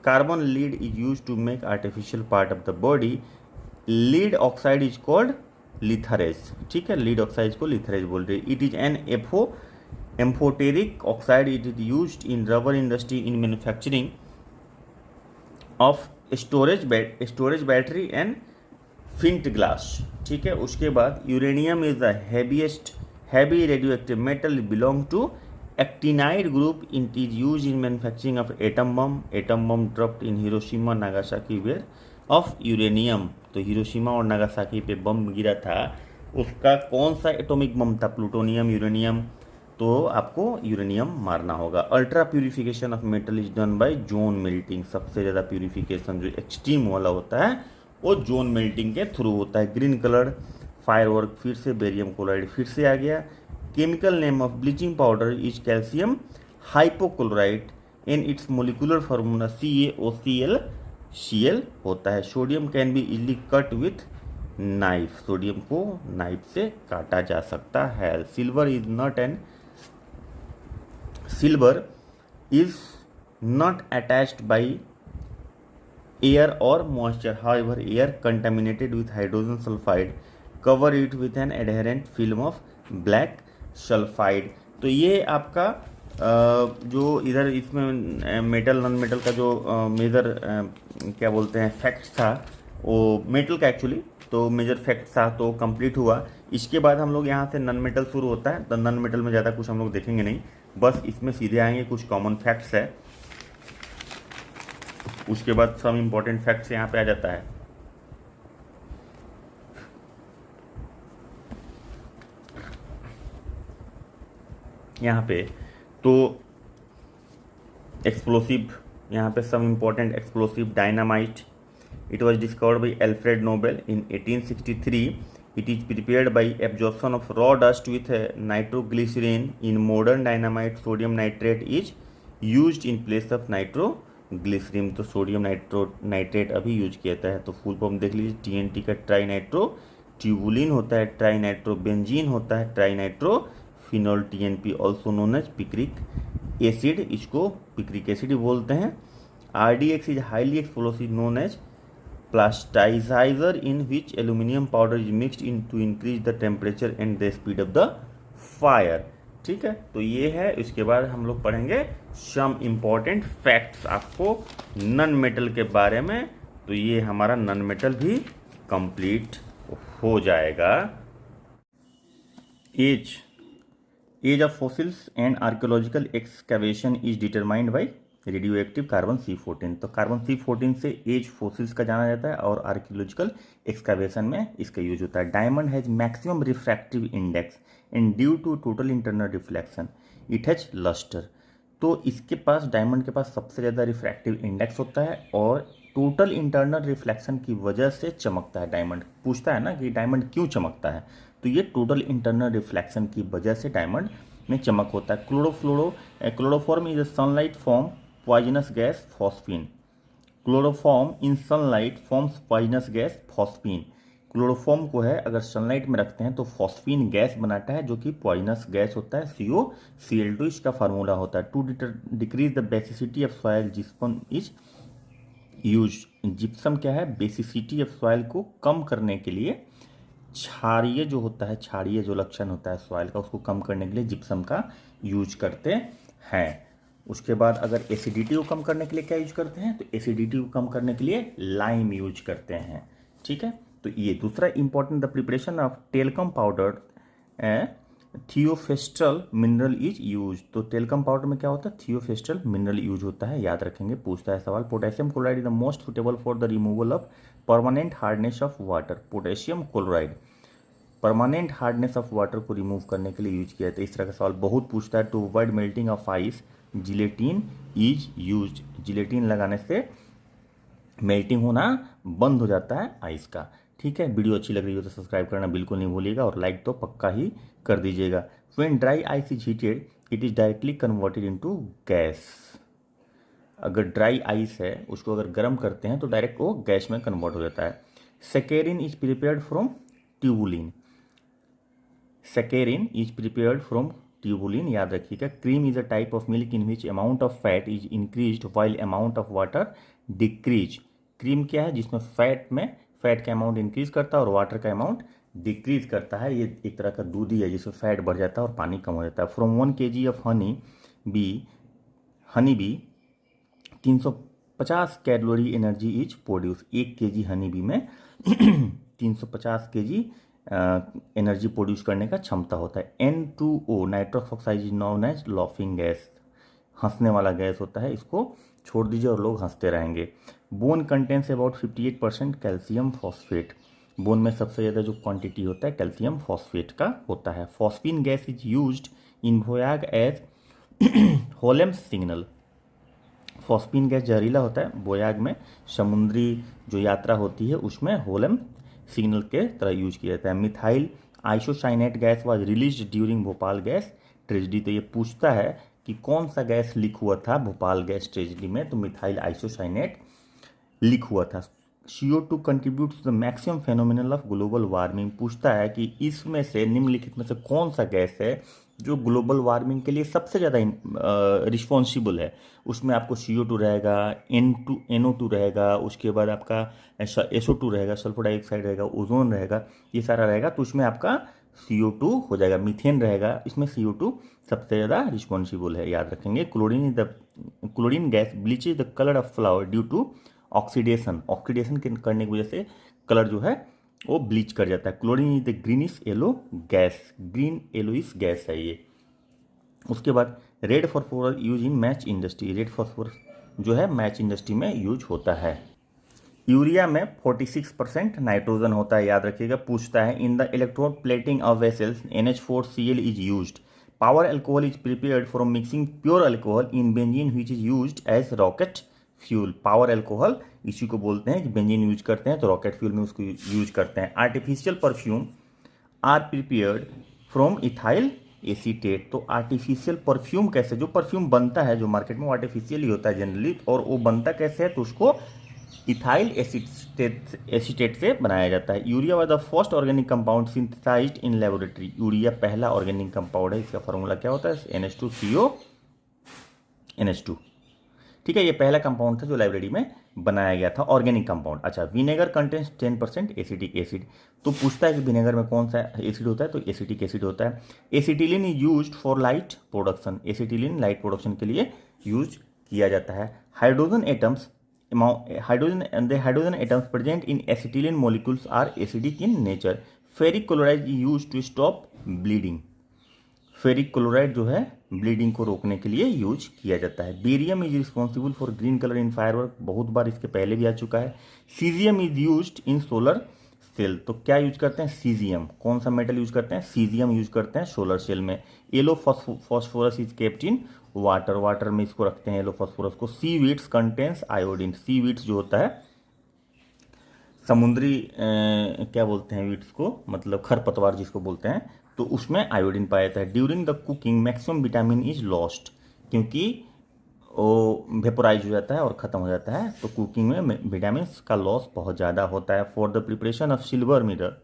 Carbon lead is use to make artificial part of the body. Lead oxide is called litharge. ठीक है, लीड ऑक्साइड को लिथरेज बोल रहे। It is an amphoteric oxide. It is use in rubber industry in manufacturing of storage battery and flint glass. ठीक है, उसके बाद uranium is the heavy radioactive metal belong to actinide group. It is use in manufacturing of atom bomb dropped in Hiroshima Nagasaki where of uranium. तो Hiroshima और Nagasaki पे bomb गिरा था, उसका कौन सा एटॉमिक बम था? Plutonium, uranium. तो आपको यूरेनियम मारना होगा। Ultra purification of metal is done by zone melting. सबसे ज़्यादा प्यूरिफिकेशन जो एक्सट्रीम वाला होता है वो जोन मेल्टिंग के थ्रू होता है। ग्रीन कलर फायरवर्क, फिर से बेरियम क्लोराइड फिर से आ गया। Chemical name of bleaching powder is calcium hypochloride in its molecular formula CaOCl होता है। Sodium can be easily cut with knife. Sodium को नाइफ से काटा जा सकता है। Silver is not attached by air or moisture. However, air contaminated with hydrogen sulfide cover it with an adherent film of black sulfide. तो ये आपका जो इधर इसमें मेटल नॉन मेटल का जो मेजर क्या बोलते हैं फैक्ट्स था, वो मेटल का एक्चुअली तो मेजर फैक्ट था, तो कंप्लीट हुआ। इसके बाद हम लोग यहाँ से नॉन मेटल शुरू होता है। तो नॉन मेटल में ज़्यादा कुछ हम लोग देखेंगे नहीं, बस इसमें सीधे आएंगे कुछ कॉमन फैक्ट्स है। उसके बाद सम इम्पोर्टेंट फैक्ट्स यहाँ पे आ जाता है। यहाँ पे तो एक्सप्लोसिव, यहाँ पे some important explosive dynamite. It was discovered by Alfred Nobel in 1863. It is prepared by absorption of raw dust with nitroglycerine. In modern dynamite sodium nitrate is used in place of nitroglycerine. तो sodium nitrate अभी use किया जाता है। तो full form देख लीजिए, TNT का tri nitro tubulin होता है, ट्राई नाइट्रो बेंजीन होता है, tri nitro phenol TNP also known as picric acid, इसको पिक्रिक एसिड बोलते हैं। RDX is highly explosive known as plasticizer in which aluminium powder is mixed in to increase the temperature and the speed of the fire. ठीक है, तो ये है। इसके बाद हम लोग पढ़ेंगे सम इम्पॉर्टेंट फैक्ट्स आपको नॉन मेटल के बारे में। तो ये हमारा नॉन मेटल भी कंप्लीट हो जाएगा। Age of fossils and archaeological excavation is determined by radio active carbon C14। तो कार्बन C14 से एज फोसिल्स का जाना जाता है और आर्कियोलॉजिकल एक्सकावेशन में इसका यूज होता है। Diamond has maximum refractive index and due to total internal reflection it has lustre. तो इसके पास, डायमंड के पास सबसे ज़्यादा रिफ्रैक्टिव इंडेक्स होता है और टोटल इंटरनल रिफ्लेक्शन की वजह से चमकता है डायमंड। पूछता है ना कि डायमंड क्यों चमकता है, तो ये टोटल इंटरनल रिफ्लेक्शन की वजह से डायमंड में चमक होता है। Chloroform is a sunlight form poisonous gas phosphine. Chloroform in sunlight forms poisonous gas phosphine. Chloroform को है अगर सनलाइट में रखते हैं तो फॉस्फीन गैस बनाता है जो कि पॉइजनस गैस होता है, COCl2 इसका फार्मूला होता है। To decrease the basicity of soil gypsum is use. Gypsum क्या है, बेसिसिटी ऑफ सॉइल को कम करने के लिए, क्षारीय जो होता है, क्षारीय जो लक्षण होता है सॉइल का, उसको कम करने के लिए जिप्सम का यूज करते हैं। उसके बाद अगर एसिडिटी को कम करने के लिए क्या यूज करते हैं, तो एसिडिटी को कम करने के लिए लाइम यूज करते हैं। ठीक है, तो ये दूसरा important, the preparation of talcum powder थियोफेस्टल मिनरल इज यूज। तो टेलकम पाउडर में क्या होता है, थियोफेस्टल मिनरल यूज होता है, याद रखेंगे, पूछता है सवाल। Potassium chloride is the most suitable for the removal of permanent hardness of water. Potassium chloride permanent hardness of water को रिमूव करने के लिए यूज किया जाता है। इस तरह का सवाल बहुत पूछता है। To avoid melting of ice gelatin is use. Gelatin लगाने से मेल्टिंग होना बंद हो जाता है आइस का। ठीक है, वीडियो अच्छी लग रही हो तो सब्सक्राइब करना बिल्कुल नहीं भूलिएगा और लाइक तो पक्का ही कर दीजिएगा। When dry ice is heated it is directly converted into gas. अगर ड्राई आइस है उसको अगर गर्म करते हैं तो डायरेक्ट वो गैस में कन्वर्ट हो जाता है। Saccharin is prepared from tubulin. Saccharin is prepared from tubulin, याद रखिएगा। Cream is a type of milk in which amount of fat is increased while amount of water decrease. Cream क्या है, जिसमें fat का amount increase करता है और water का अमाउंट डिक्रीज करता है। ये एक तरह का दूध ही है जिसमें फैट बढ़ जाता है और पानी कम हो जाता है। From 1 kg of honey bee 350 calorie energy is produce. 1 kg honey bee में 350 kg एनर्जी प्रोड्यूस करने का क्षमता होता है। N2O nitrous oxide is known as laughing gas. हंसने वाला गैस होता है, इसको छोड़ दीजिए और लोग हंसते रहेंगे। Bone contents about 58% calcium phosphate. Bone में सबसे ज़्यादा जो क्वांटिटी होता है कैल्शियम फॉस्फेट का होता है। Phosphine gas is used in voyage as Holmes signal. Phosphine gas जहरीला होता है बोयाग में, समुद्री जो यात्रा होती है उसमें होलेम सिग्नल के तरह यूज किया जाता है। Methyl isocyanate gas was released during Bhopal gas tragedy. तो ये पूछता है कि कौन सा गैस लीक हुआ था भोपाल गैस ट्रेजेडी में, तो मिथाइल आइसोसाइनेट लीक हुआ था। CO2 contributes the maximum phenomenal of global warming. पूछता है कि इसमें से, निम्नलिखित में से कौन सा गैस है जो ग्लोबल वार्मिंग के लिए सबसे ज़्यादा रिस्पॉन्सिबल है। उसमें आपको CO2 रहेगा, NO2 रहेगा, उसके बाद आपका SO2 रहेगा, सल्फर डाइऑक्साइड रहेगा, ओजोन रहेगा, ये सारा रहेगा। तो उसमें आपका CO2 हो जाएगा। मीथेन रहेगा, इसमें CO2 सबसे ज़्यादा रिस्पॉन्सिबल है, याद रखेंगे। Chlorine gas bleaches the colour of flower due to oxidation. Oxidation करने की वजह से कलर जो है वो ब्लीच कर जाता है। Chlorine is the greenish yellow gas. Green yellowish gas है ये। उसके बाद red phosphorus use in match industry. Red phosphorus जो है मैच इंडस्ट्री में यूज होता है। यूरिया में 46% नाइट्रोजन होता है, याद रखिएगा। पूछता है in the electrode plating of vessels NH4Cl is used. Power alcohol is prepared from mixing pure alcohol in benzene which is used as rocket fuel. Power alcohol इसी को बोलते हैं, बेंजीन यूज करते हैं तो रॉकेट फ्यूल में उसको use करते हैं। Artificial perfume are prepared from ethyl acetate. तो आर्टिफिशियल परफ्यूम कैसे, जो परफ्यूम बनता है जो मार्केट में आर्टिफिशियल ही होता है जनरली, और वो बनता कैसे है, तो उसको इथाइल एसीटेट से बनाया जाता है। Urea was the first organic compound synthesised in laboratory. Urea पहला ऑर्गेनिक कंपाउंड है, इसका फॉर्मूला क्या होता है, NH2CO NH2। ठीक है, ये पहला कंपाउंड था जो लाइब्रेरी में बनाया गया था, ऑर्गेनिक कंपाउंड। अच्छा, विनेगर कंटेन्स 10% एसिटिक एसिड। तो पूछता है कि विनेगर में कौन सा एसिड होता है, तो एसिटिक एसिड होता है। Acetylene is used for light production. Acetylene light production के लिए यूज किया जाता है। Hydrogen atoms present in acetylene molecules are acidic in nature. Ferric chloride is used to stop bleeding. Ferric chloride जो है bleeding को रोकने के लिए यूज किया जाता है। Barium is responsible for green colour in firework, बहुत बार इसके पहले भी आ चुका है। Caesium is used in solar cell, तो क्या यूज करते हैं? सीजियम। कौन सा मेटल यूज करते हैं? सीजियम यूज करते हैं सोलर सेल में। Yellow phosphorus is kept in water, water में इसको रखते हैं येलो फॉस्फोरस को। सी वीड्स कंटेन्स आयोडीन, सी वीड्स जो होता है समुद्री क्या बोलते हैं वीड्स को, मतलब खरपतवार जिसको बोलते हैं, तो उसमें आयोडीन पाया जाता है। During the cooking maximum vitamin is lost, क्योंकि वो वेपोराइज हो जाता है और ख़त्म हो जाता है, तो कुकिंग में विटामिन का लॉस बहुत ज़्यादा होता है। For the preparation of silver mirror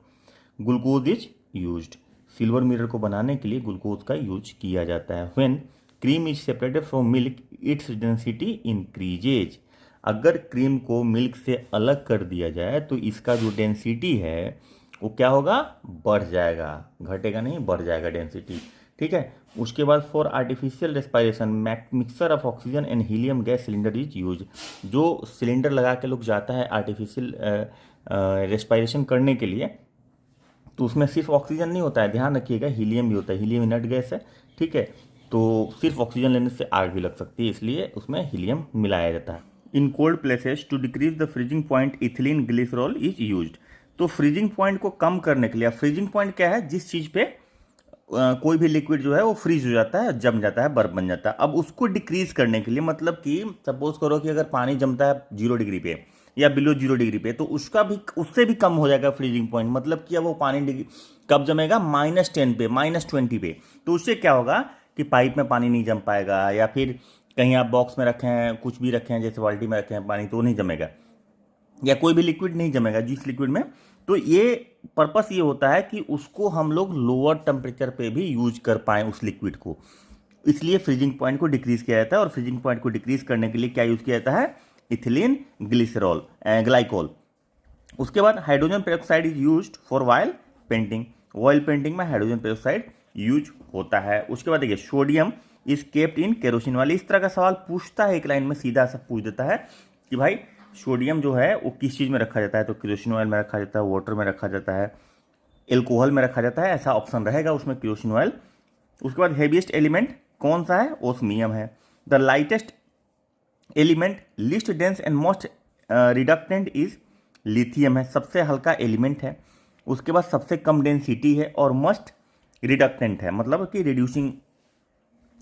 glucose is used, silver mirror को बनाने के लिए ग्लूकोज का यूज किया जाता है। When cream is separated from milk its density increases, अगर क्रीम को मिल्क से अलग कर दिया जाए तो इसका जो डेंसिटी है वो क्या होगा? बढ़ जाएगा, घटेगा नहीं, बढ़ जाएगा डेंसिटी। ठीक है। उसके बाद for artificial respiration mixer of oxygen and helium gas cylinder is use, जो सिलेंडर लगा के लोग जाता है आर्टिफिशियल रेस्पायरेशन करने के लिए, तो उसमें सिर्फ ऑक्सीजन नहीं होता है, ध्यान रखिएगा, हीलियम भी होता है। हीलियम इनर्ट गैस है, ठीक है, तो सिर्फ ऑक्सीजन लेने से आग भी लग सकती है, इसलिए उसमें हीलियम मिलाया जाता है। In cold places to decrease the freezing point ethylene glycerol is used, तो फ्रीजिंग पॉइंट को कम करने के लिए, फ्रीजिंग पॉइंट क्या है? जिस चीज़ पे कोई भी लिक्विड जो है वो फ्रीज हो जाता है, जम जाता है, बर्फ बन जाता है। अब उसको डिक्रीज करने के लिए, मतलब कि सपोज करो कि अगर पानी जमता है 0 डिग्री पे या बिलो 0 डिग्री पे, तो उसका भी, उससे भी कम हो जाएगा फ्रीजिंग पॉइंट। मतलब कि अब वो पानी कब जमेगा? -10 पे, -20 पे। तो उससे क्या होगा कि पाइप में पानी नहीं जम पाएगा, या फिर कहीं आप बॉक्स में रखे हैं, कुछ भी रखे हैं, जैसे बाल्टी में रखे हैं पानी, तो नहीं जमेगा, या कोई भी लिक्विड नहीं जमेगा जिस लिक्विड में। तो ये पर्पस ये होता है कि उसको हम लोग लोअर टेम्परेचर पे भी यूज कर पाएँ उस लिक्विड को, इसलिए फ्रीजिंग पॉइंट को डिक्रीज किया जाता है। और फ्रीजिंग पॉइंट को डिक्रीज करने के लिए क्या यूज किया जाता है? Ethylene glycol. उसके बाद hydrogen peroxide is used for oil painting, oil painting में हाइड्रोजन पेरोक्साइड यूज होता है। उसके बाद देखिए sodium is kept in kerosene वाली, इस तरह का सवाल पूछता है एक लाइन में, सीधा सा पूछ देता है कि भाई सोडियम जो है वो किस चीज़ में रखा जाता है, तो केरोसिन ऑयल में रखा जाता है, वाटर में रखा जाता है, एल्कोहल में रखा जाता है, ऐसा ऑप्शन रहेगा उसमें केरोसिन ऑयल। उसके बाद हेवीएस्ट एलिमेंट कौन सा है? ओस्मियम है। The lightest element list dense and most reductant is lithium है, सबसे हल्का एलिमेंट है। उसके बाद सबसे कम डेंसिटी है और मोस्ट रिडक्टेंट है, मतलब कि रिड्यूसिंग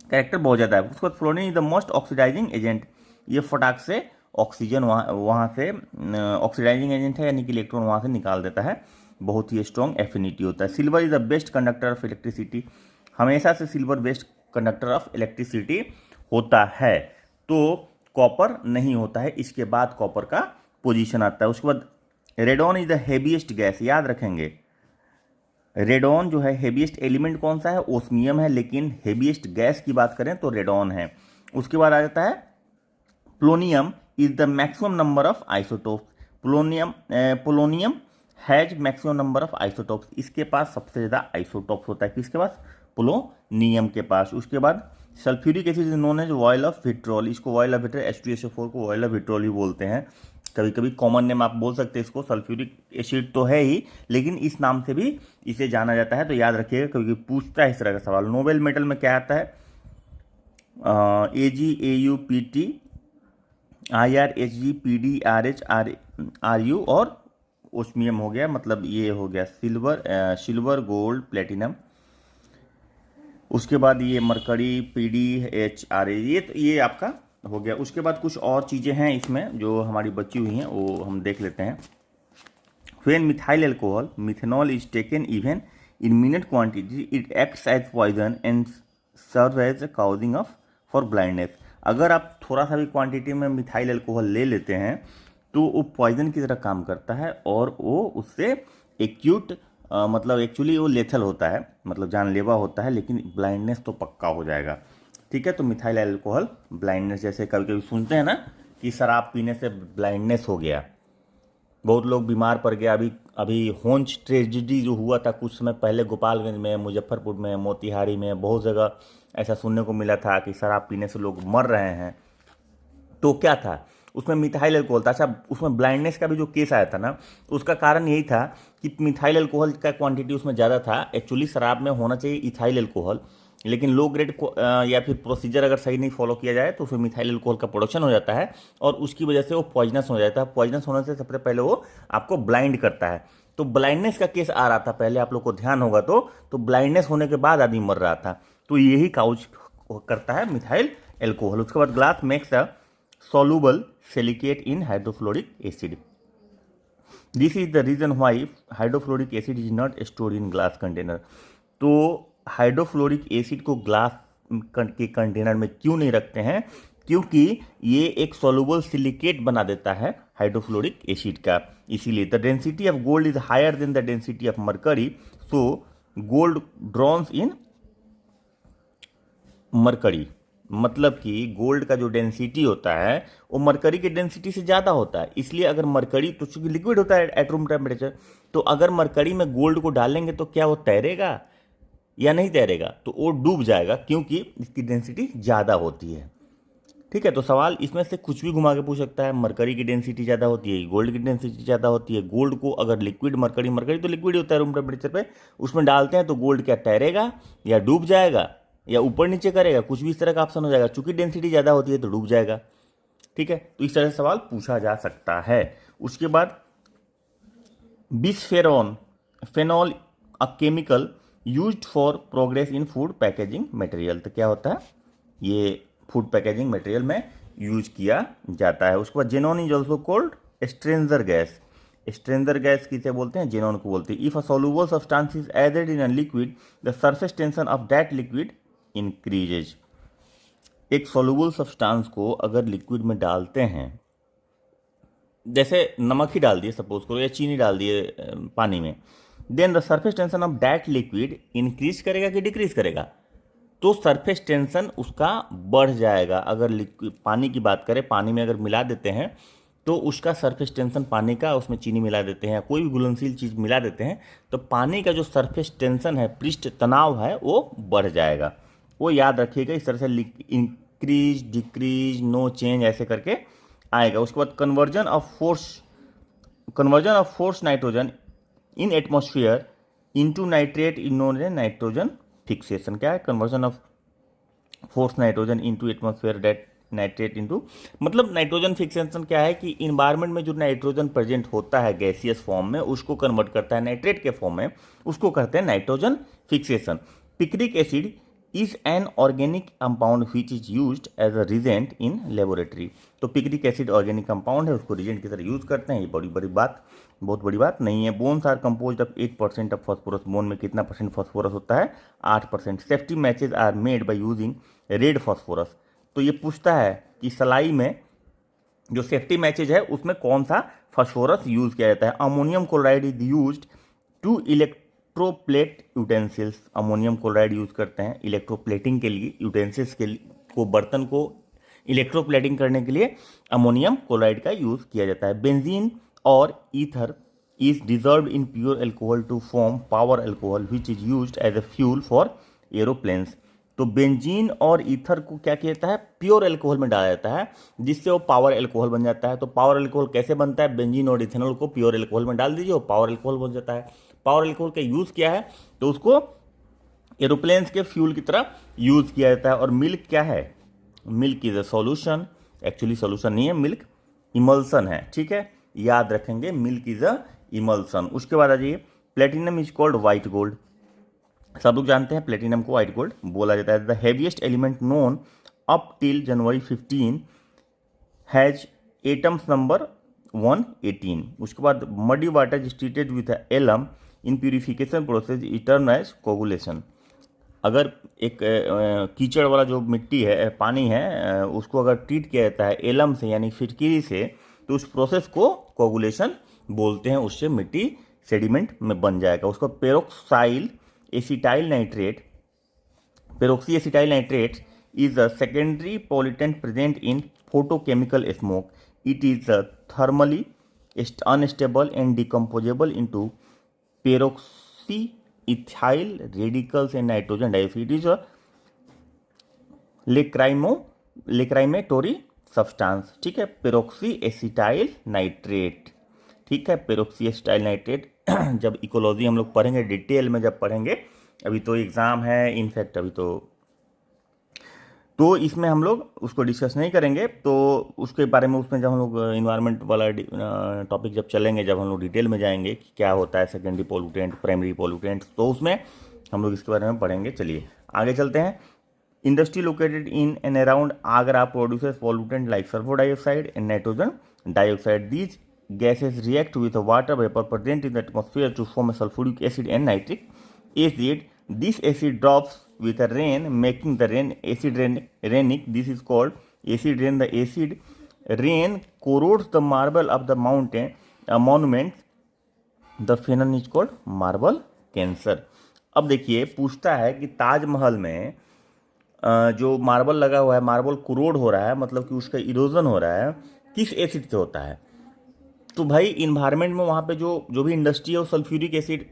कैरेक्टर बहुत ज़्यादा है। उसके बाद fluorine is the most oxidising agent, ये फटाक से ऑक्सीजन वहाँ से ऑक्सीडाइजिंग एजेंट है, यानी कि इलेक्ट्रॉन वहाँ से निकाल देता है, बहुत ही स्ट्रॉन्ग एफिनिटी होता है। Silver is the best conductor of electricity, हमेशा से silver best conductor of electricity होता है, तो कॉपर नहीं होता है, इसके बाद कॉपर का पोजीशन आता है। उसके बाद radon is the heaviest gas, याद रखेंगे रेडॉन जो है हेवीएस्ट एलिमेंट कौन सा है? ओस्मियम है, लेकिन हेवीएस्ट गैस की बात करें तो रेडॉन है। उसके बाद आ जाता है polonium is the maximum number of isotopes, polonium has maximum number of isotopes, इसके पास सबसे ज़्यादा आइसोटोप्स होता है, किसके पास? पोलोनियम के पास। उसके बाद sulphuric acid is known as oil of vitriol, इसको ऑयल ऑफ विट्रोल, H2SO4 को ऑयल ऑफ विट्रोल ही बोलते हैं, कभी कभी कॉमन नेम आप बोल सकते हैं इसको, सल्फ्यूरिक एसिड तो है ही, लेकिन इस नाम से भी इसे जाना जाता है, तो याद रखिएगा क्योंकि पूछता है इस तरह का सवाल। नोबेल मेटल में क्या आता है? AG AUPT IR HG PD RH RU और ओस्मियम हो गया, मतलब ये हो गया सिल्वर गोल्ड प्लेटिनम। उसके बाद ये मरकरी PDH RA, ये आपका हो गया। उसके बाद कुछ और चीज़ें हैं इसमें जो हमारी बची हुई हैं, वो हम देख लेते हैं। When methyl alcohol methanol is taken even in minute quantity it acts as poison and serve as causing of for blindness, अगर आप थोड़ा सा भी क्वांटिटी में मिथाइल एल्कोहल ले लेते हैं तो वो पॉइजन की तरह काम करता है, और वो उससे एक्यूट मतलब एक्चुअली वो लेथल होता है, मतलब जानलेवा होता है, लेकिन ब्लाइंडनेस तो पक्का हो जाएगा। ठीक है, तो मिथाइल एल्कोहल ब्लाइंडनेस, जैसे कभी कभी सुनते हैं ना कि शराब पीने से ब्लाइंडनेस हो गया, बहुत लोग बीमार पड़ गया। अभी होंच ट्रेजिडी जो हुआ था कुछ समय पहले गोपालगंज में, मुजफ्फरपुर में, मोतिहारी में, बहुत जगह ऐसा सुनने को मिला था कि शराब पीने से लोग मर रहे हैं। तो क्या था उसमें? मिथाइल एल्कोहल था। अच्छा, उसमें ब्लाइंडनेस का भी जो केस आया था ना, उसका कारण यही था कि मिथाइल एल्कोहल का क्वांटिटी उसमें ज़्यादा था। एक्चुअली शराब में होना चाहिए इथाइल एल्कोहल, लेकिन लो ग्रेड या फिर प्रोसीजर अगर सही नहीं फॉलो किया जाए तो उसमें मिथाइल अल्कोहल का प्रोडक्शन हो जाता है और उसकी वजह से वो पॉइजनस हो जाता है। पॉइजनस होने से सबसे पहले वो आपको ब्लाइंड करता है। तो ब्लाइंडनेस का केस आ रहा था पहले, आप लोग को ध्यान होगा तो ब्लाइंडनेस होने के बाद आदमी मर रहा था। तो यही काउज करता है मिथाइल अल्कोहल। उसके बाद glass makes a soluble silicate in hydrofluoric acid. This is the reason why hydrofluoric acid is not stored in glass container. तो हाइड्रोफ्लोरिक एसिड को ग्लास के कंटेनर में क्यों नहीं रखते हैं? क्योंकि ये एक सोलुबल सिलिकेट बना देता है हाइड्रोफ्लोरिक एसिड का। इसीलिए the density of gold is higher than the density of mercury, so gold drowns in mercury. मतलब कि गोल्ड का जो डेंसिटी होता है वो मरकरी की डेंसिटी से ज़्यादा होता है। इसलिए अगर मरकरी, तो चूंकि लिक्विड होता है एट रूम टेम्परेचर, तो अगर मरकरी में गोल्ड को डालेंगे तो क्या वो तैरेगा या नहीं तैरेगा? तो वो डूब जाएगा, क्योंकि इसकी डेंसिटी ज़्यादा होती है। ठीक है, तो सवाल इसमें से कुछ भी घुमा के पूछ सकता है। मरकरी की डेंसिटी ज़्यादा होती है, गोल्ड की डेंसिटी ज़्यादा होती है। गोल्ड को अगर लिक्विड, मरकरी तो लिक्विड होता है रूम टेम्परेचर पे, उसमें डालते हैं तो गोल्ड क्या तैरेगा या डूब जाएगा या ऊपर नीचे करेगा? कुछ भी इस तरह का ऑप्शन हो जाएगा। चूंकि डेंसिटी ज़्यादा होती है तो डूब जाएगा। ठीक है, तो इस तरह से सवाल पूछा जा सकता है। उसके बाद bisphenol phenol a chemical used for progress in food packaging material. तो क्या होता है? ये फूड पैकेजिंग मटेरियल में यूज किया जाता है। उसके बाद xenon is also called stranger gas. Stranger gas किसे बोलते हैं? जेनॉन को बोलते हैं। If a soluble substance is added in a liquid, the surface tension of that liquid increases. एक सोलुबल सब्सटेंस को अगर लिक्विड में डालते हैं, जैसे नमक ही डाल दिए सपोज करो, या चीनी डाल दिए पानी में, then the surface tension of that liquid increase करेगा कि डिक्रीज करेगा? तो सरफेस टेंशन उसका बढ़ जाएगा। अगर लिक्विड पानी की बात करें, पानी में अगर मिला देते हैं तो उसका सरफेस टेंशन पानी का, उसमें चीनी मिला देते हैं, कोई भी घुलनशील चीज़ मिला देते हैं, तो पानी का जो सरफेस टेंशन है, पृष्ठ तनाव है, वो बढ़ जाएगा। वो याद रखिएगा। इस तरह से इंक्रीज, डिक्रीज, नो चेंज ऐसे करके आएगा। उसके बाद conversion of force nitrogen in atmosphere into nitrate is known nitrogen fixation. क्या है? Conversion of force nitrogen into atmosphere that nitrate into, मतलब नाइट्रोजन फिक्सेशन क्या है कि इन्वायरमेंट में जो नाइट्रोजन प्रेजेंट होता है गैसियस फॉर्म में, उसको कन्वर्ट करता है नाइट्रेट के फॉर्म में, उसको कहते हैं nitrogen fixation. Picric acid is an organic compound which is used as a reagent in laboratory. तो पिक्रिक एसिड ऑर्गेनिक कंपाउंड है, उसको रिजेंट की तरह यूज करते हैं। ये बहुत बड़ी बात नहीं है। Bones are composed of 8% of phosphorus. Bone में कितना परसेंट फॉस्फोरस होता है? 8%। Safety matches are made by using red phosphorus. तो ये पूछता है कि सलाई में जो सेफ्टी मैचेज है उसमें कौन सा फॉस्फोरस यूज किया जाता है? Ammonium chloride is used to electroplate utensils. Ammonium chloride use करते हैं इलेक्ट्रोप्लेटिंग के लिए, यूटेंसिल्स के को, बर्तन को इलेक्ट्रोप्लेटिंग करने के लिए अमोनियम क्लोराइड का यूज किया जाता है। बेंजीन और ether is dissolved in pure alcohol to form power alcohol which is used as a fuel for aeroplanes. तो बेंजीन और ईथर को क्या किया जाता है? प्योर अल्कोहल में डाला जाता है, जिससे वो पावर अल्कोहल बन जाता है। तो पावर अल्कोहल कैसे बनता है? बेंजीन और इथेनॉल को प्योर अल्कोहल में डाल दीजिए, वो पावर अल्कोहल बन जाता है। पावर अल्कोहल का यूज किया है तो उसको एरोप्लेन्स के फ्यूल की तरह यूज किया जाता है। और मिल्क क्या है? Milk is a solution. Actually solution नहीं है, मिल्क इमल्सन है। ठीक है, याद रखेंगे, मिल्क इज अ इमल्सन। उसके बाद आ जाइए, platinum is called white gold. सब लोग जानते हैं प्लेटिनम को व्हाइट गोल्ड बोला जाता है। The heaviest element known up till January 15 has atoms number 118। उसके बाद muddy water is treated with alum in purification process is termed as coagulation. अगर एक कीचड़ वाला जो मिट्टी है, पानी है, उसको अगर ट्रीट किया जाता है एलम से यानी फिटकिरी से, तो उस प्रोसेस को कोगुलेशन बोलते हैं। उससे मिट्टी सेडिमेंट में बन जाएगा। उसको peroxy acetyl nitrate is a secondary pollutant present in photochemical smoke. It is thermally unstable and decomposable into peroxyethyl radicals and nitrogen dioxide. It is a lacrimatory substance. ठीक है, पेरोक्सी एसिटाइल नाइट्रेट। ठीक है, peroxy acetyl nitrate जब ecology हम लोग पढ़ेंगे, detail में जब पढ़ेंगे, अभी तो एग्ज़ाम है, इनफैक्ट अभी तो इसमें हम लोग उसको डिस्कस नहीं करेंगे। तो उसके बारे में उसमें जब हम लोग इन्वायरमेंट वाला टॉपिक जब चलेंगे, जब हम लोग डिटेल में जाएंगे कि क्या होता है सेकेंडरी पोल्यूटेंट, प्राइमरी पोल्यूटेंट, तो उसमें हम लोग इसके बारे में पढ़ेंगे। चलिए आगे चलते हैं। Industry located in and around Agra produces pollutant like sulphur dioxide and nitrogen dioxide. These gases react with the water vapor present in the atmosphere to form a sulfuric acid and nitric acid. This acid drops with the rain, making the rain acid rainic. This is called acid rain. The acid rain corrodes the marble of the mountain monument. The phenomenon is called marble cancer. अब देखिए पूछता है कि ताजमहल में जो marble लगा हुआ है, मार्बल कुरोड हो रहा है, मतलब कि उसका इरोजन हो रहा है, किस एसिड से होता है? तो भाई इन्वायरमेंट में वहाँ पे जो भी इंडस्ट्री है वो सल्फ्यूरिक एसिड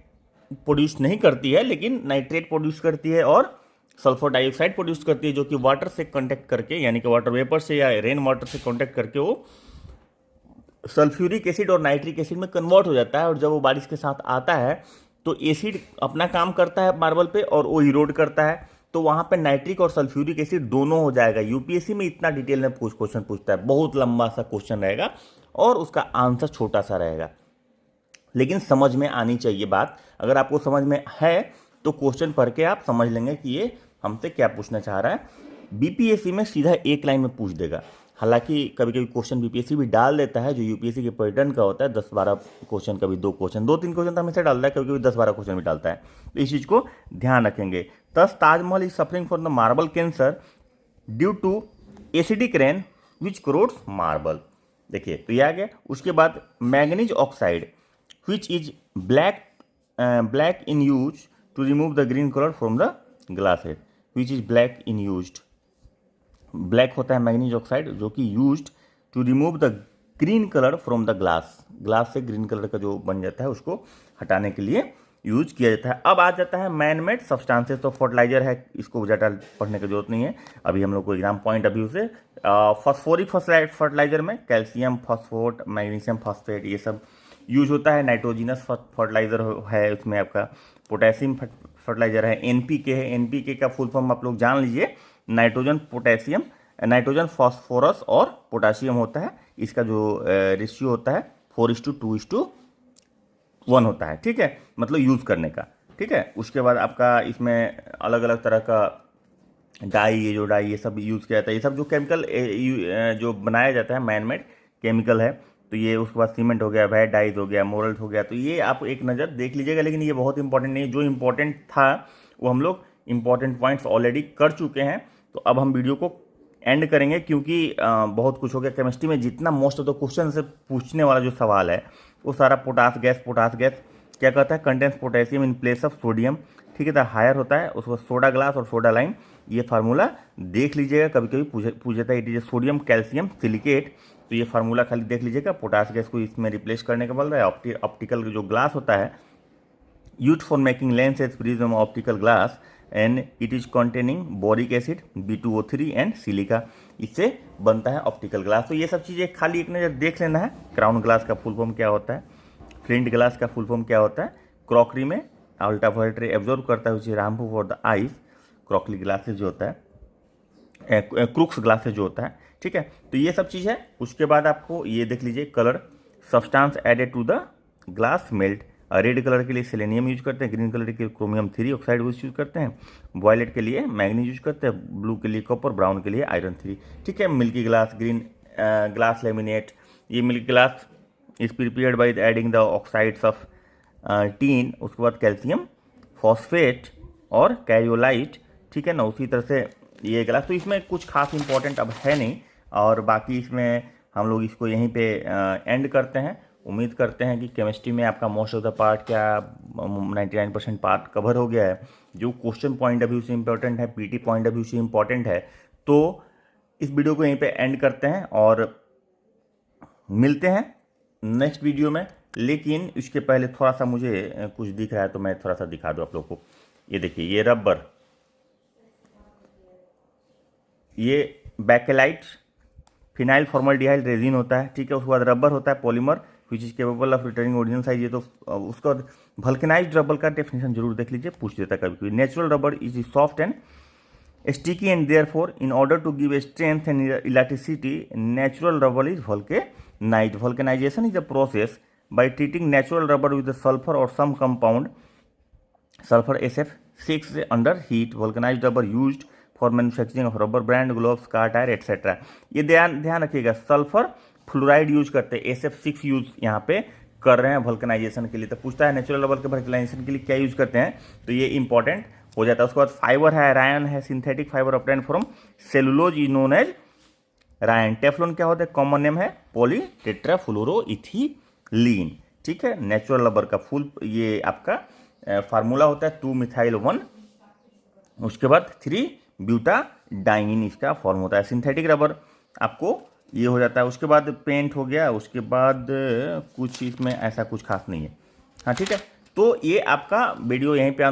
प्रोड्यूस नहीं करती है, लेकिन नाइट्रेट प्रोड्यूस करती है और सल्फर डाइऑक्साइड प्रोड्यूस करती है, जो कि वाटर से कांटेक्ट करके, यानी कि वाटर वेपर से या रेन वाटर से कांटेक्ट करके वो सल्फ्यूरिक एसिड और नाइट्रिक एसिड में कन्वर्ट हो जाता है। और जब वो बारिश के साथ आता है तो एसिड अपना काम करता है मार्बल पे और वो इरोड करता है, तो वहाँ पे नाइट्रिक और सल्फ्यूरिक एसिड दोनों हो जाएगा। यूपीएससी में इतना डिटेल में क्वेश्चन पूछता है, बहुत लंबा सा क्वेश्चन रहेगा और उसका आंसर छोटा सा रहेगा, लेकिन समझ में आनी चाहिए बात। अगर आपको समझ में है तो क्वेश्चन पढ़ के आप समझ लेंगे कि ये हमसे क्या पूछना चाह रहा है। बीपीएससी में सीधा एक लाइन में पूछ देगा। हालांकि कभी कभी क्वेश्चन बीपीएससी भी डाल देता है, जो यूपीएससी के पैटर्न का होता है, 10-12 क्वेश्चन, कभी 2 क्वेश्चन, 2-3 क्वेश्चन तो हमेशा डालता है, कभी कभी 10-12 क्वेश्चन भी डालता है। तो इस चीज़ को ध्यान रखेंगे। Thus Taj Mahal is suffering from the marble cancer due to acidic rain which crores marble. देखिए तो ये आ गया। उसके बाद manganese oxide which is black in use to remove the green colour from the glass head, which is black in used. Black होता है manganese oxide, जो कि used to remove the green colour from the glass से green colour का जो बन जाता है उसको हटाने के लिए यूज किया जाता है। अब आ जाता है मैन मेड सब्सटेंसेस। तो फर्टिलाइजर है, इसको ज़्यादा पढ़ने की जरूरत नहीं है, अभी हम लोग को एग्जाम पॉइंट ऑफ व्यू से। फॉस्फोरिक फर्टिलाइजर में कैल्शियम फॉस्फोट, मैग्नीशियम फॉस्फेट, ये सब यूज होता है। नाइट्रोजिनस फर्टिलाइजर है, उसमें आपका पोटेशियम फर्टिलाइजर है, एनपीके है। एनपीके का फुल फॉर्म आप लोग जान लीजिए, नाइट्रोजन पोटेशियम, नाइट्रोजन फॉस्फोरस और पोटेशियम होता है। इसका जो रेशियो होता है 4:2:1 होता है, ठीक है, मतलब यूज़ करने का, ठीक है। उसके बाद आपका इसमें अलग अलग तरह का डाई, ये सब यूज़ किया जाता है। ये सब जो केमिकल जो बनाया जाता है मैन मेड केमिकल है, तो ये उसके बाद सीमेंट हो गया, वैट डाइज हो गया, मोरल्ट हो गया, तो ये आप एक नज़र देख लीजिएगा। लेकिन ये बहुत इंपॉर्टेंट नहीं है, जो इंपॉर्टेंट था वो हम लोग इंपॉर्टेंट पॉइंट्स ऑलरेडी कर चुके हैं। तो अब हम वीडियो को एंड करेंगे, क्योंकि बहुत कुछ हो गया। केमिस्ट्री में जितना मोस्ट ऑफ द क्वेश्चन से पूछने वाला जो सवाल है वो सारा पोटास गैस क्या कहता है, contains potassium in place of sodium, ठीक है, तो हायर होता है। उसको सोडा ग्लास और सोडा लाइम, ये फार्मूला देख लीजिएगा। कभी कभी पूछ जाता है it is sodium calcium silicate, तो ये फार्मूला खाली देख लीजिएगा। पोटास गैस को इसमें रिप्लेस करने का बोल रहा है। ऑप्टिकल जो ग्लास होता है use for making lenses prism optical glass and it is containing boric acid B2O3 and silica, इससे बनता है ऑप्टिकल ग्लास। तो ये सब चीज़ें खाली एक नज़र देख लेना है। क्राउन ग्लास का फुल फॉर्म क्या होता है, फ्लिंट ग्लास का फुल फॉर्म क्या होता है, क्रॉकरी में अल्ट्रावायलेट रे एब्जॉर्ब करता है, which is harmful for the eyes, crockery glasses जो होता है, क्रूक्स ग्लासेस जो होता है, ठीक है। तो ये सब चीज़ है। उसके बाद आपको ये देख लीजिए, colour substance added to the glass melt. Red colour के लिए सेलेनियम यूज करते हैं, ग्रीन कलर के लिए क्रोमियम 3 ऑक्साइड यूज करते हैं, वायलेट के लिए मैग्नीज यूज करते हैं, ब्लू के लिए कॉपर, ब्राउन के लिए आयरन 3, ठीक है। Milky glass, green glass laminate, ये milky glass is prepared by adding the oxides of tin, उसके बाद कैल्शियम फॉस्फेट और कैरियोलाइट, ठीक है ना। उसी तरह से ये ग्लास, तो इसमें कुछ खास इंपॉर्टेंट अब है नहीं, और बाकी इसमें हम लोग इसको यहीं पे एंड करते हैं। उम्मीद करते हैं कि केमिस्ट्री में आपका मोस्ट ऑफ द पार्ट क्या 99% पार्ट कवर हो गया है। जो क्वेश्चन पॉइंट ऑफ व्यू से इंपॉर्टेंट है, पीटी पॉइंट ऑफ व्यू से इंपॉर्टेंट है, तो इस वीडियो को यहीं पे एंड करते हैं और मिलते हैं नेक्स्ट वीडियो में। लेकिन इसके पहले थोड़ा सा मुझे कुछ दिख रहा है, तो मैं थोड़ा सा दिखा दूँ आप लोग को। ये देखिए, ये रबर, ये बैकेलाइट फिनाइल फॉर्मल्डिहाइड रेजिन होता है, ठीक है। उसके बाद रबर होता है polymer, which is capable of returning original size. ये तो उसका वल्केनाइज्ड रबर का डेफिनेशन जरूर देख लीजिए, पूछ देता कभी कभी। Natural rubber is soft and sticky and therefore in order to give strength and elasticity natural rubber is vulcanized. Vulcanization is a process by treating natural rubber with the sulfur or some compound sulfur SF6 under heat. Vulcanized rubber used for manufacturing of rubber band, gloves, car tire etc. ये ध्यान रखिएगा, sulphur fluoride use करते हैं, SF6 use यहाँ पे कर रहे हैं वल्कनाइजेशन के लिए। तो पूछता है नेचुरल रबर के वल्कनाइजेशन के लिए क्या यूज करते हैं, तो ये इंपॉर्टेंट हो जाता है। उसके बाद फाइबर है, रायन है, synthetic fibre obtain from cellulose is known as rayon. Teflon क्या होता है, कॉमन नेम है पॉलीटेट्राफ्लोरोइथिलीन। ठीक है, नेचुरल रबर का फुल ये आपका फार्मूला होता है 2-मिथाइल-1, उसके बाद 3-ब्यूटाडाइन इसका फॉर्म होता है। सिंथेटिक रबर आपको ये हो जाता है। उसके बाद पेंट हो गया, उसके बाद कुछ इसमें ऐसा कुछ खास नहीं है। हाँ ठीक है, तो ये आपका वीडियो यहीं पे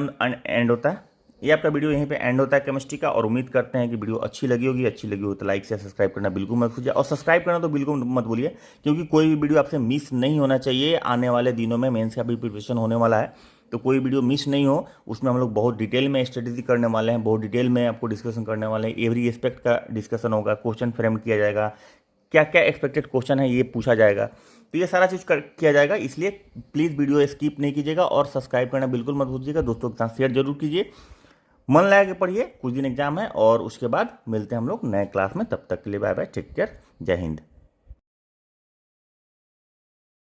एंड होता है, ये आपका वीडियो यहीं पे एंड होता है केमिस्ट्री का। और उम्मीद करते हैं कि वीडियो अच्छी लगी होगी। अच्छी लगी हो तो लाइक से सब्सक्राइब करना बिल्कुल मत भूलिए, और सब्सक्राइब करना तो बिल्कुल मत भूलिए, क्योंकि कोई भी वीडियो आपसे मिस नहीं होना चाहिए। आने वाले दिनों में मेंस का भी प्रिपरेशन होने वाला है, तो कोई वीडियो मिस नहीं हो। उसमें हम लोग बहुत डिटेल में स्ट्रेटेजी करने वाले हैं, बहुत डिटेल में आपको डिस्कशन करने वाले हैं। एवरी एस्पेक्ट का डिस्कशन होगा, क्वेश्चन फ्रेम किया जाएगा, क्या क्या एक्सपेक्टेड क्वेश्चन है ये पूछा जाएगा, तो ये सारा चीज़ किया जाएगा। इसलिए प्लीज़ वीडियो स्किप नहीं कीजिएगा और सब्सक्राइब करना बिल्कुल मत भूलिएगा। दोस्तों के साथ शेयर जरूर कीजिए, मन लगा के पढ़िए। कुछ दिन एग्जाम है और उसके बाद मिलते हैं हम लोग नए क्लास में। तब तक के लिए बाय बाय, टेक केयर, जय हिंद।